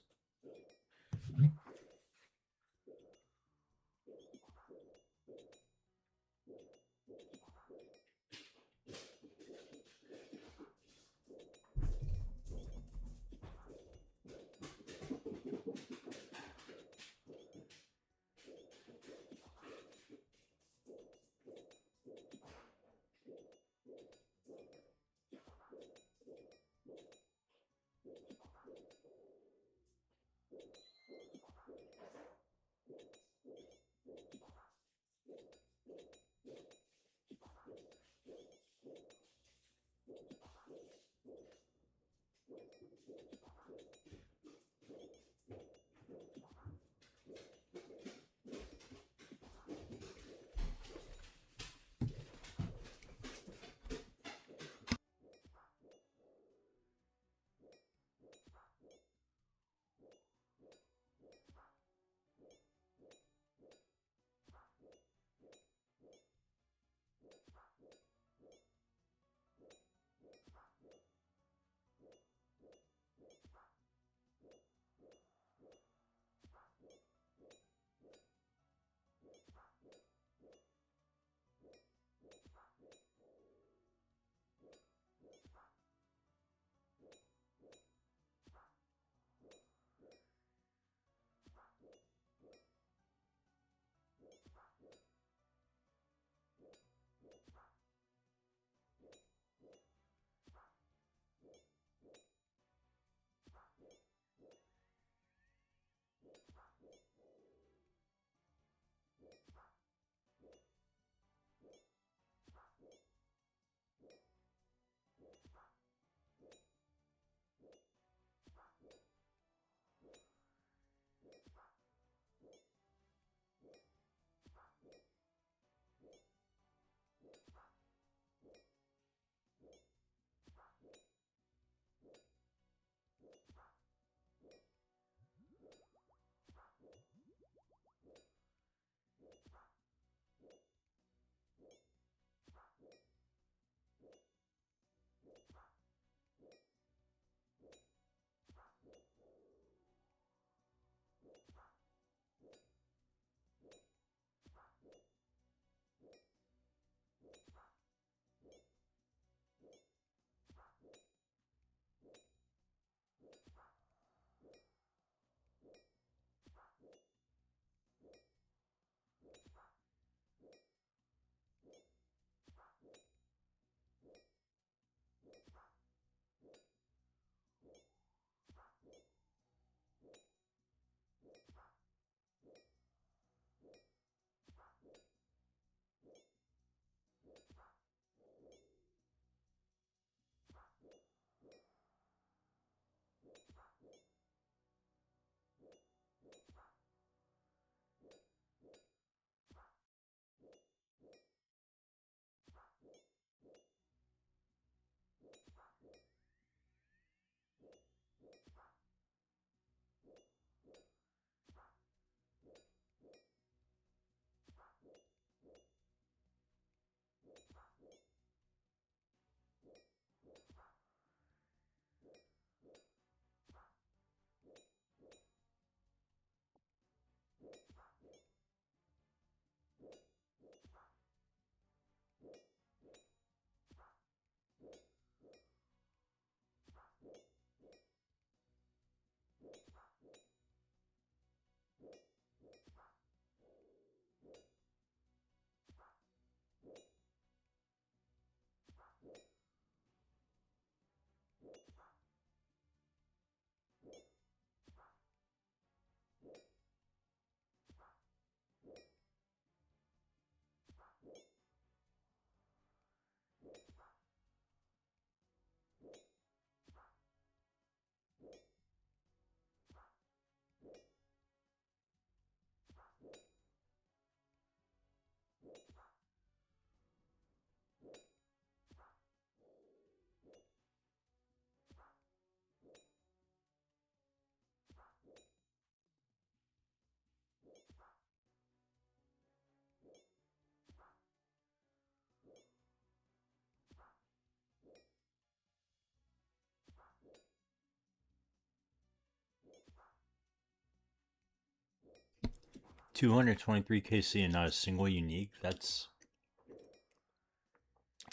223 KC and not a single unique. It's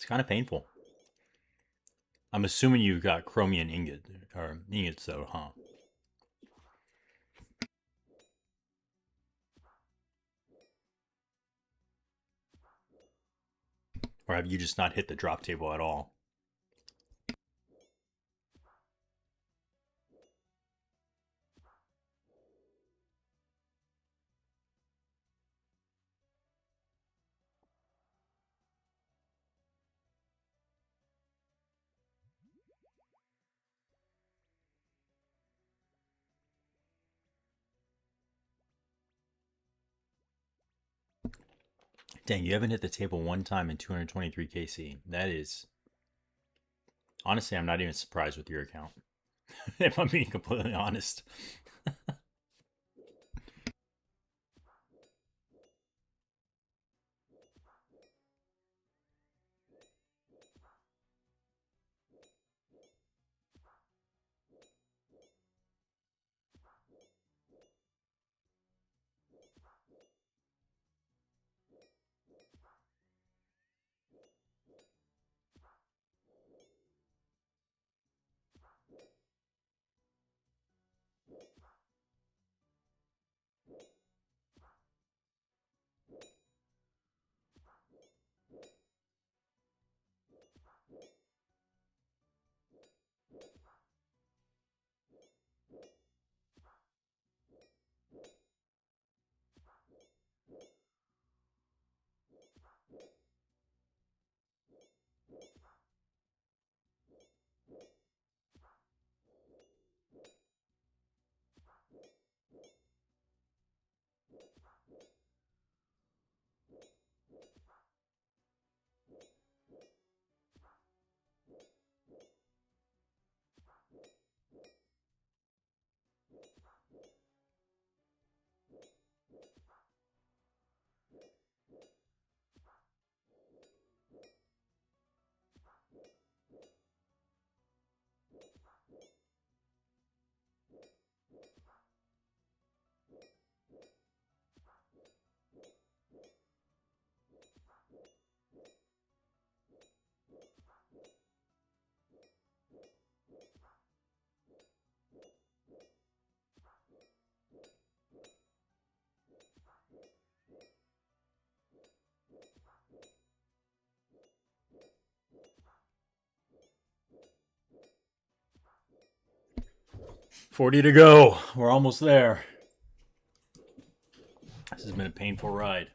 kind of painful. I'm assuming you've got chromium ingots though, huh? Or have you just not hit the drop table at all? Dang, you haven't hit the table one time in 223 KC. That is, honestly, I'm not even surprised with your account. If I'm being completely honest. 40 to go. We're almost there. This has been a painful ride.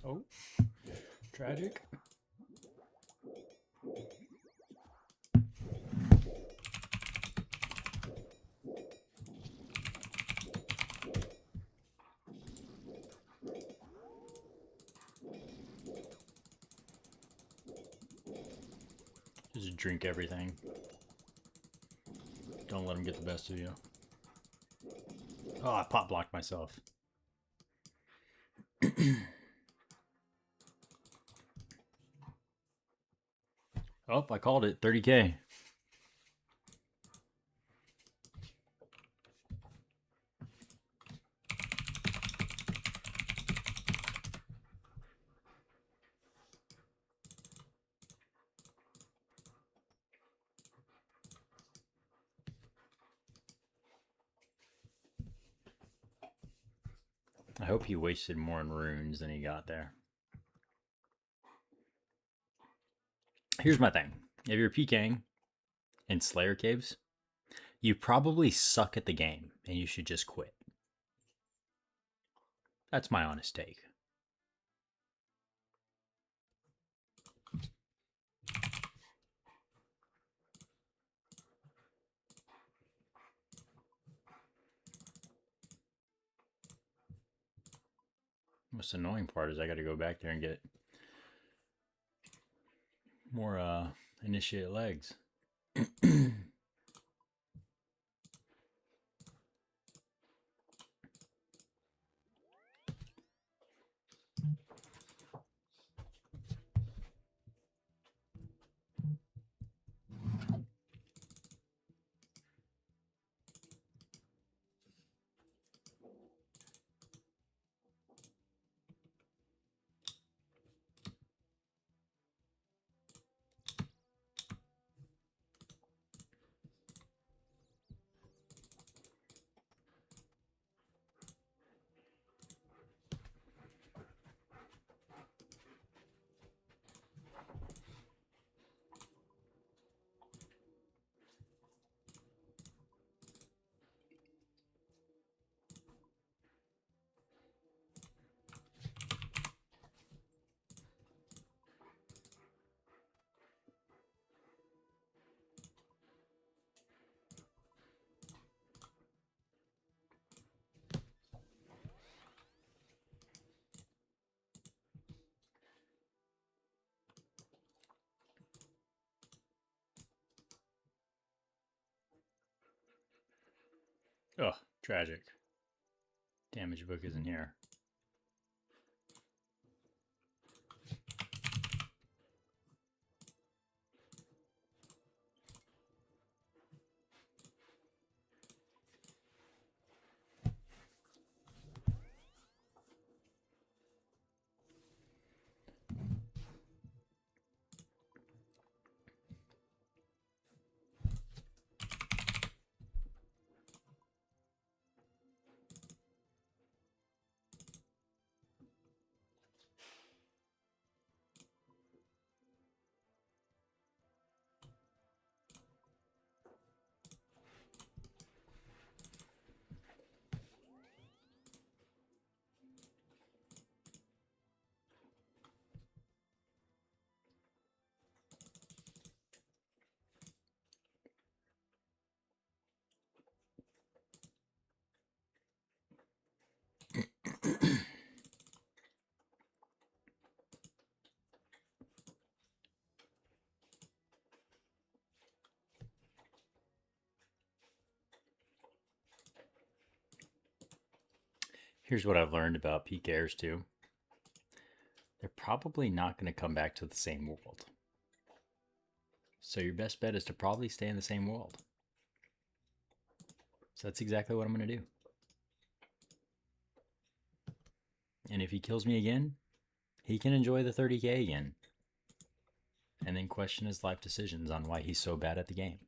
Oh, tragic. Just drink everything. Don't let them get the best of you. Oh, I pop blocked myself. Oh, I called it. 30K. I hope he wasted more in runes than he got there. Here's my thing. If you're PKing in Slayer Caves, you probably suck at the game and you should just quit. That's my honest take. Most annoying part is I got to go back there and get more initiate legs. Oh, tragic. Damage book isn't here. Here's what I've learned about peak airs too. They're probably not going to come back to the same world. So your best bet is to probably stay in the same world. So that's exactly what I'm going to do. And if he kills me again, he can enjoy the 30k again. And then question his life decisions on why he's so bad at the game.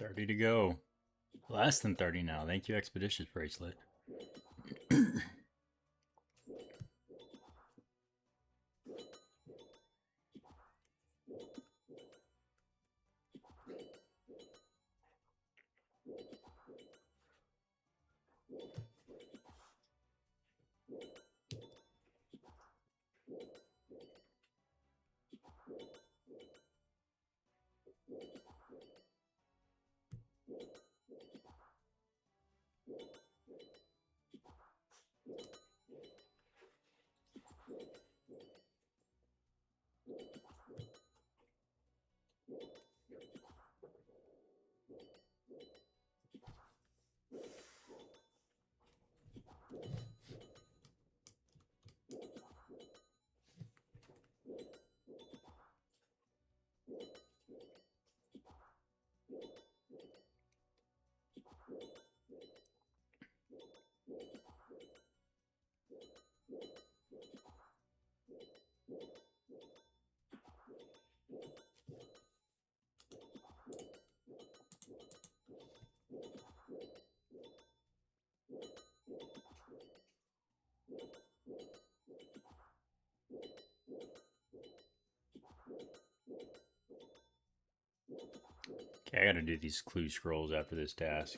$30 to go. Less than 30 now. Thank you, Expeditious Bracelet. Okay, I gotta do these clue scrolls after this task.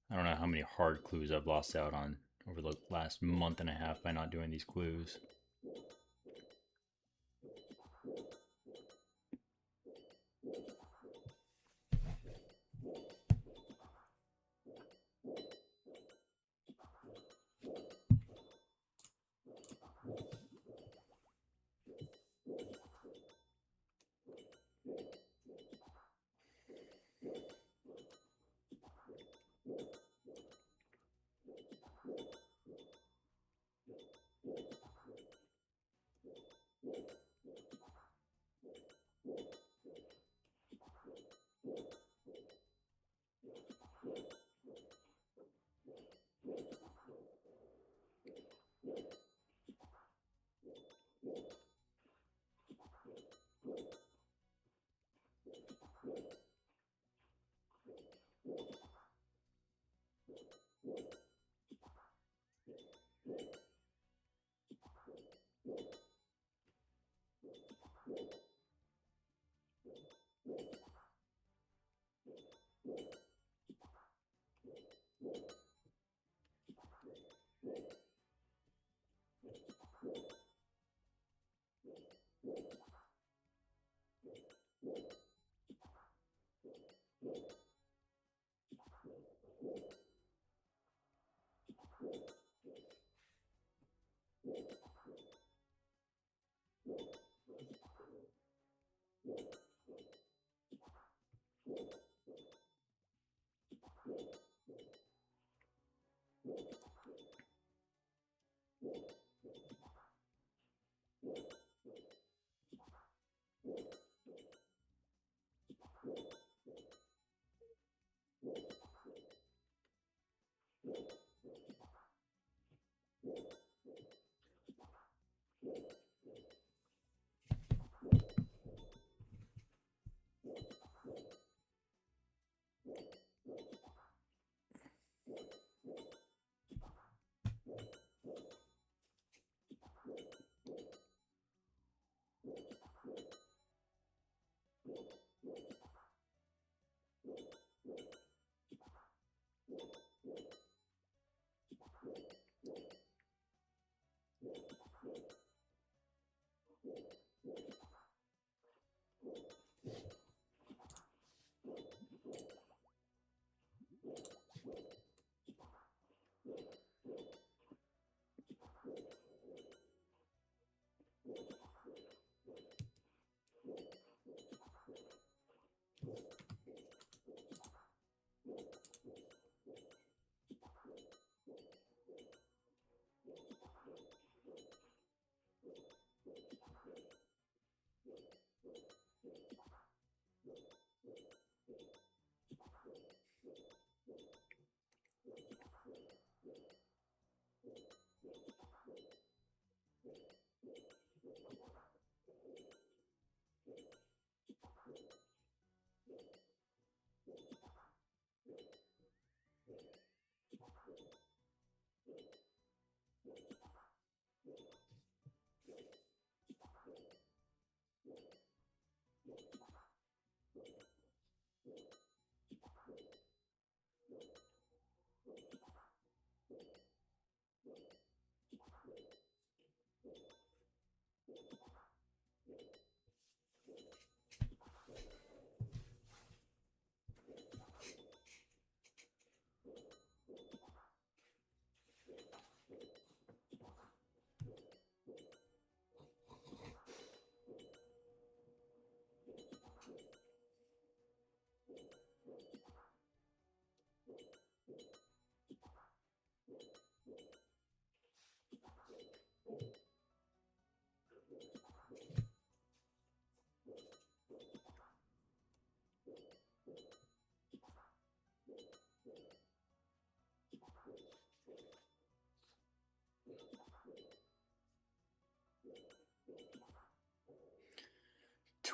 I don't know how many hard clues I've lost out on over the last month and a half by not doing these clues.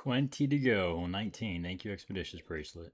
$20 to go. 19. Thank you, Expeditious Bracelet.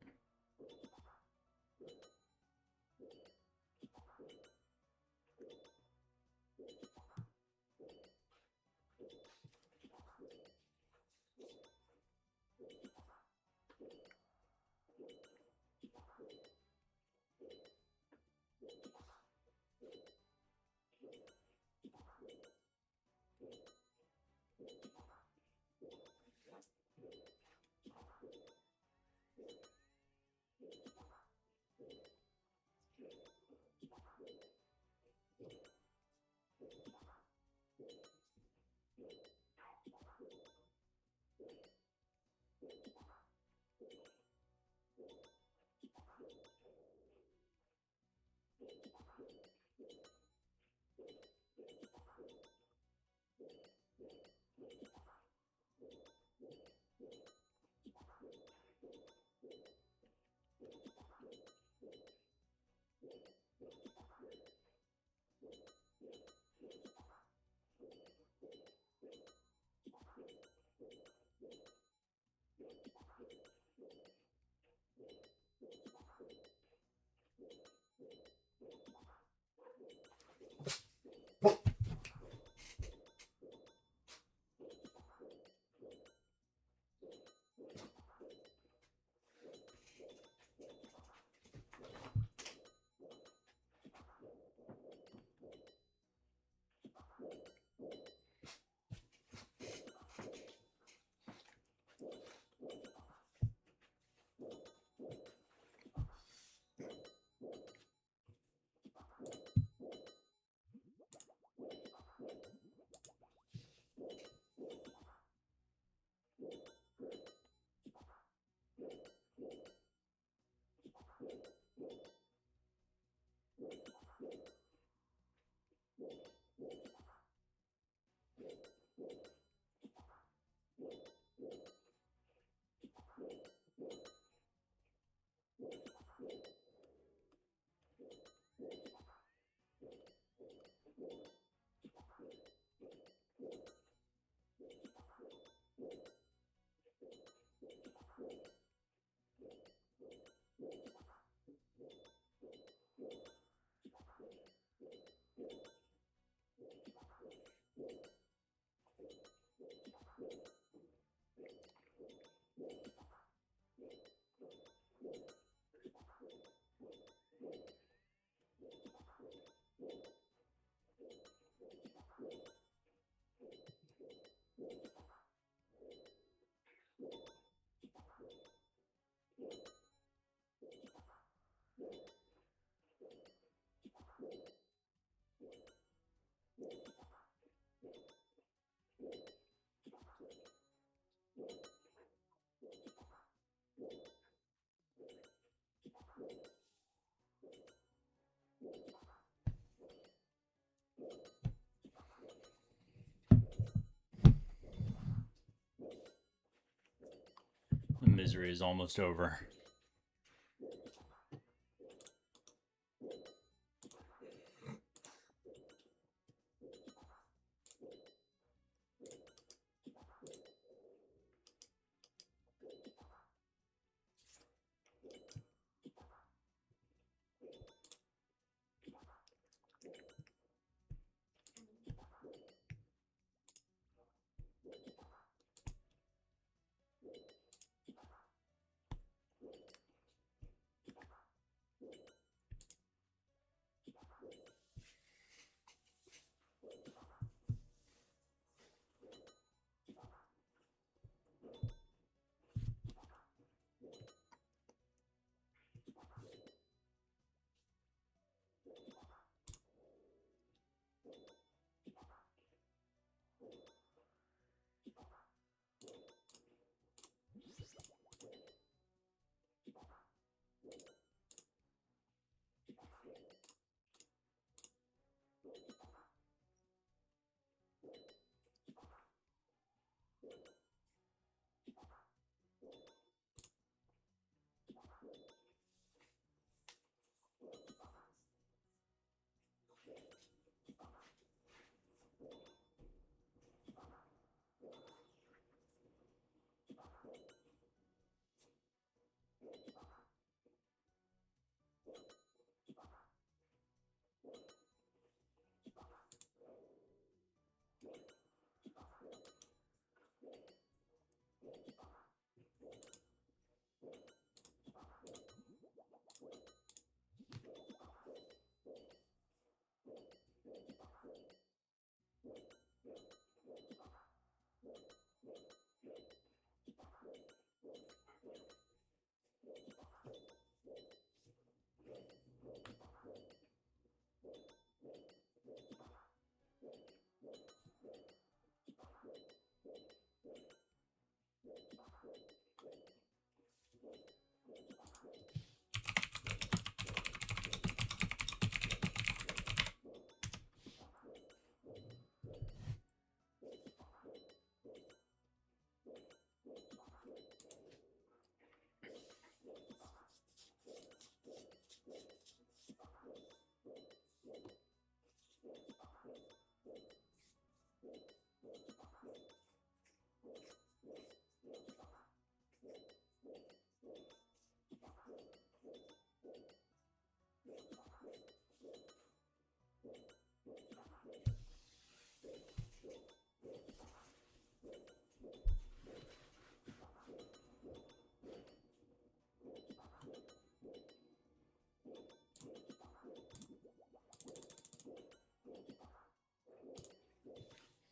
The misery is almost over.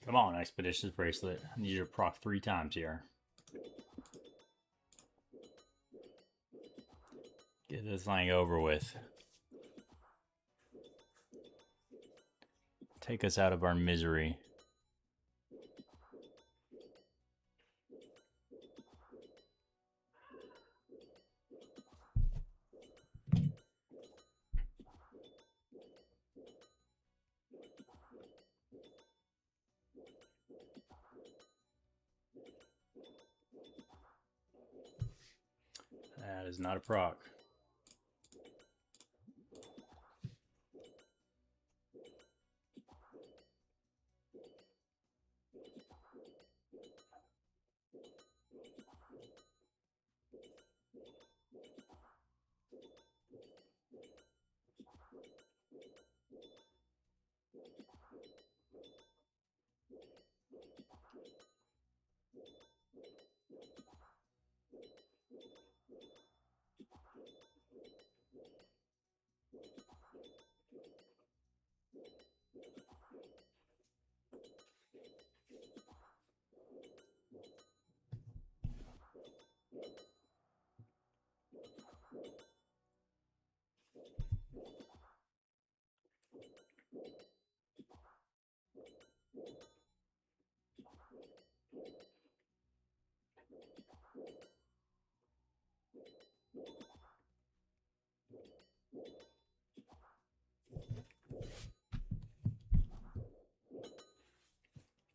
Come on, Expeditious Bracelet. I need you to proc 3 times here. Get this thing over with. Take us out of our misery. That is not a proc.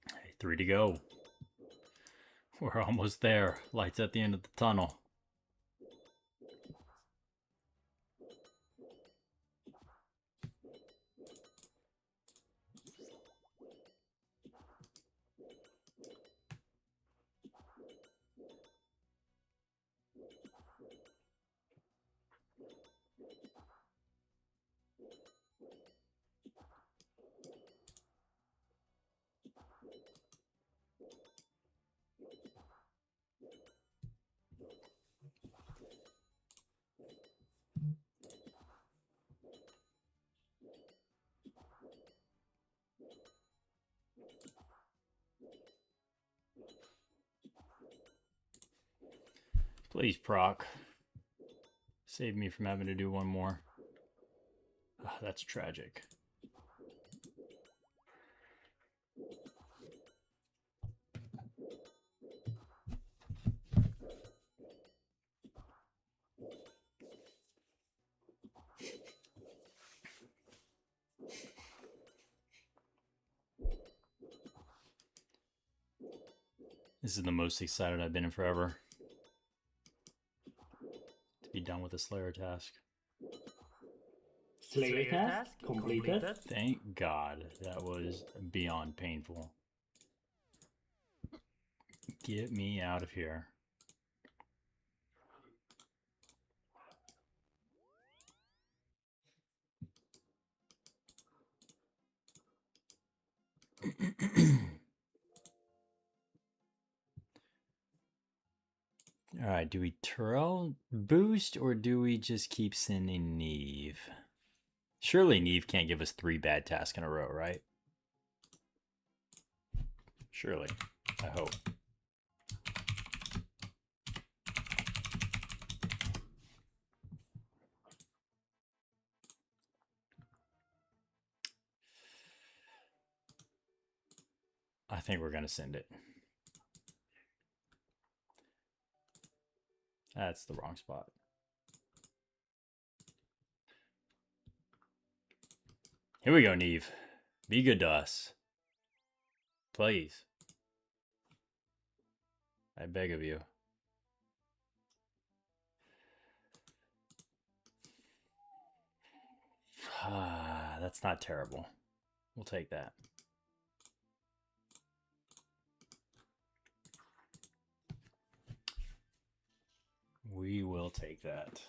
Hey, 3 to go. We're almost there. Lights at the end of the tunnel. Please proc. Save me from having to do one more. Oh, that's tragic. This is the most excited I've been in forever. To be done with the Slayer task. Slayer task completed. Thank God. That was beyond painful. Get me out of here. Alright, do we Terrell boost or do we just keep sending Neve? Surely Neve can't give us 3 bad tasks in a row, right? Surely. I hope. I think we're going to send it. That's the wrong spot. Here we go, Neve. Be good to us. Please. I beg of you. That's not terrible. We'll take that. We will take that.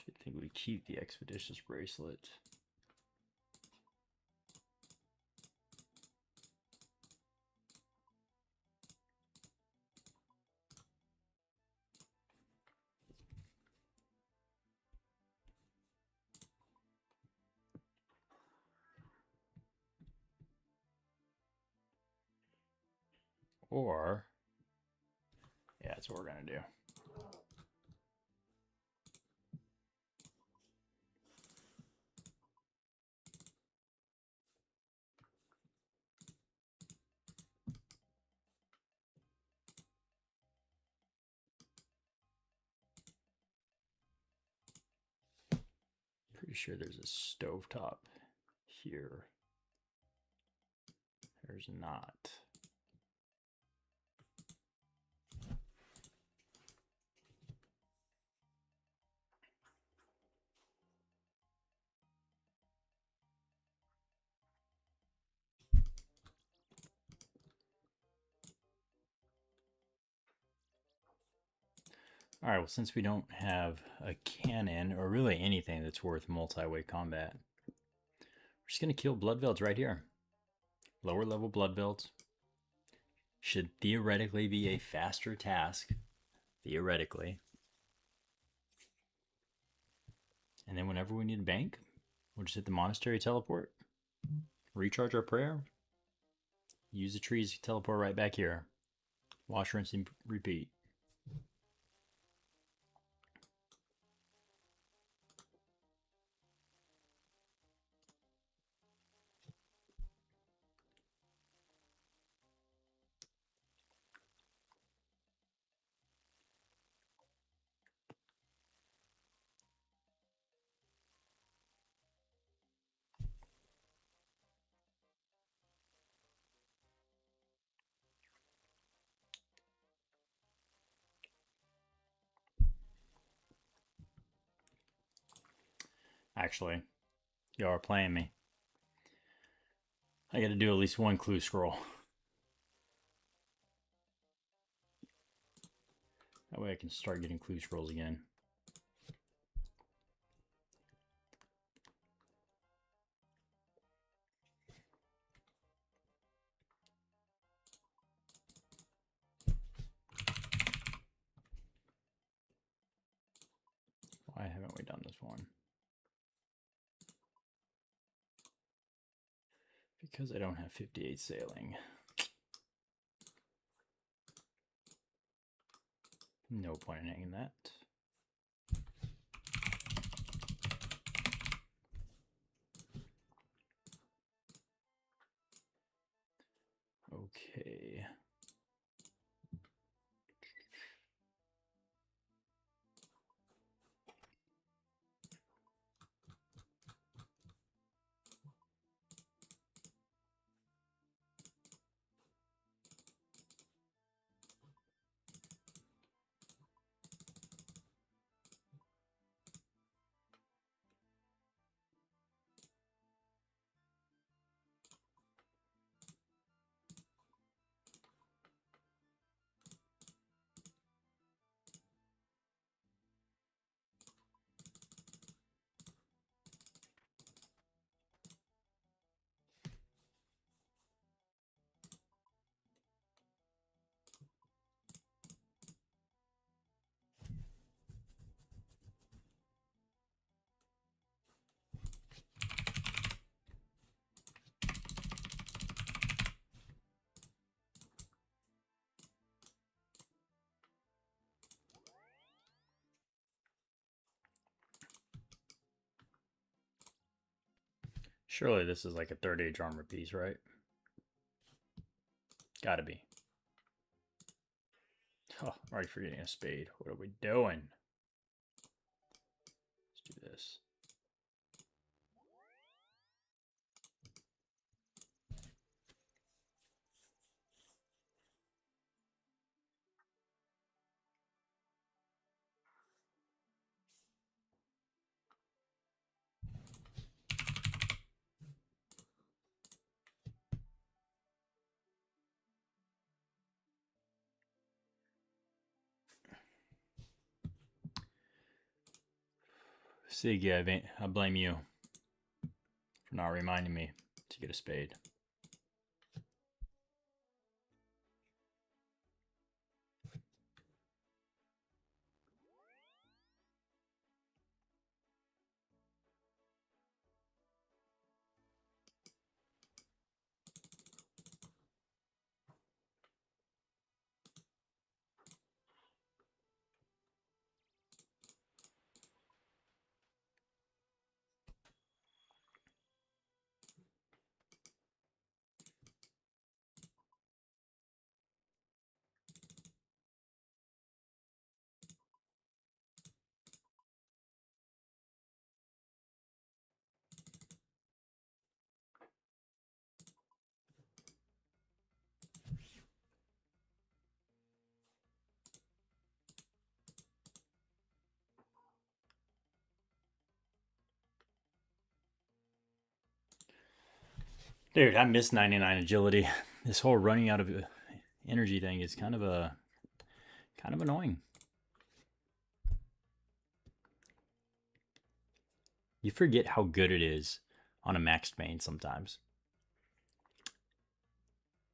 I think we keep the Expeditious Bracelet. Or, yeah, that's what we're going to do. Pretty sure there's a stovetop here. There's not. All right, well, since we don't have a cannon or really anything that's worth multi-way combat, we're just going to kill Bloodvelds right here. Lower level Bloodvelds should theoretically be a faster task. Theoretically. And then whenever we need a bank, we'll just hit the monastery teleport, recharge our prayer, use the trees to teleport right back here. Wash, rinse, and repeat. Actually, y'all are playing me. I got to do at least one clue scroll. That way I can start getting clue scrolls again. Why haven't we done this one? Because I don't have 58 sailing. No point in hanging that. Okay. Surely this is like a third age armor piece, right? Gotta be. Oh, I'm already forgetting a spade. What are we doing? Let's do this. Siggy, I blame you for not reminding me to get a spade. Dude, I miss 99 agility. This whole running out of energy thing is kind of annoying. You forget how good it is on a maxed main sometimes.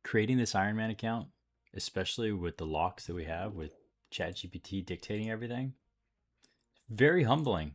Creating this Iron Man account, especially with the locks that we have with ChatGPT dictating everything, very humbling.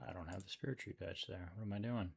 I don't have the spirit tree patch there. What am I doing?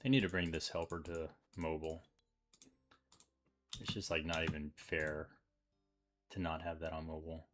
They need to bring this helper to mobile. It's just like not even fair to not have that on mobile.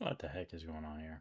What the heck is going on here?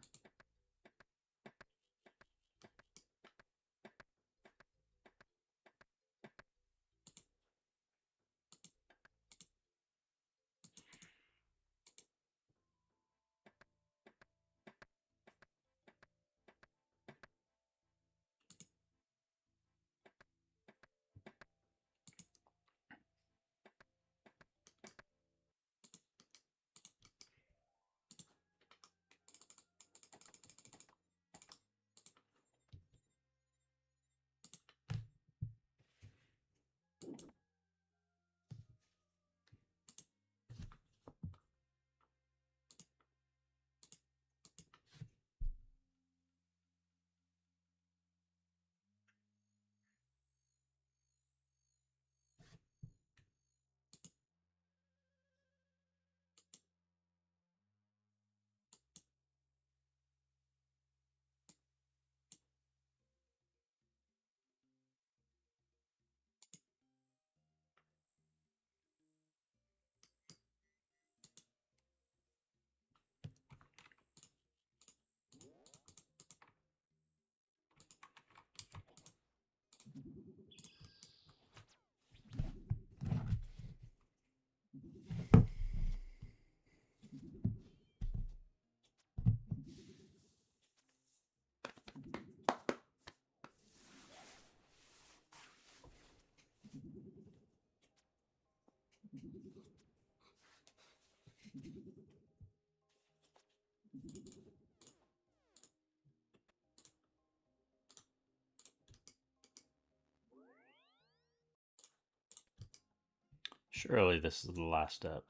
Surely this is the last step.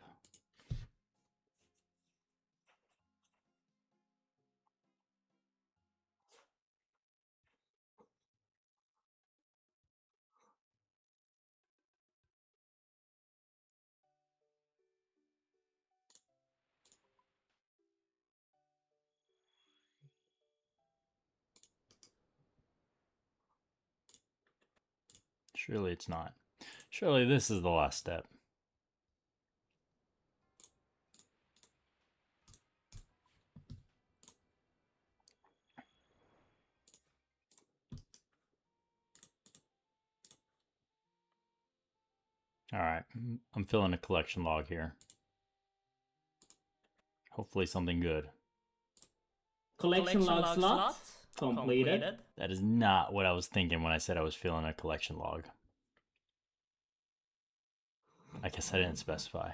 Surely it's not. Surely this is the last step. All right, I'm filling a collection log here. Hopefully something good. Collection log slot completed. That is not what I was thinking when I said I was filling a collection log. I guess I didn't specify.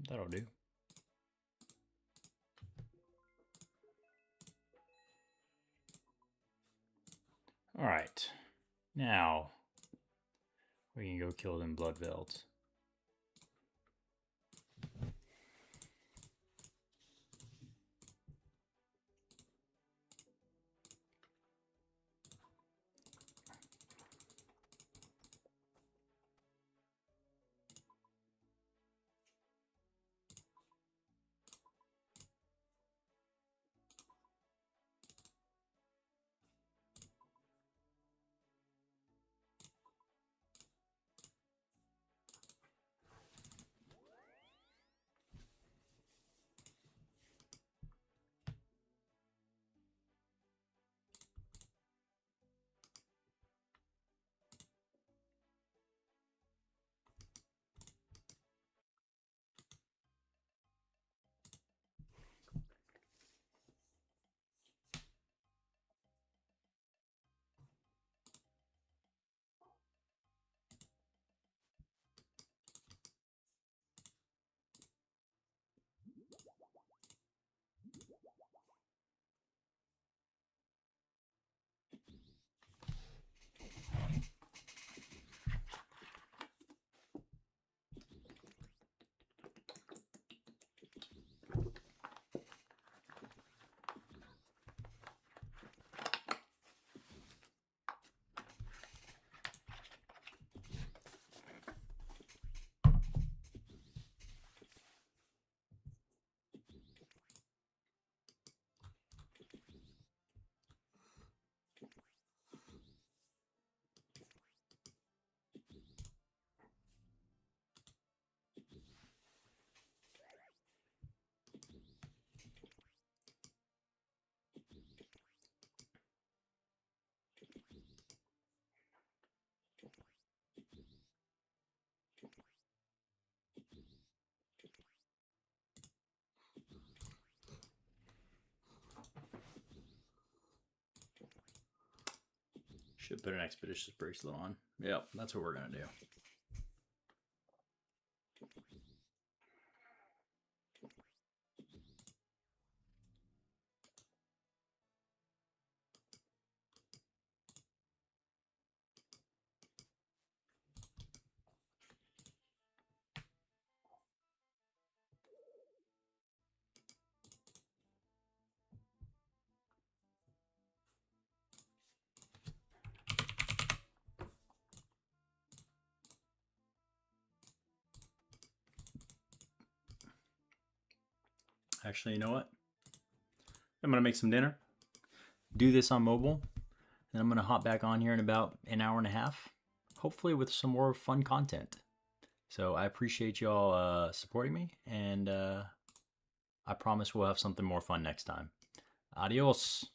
That'll do. All right, now we can go kill them blood velds. Should put an expeditious bracelet on. Yep, that's what we're gonna do. Actually, you know what? I'm gonna make some dinner, do this on mobile, and I'm gonna hop back on here in about an hour and a half, hopefully with some more fun content. So I appreciate y'all supporting me, and I promise we'll have something more fun next time. Adios.